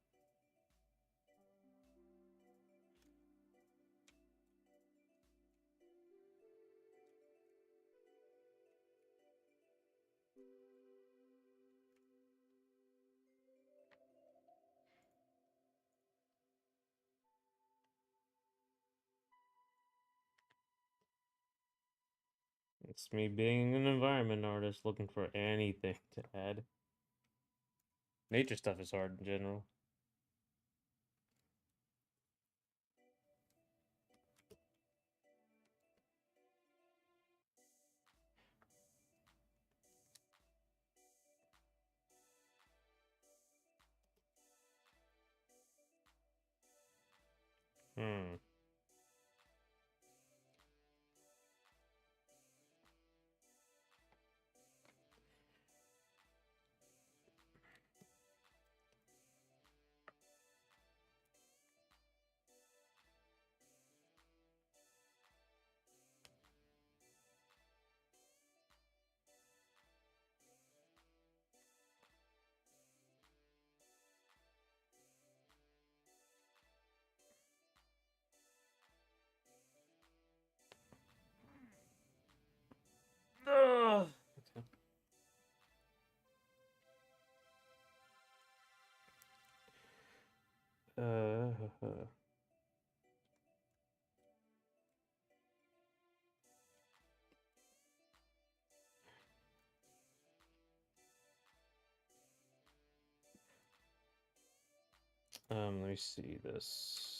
It's me being an environment artist looking for anything to add. Nature stuff is hard in general. Hmm. Ugh. Uh, let me see this.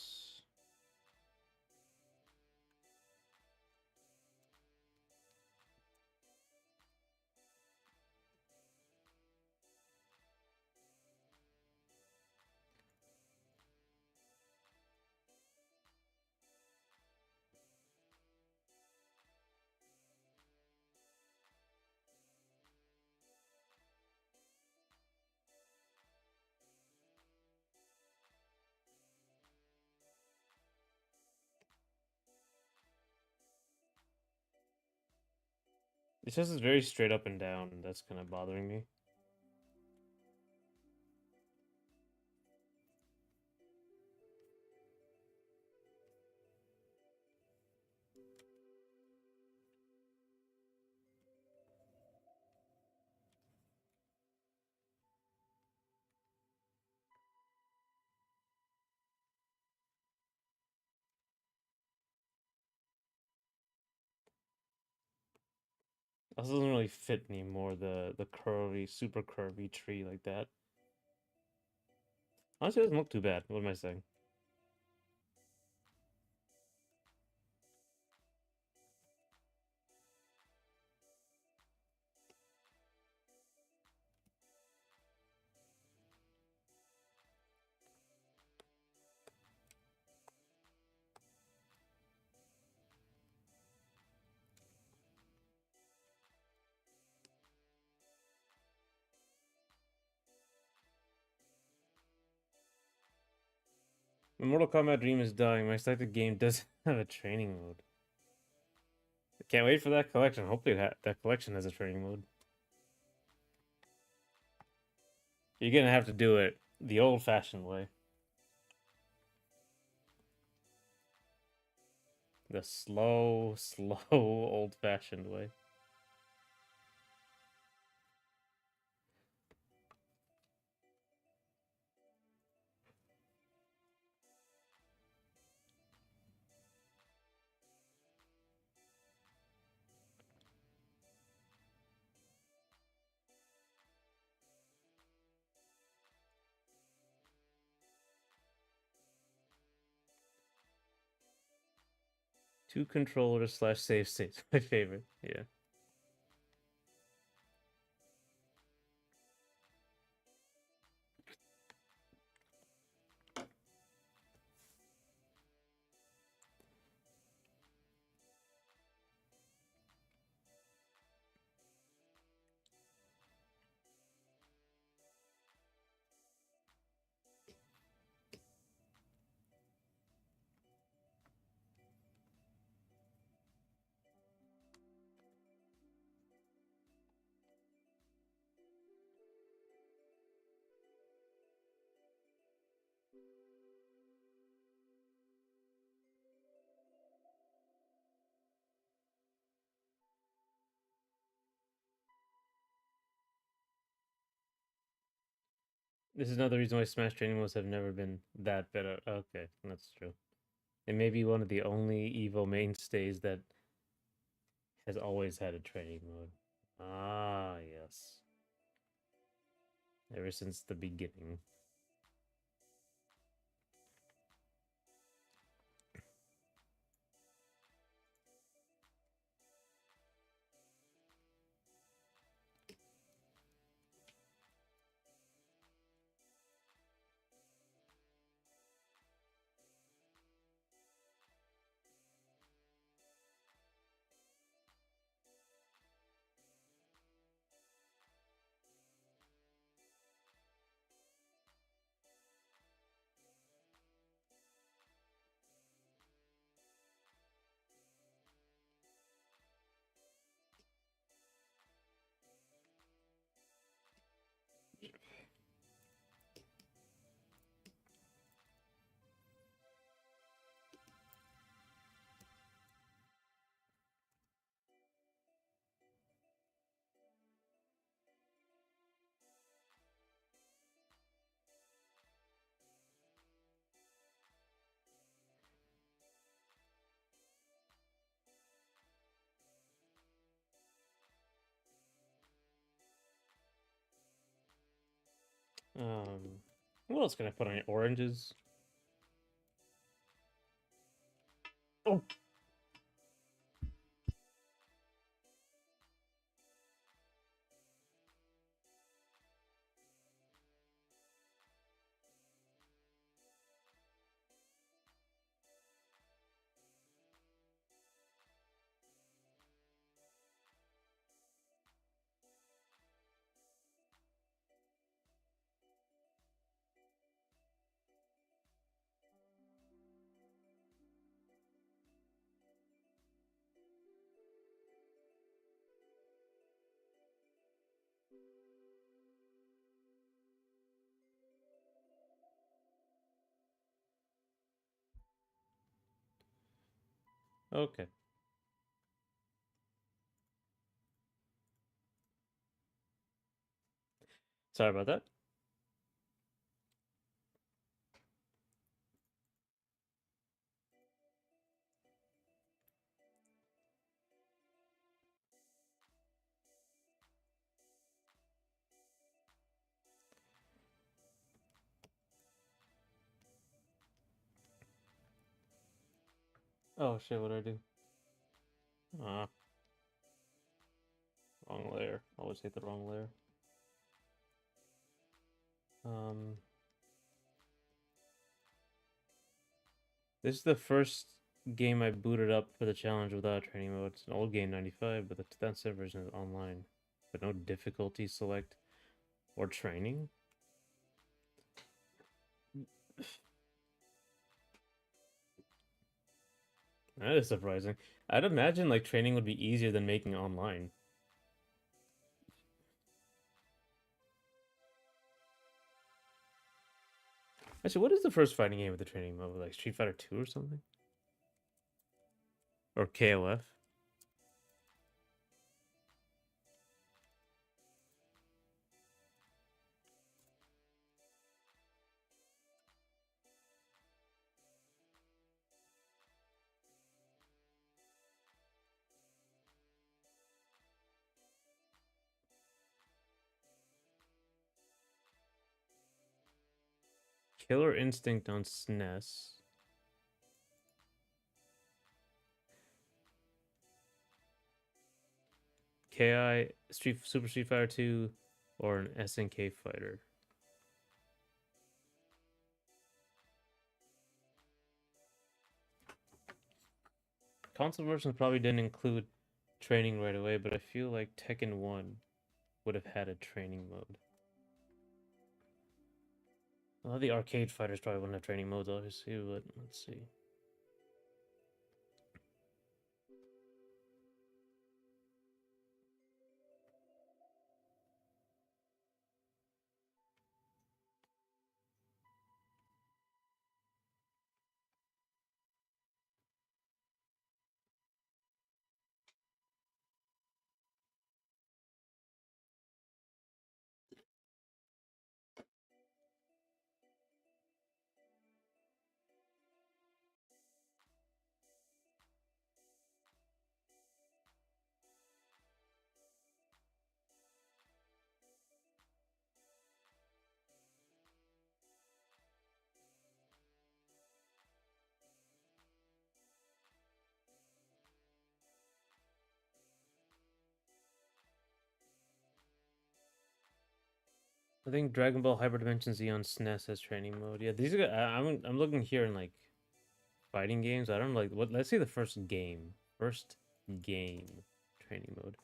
It says it's very straight up and down, and that's kind of bothering me. Also doesn't really fit anymore, the curvy, super curvy tree like that. Honestly, it doesn't look too bad. What am I saying? My Mortal Kombat dream is dying. My selected game doesn't have a training mode. I can't wait for that collection. Hopefully that collection has a training mode. You're gonna have to do it the old-fashioned way. The slow, slow, old-fashioned way. Two controllers slash save states. My favorite. Yeah. This is another reason why Smash training modes have never been that better. Okay, that's true. It may be one of the only Evo mainstays that has always had a training mode. Ah, yes. Ever since the beginning. What else can I put on it? Oranges? Oh, okay. Sorry about that. Oh shit, what do I do? Ah, wrong layer. Always hit the wrong layer. Um, this is the first game I booted up for the challenge without training mode. It's an old game, 95, but the 2007 version is online. But no difficulty select or training? That is surprising. I'd imagine like training would be easier than making online. Actually, what is the first fighting game with the training mode? Like Street Fighter 2 or something? Or KOF? Killer Instinct on SNES. KI Super Street Fighter 2 or an SNK fighter. Console versions probably didn't include training right away, but I feel like Tekken 1 would have had a training mode. Well, the arcade fighters probably wouldn't have training modes, obviously, but let's see. I think Dragon Ball Hyper Dimension Z on SNES has training mode. Yeah, these are. I'm looking here in like fighting games. I don't like what. Let's see the first game. First game training mode.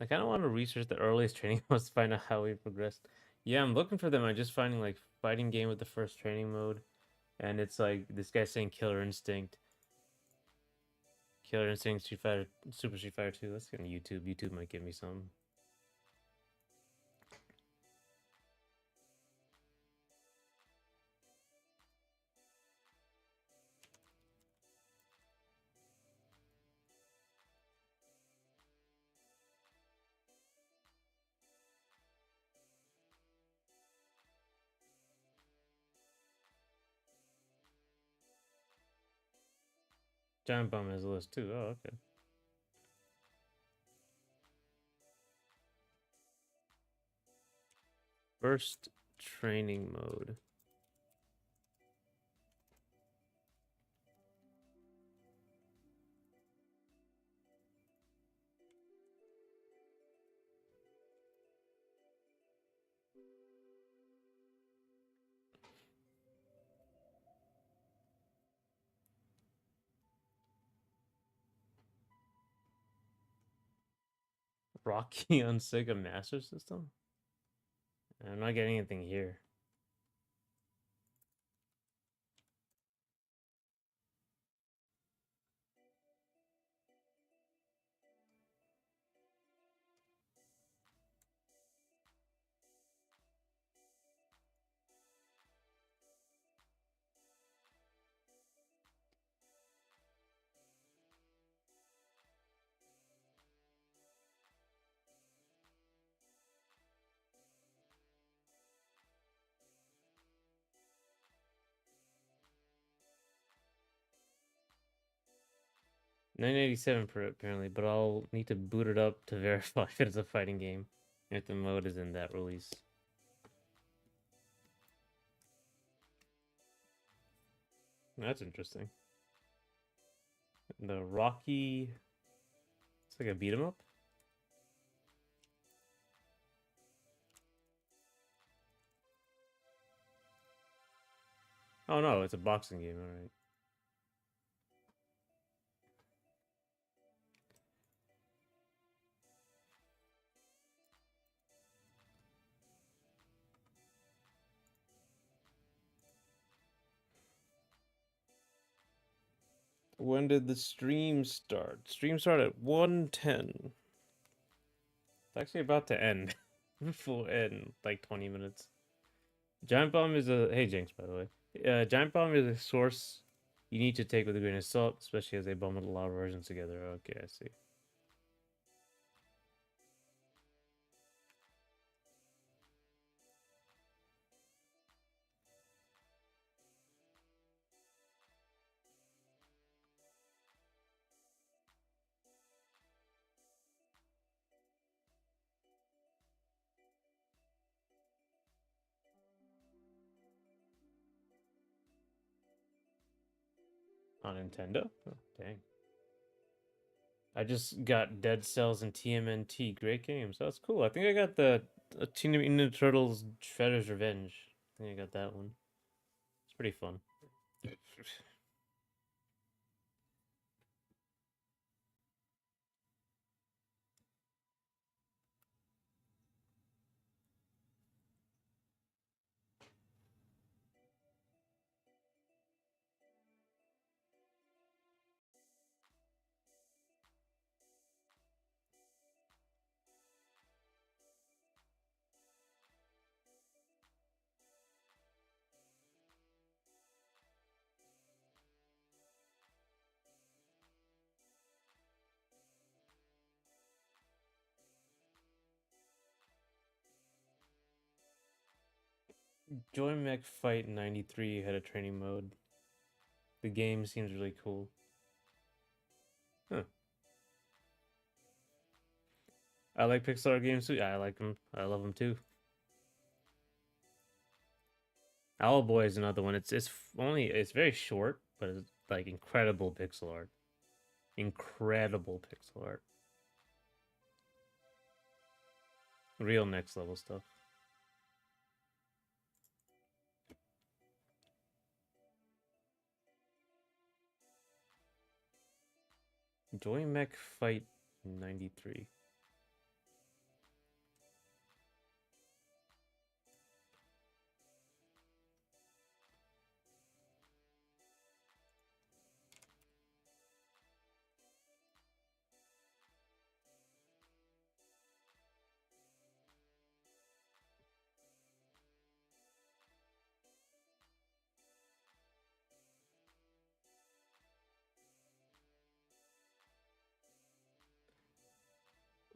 I kind of want to research the earliest training modes to find out how we progressed. Yeah, I'm looking for them. I'm just finding like fighting game with the first training mode, and it's like this guy saying Killer Instinct, Killer Instinct, Street Fighter, Super Street Fighter 2. Let's get on YouTube. YouTube might give me some. Giant Bomb has a list too. Oh, okay. First training mode. Rocky on Sega Master System? I'm not getting anything here. $987 per apparently, but I'll need to boot it up to verify if it's a fighting game. If the mode is in that release. That's interesting. The Rocky. It's like a beat 'em up. Oh no, it's a boxing game. All right. When did the stream start? Stream started at 1:10. It's actually about to end. Full end, like 20 minutes. Giant Bomb is a hey Jinx, by the way. Giant Bomb is a source you need to take with a grain of salt, especially as they bundled a lot of versions together. Okay, I see. On Nintendo? Oh, dang. I just got Dead Cells and TMNT. Great games. That's cool. I think I got the Teenage Mutant Ninja Turtles Shredder's Revenge. I think I got that one. It's pretty fun. Joy Mech Fight 93 had a training mode. The game seems really cool. Huh. I like Pixar games too. Yeah, I like them. I love them too. Owlboy is another one. It's very short, but it's like incredible pixel art. Incredible pixel art. Real next level stuff. Joy Mech Fight 93.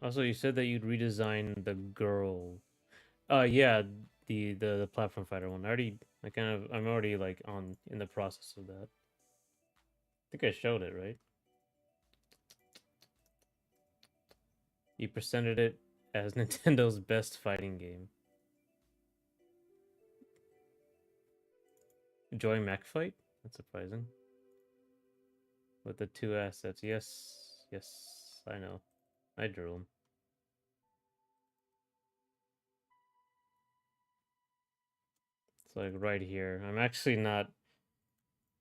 Also, you said that you'd redesign the girl. Yeah, the platform fighter one. I'm already like on in the process of that. I think I showed it, right? You presented it as Nintendo's best fighting game. Joy Mech Fight? That's surprising. With the two assets. Yes, yes, I know. I drew them. It's like right here. I'm actually not.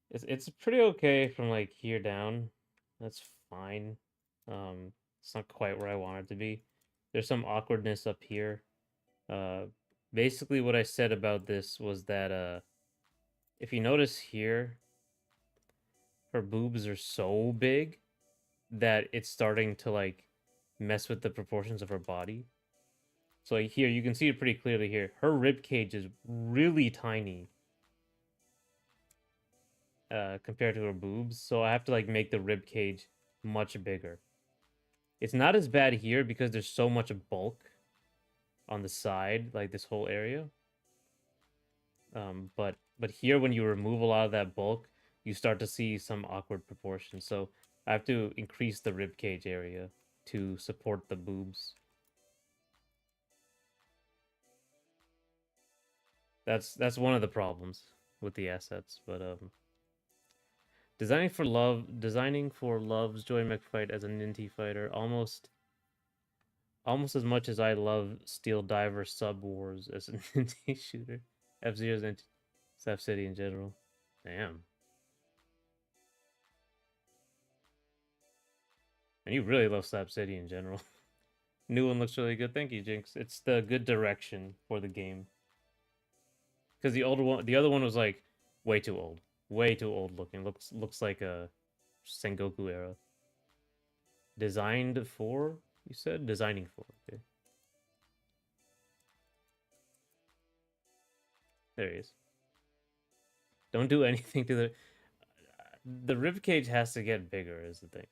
It's pretty okay from like here down. That's fine. It's not quite where I want it to be. There's some awkwardness up here. Uh, Basically what I said about this was that if you notice here, her boobs are so big that it's starting to like mess with the proportions of her body. So like here you can see it pretty clearly here. Her rib cage is really tiny compared to her boobs, so I have to like make the rib cage much bigger. It's not as bad here because there's so much bulk on the side, like this whole area. But here when you remove a lot of that bulk, you start to see some awkward proportions. So I have to increase the rib cage area to support the boobs. That's one of the problems with the assets, but designing for Love's Joy McFight as a Ninty fighter, almost as much as I love Steel Diver Sub Wars as a Ninty shooter. F-Zero's and Sap City in general. Damn. And you really love Slap City in general. New one looks really good. Thank you, Jinx. It's the good direction for the game. Because the other one was like way too old looking. Looks like a Sengoku era. Designed for, you said? Designing for. Okay. There he is. Don't do anything to the rib cage has to get bigger is the thing.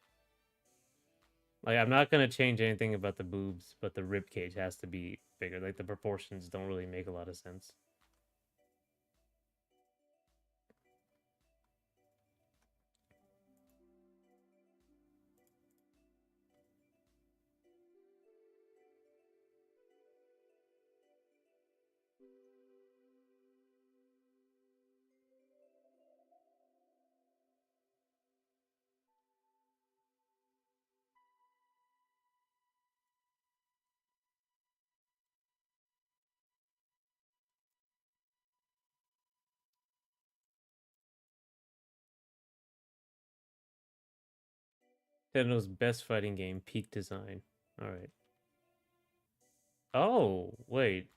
Like I'm not gonna change anything about the boobs, but the rib cage has to be bigger. Like the proportions don't really make a lot of sense. Nintendo's best fighting game, peak design. All right. Oh, wait.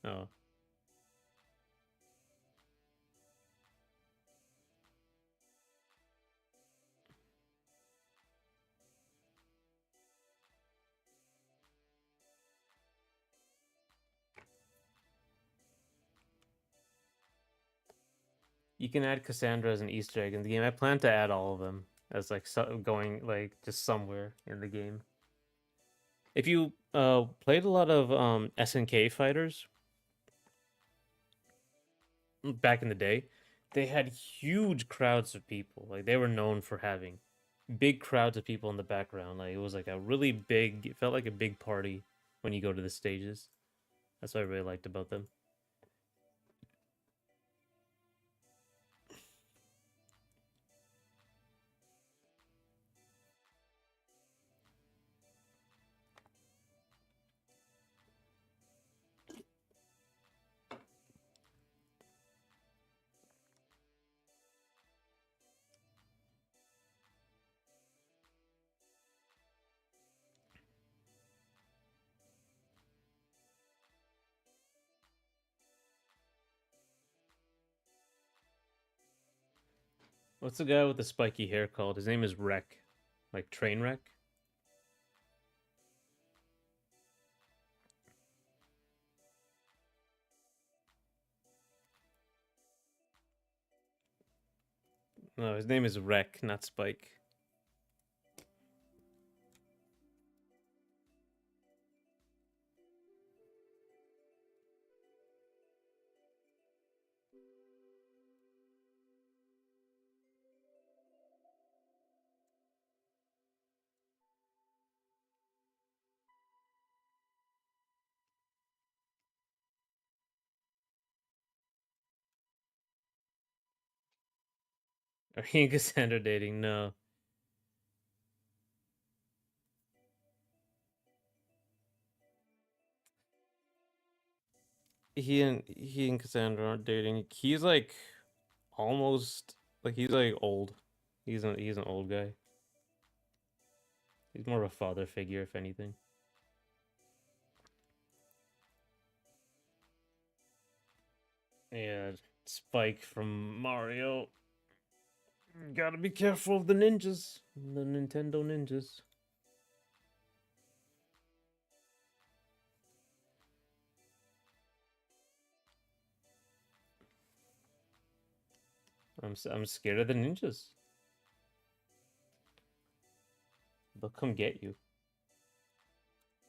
Oh. You can add Cassandra as an Easter egg in the game. I plan to add all of them as like going like just somewhere in the game. If you played a lot of SNK fighters back in the day, they had huge crowds of people. Like they were known for having big crowds of people in the background. Like it was like a really big. It felt like a big party when you go to the stages. That's what I really liked about them. What's the guy with the spiky hair called? His name is Wreck, like train wreck. No, his name is Wreck, not Spike. Are he and Cassandra dating? No. He and Cassandra aren't dating. He's like almost like he's like old. He's an old guy. He's more of a father figure, if anything. Yeah, Spike from Mario. Gotta be careful of the ninjas, the Nintendo ninjas. I'm scared of the ninjas. They'll come get you,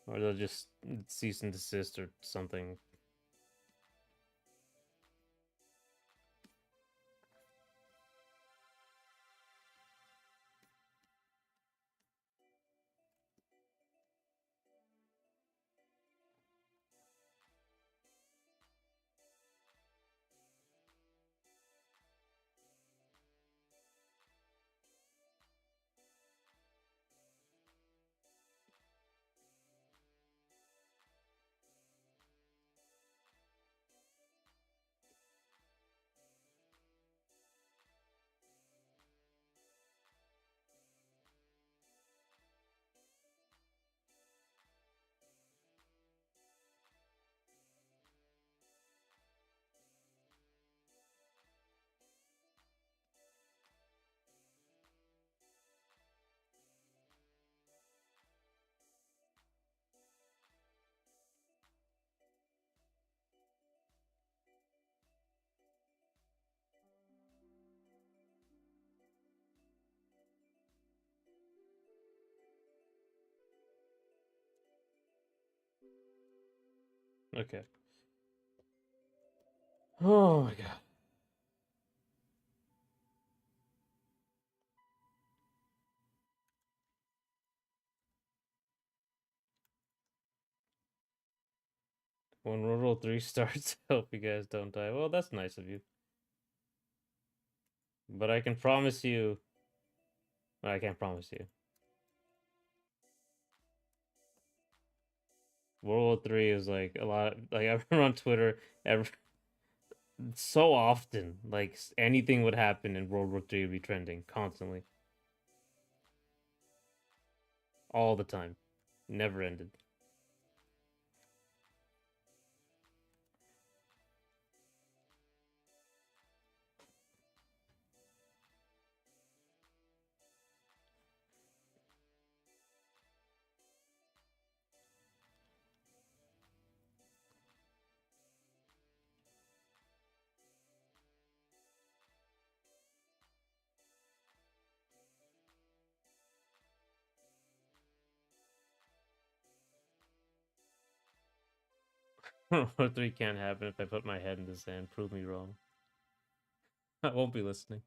or they'll just cease and desist or something. Okay. Oh my god. When World War 3 starts, I hope you guys don't die. Well, that's nice of you. But I can promise you. I can't promise you. World War Three is like a lot. Like I remember on Twitter, so often, like anything would happen in World War Three would be trending constantly, all the time, never ended. World War Three can't happen if I put my head in the sand. Prove me wrong. I won't be listening.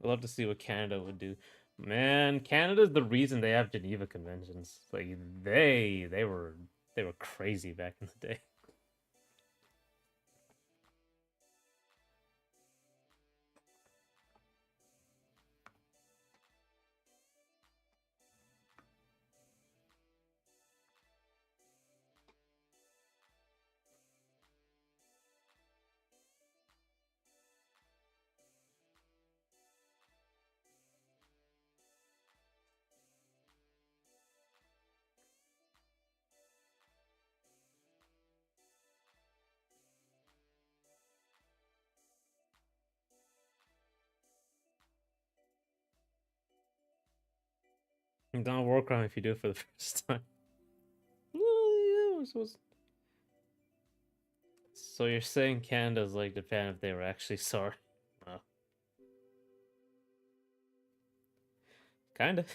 I'd love to see what Canada would do. Man, Canada's the reason they have Geneva Conventions. Like they were crazy back in the day. Not a war crime if you do it for the first time. Yeah, so you're saying Canada's like Japan if they were actually sorry? Oh, kind of.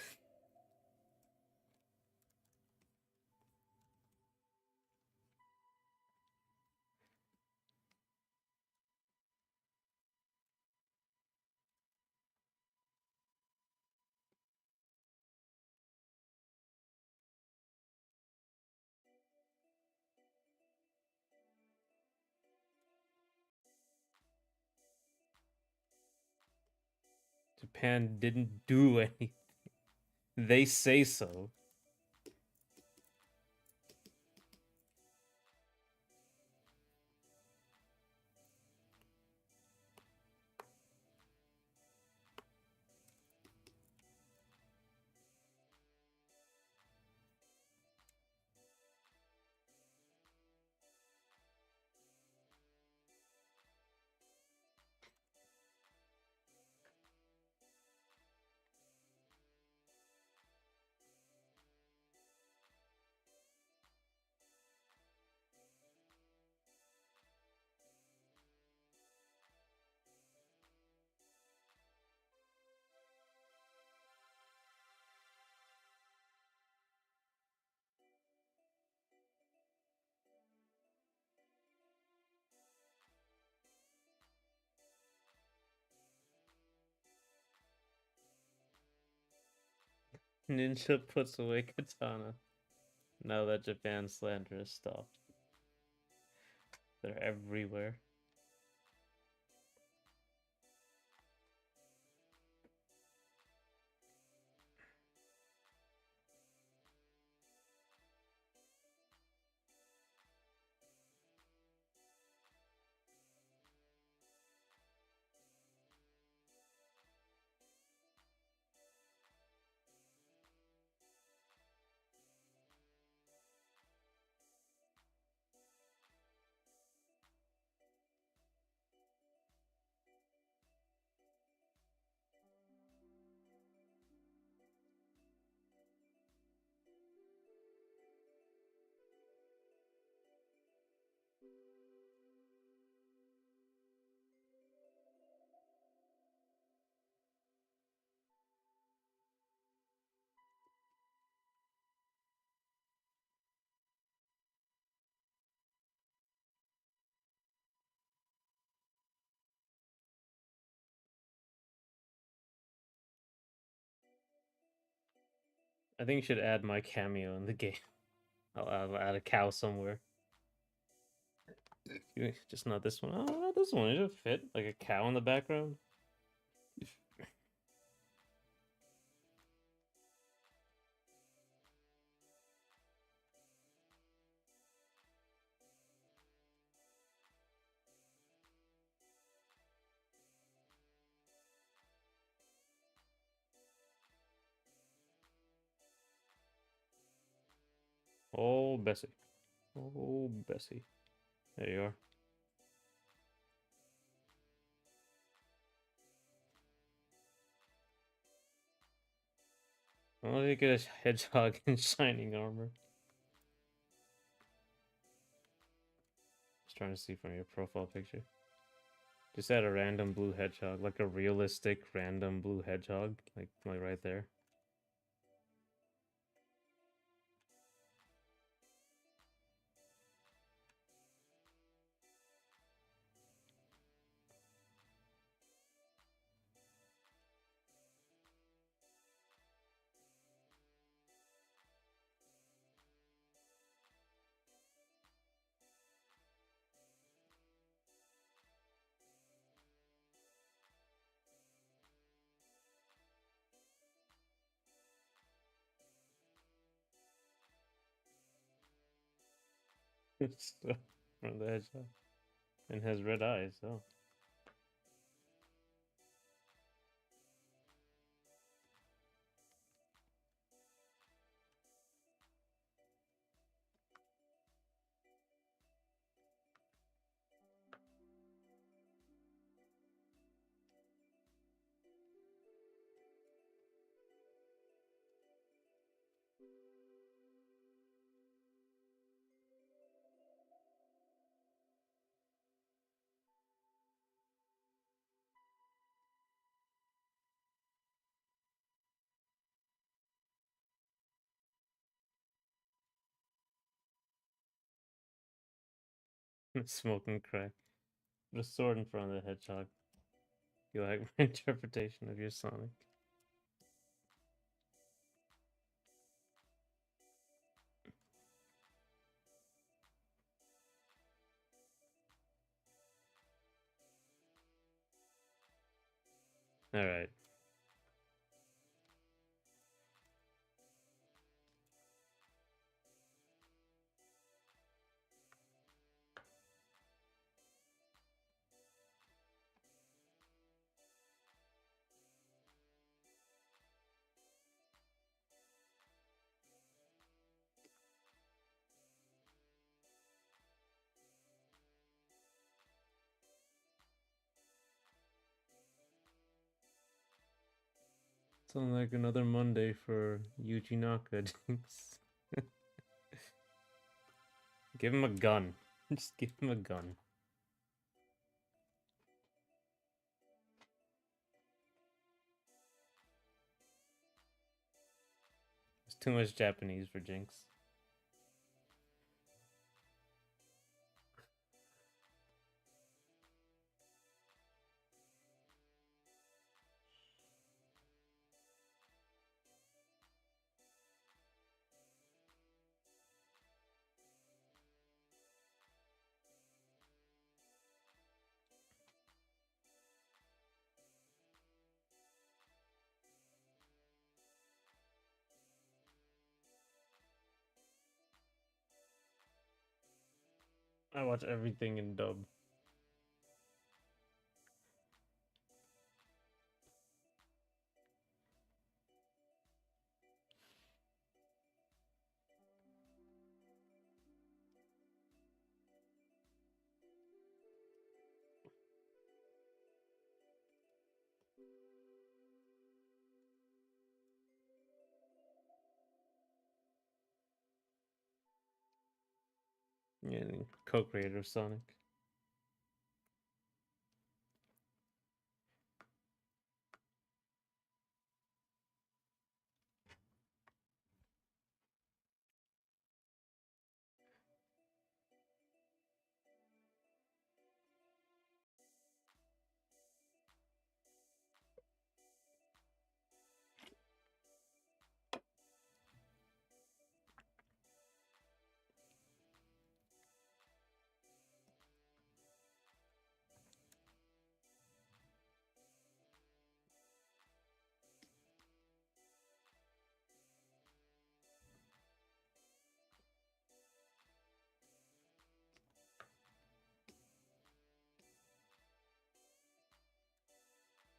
Japan didn't do anything. They say so. Ninja puts away katana. Now that Japan slander has stopped. They're everywhere. I think you should add my cameo in the game. I'll add a cow somewhere. Just not this one. Oh, not this one. It should fit like a cow in the background. Oh, Bessie. Oh, Bessie. There you are. Why don't you get a hedgehog in shining armor? Just trying to see from your profile picture. Just add a random blue hedgehog, like a realistic random blue hedgehog, like right there. So, from the hedgehog. And has red eyes, oh. Smoking crack. Put a sword in front of the hedgehog. You like my interpretation of your Sonic? Alright. Sounds like another Monday for Yuji Naka, Jinx. Give him a gun. Just give him a gun. It's too much Japanese for Jinx. I watch everything in dub. Yeah, co-creator of Sonic.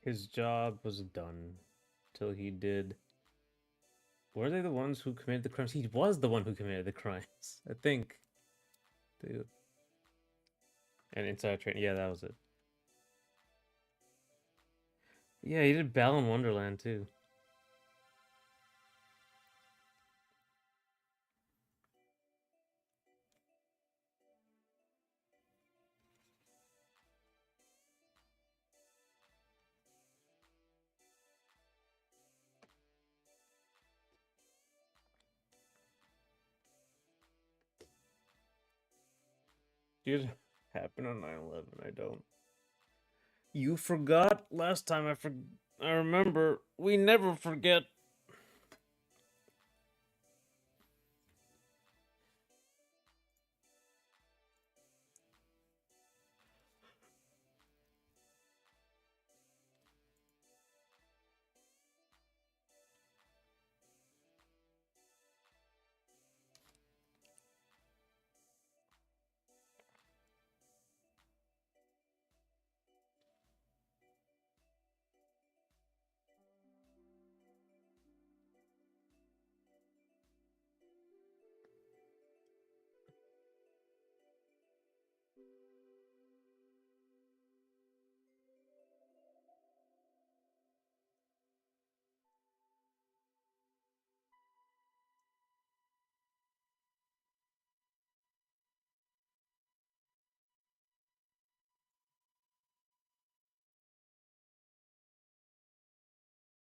His job was done till he did Were they the ones who committed the crimes? He was the one who committed the crimes, I think. Dude. And Inside Train. Yeah, that was it. Yeah, he did Balan Wonderland too. Did it happen on 9/11? I don't. You forgot last time. I remember. We never forget.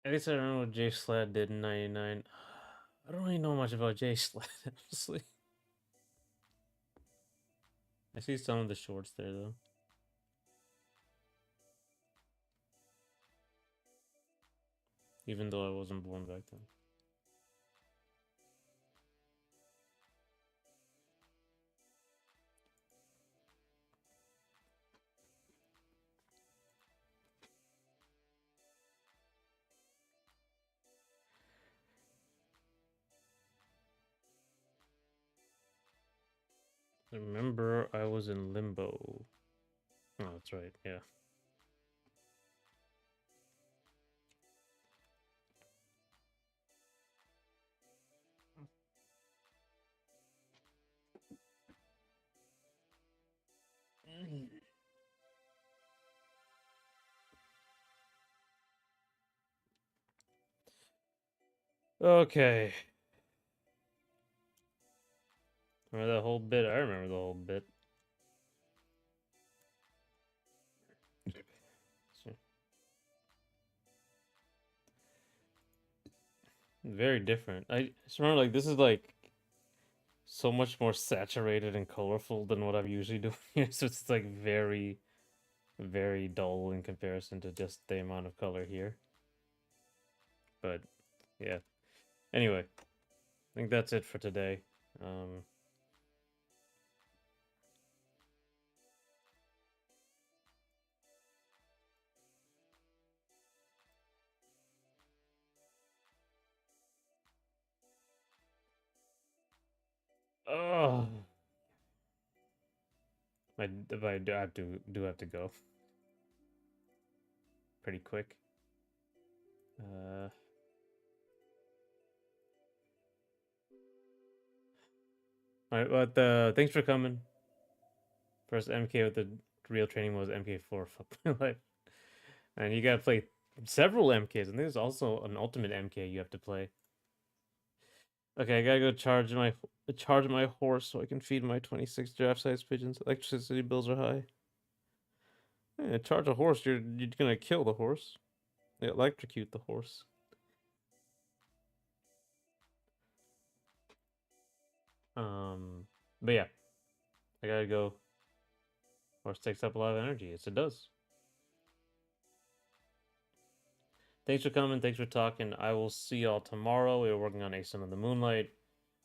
At least I remember what Jay Slad did in '99. I don't really know much about Jay Slad, honestly. I see some of the shorts there though. Even though I wasn't born back then. Remember, I was in limbo. Oh, that's right. Yeah. Okay. Remember that whole bit? I remember the whole bit. So, very different. I just remember like this is like so much more saturated and colorful than what I'm usually doing here. So it's like very, very dull in comparison to just the amount of color here. But yeah. Anyway, I think that's it for today. Um, oh, I do have to go pretty quick. Uh, all right, but thanks for coming. First MK with the real training was MK4. Fuck my life. And you gotta play several MKs, and there's also an ultimate MK you have to play. Okay, I gotta go charge my horse so I can feed my 26 giraffe-sized pigeons. Electricity bills are high. Yeah, charge a horse, you're gonna kill the horse. Electrocute the horse. But yeah, I gotta go. Horse takes up a lot of energy. Yes, it does. Thanks for coming. Thanks for talking. I will see y'all tomorrow. We're working on Ace of the Moonlight.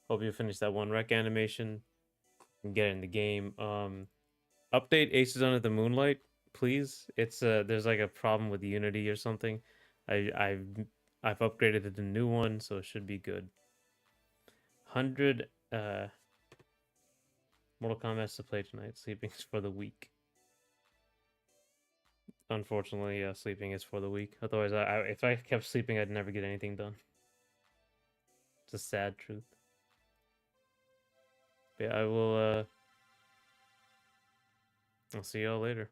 Hope you finish that one rec animation and get in the game. Update Aces Under the Moonlight, please. It's there's like a problem with Unity or something. I've upgraded it to the new one, so it should be good. 100 Mortal Kombat's to play tonight. Sleeping is for the week. Unfortunately, sleeping is for the week. Otherwise, if I kept sleeping, I'd never get anything done. It's a sad truth. But yeah, I will I'll see y'all later.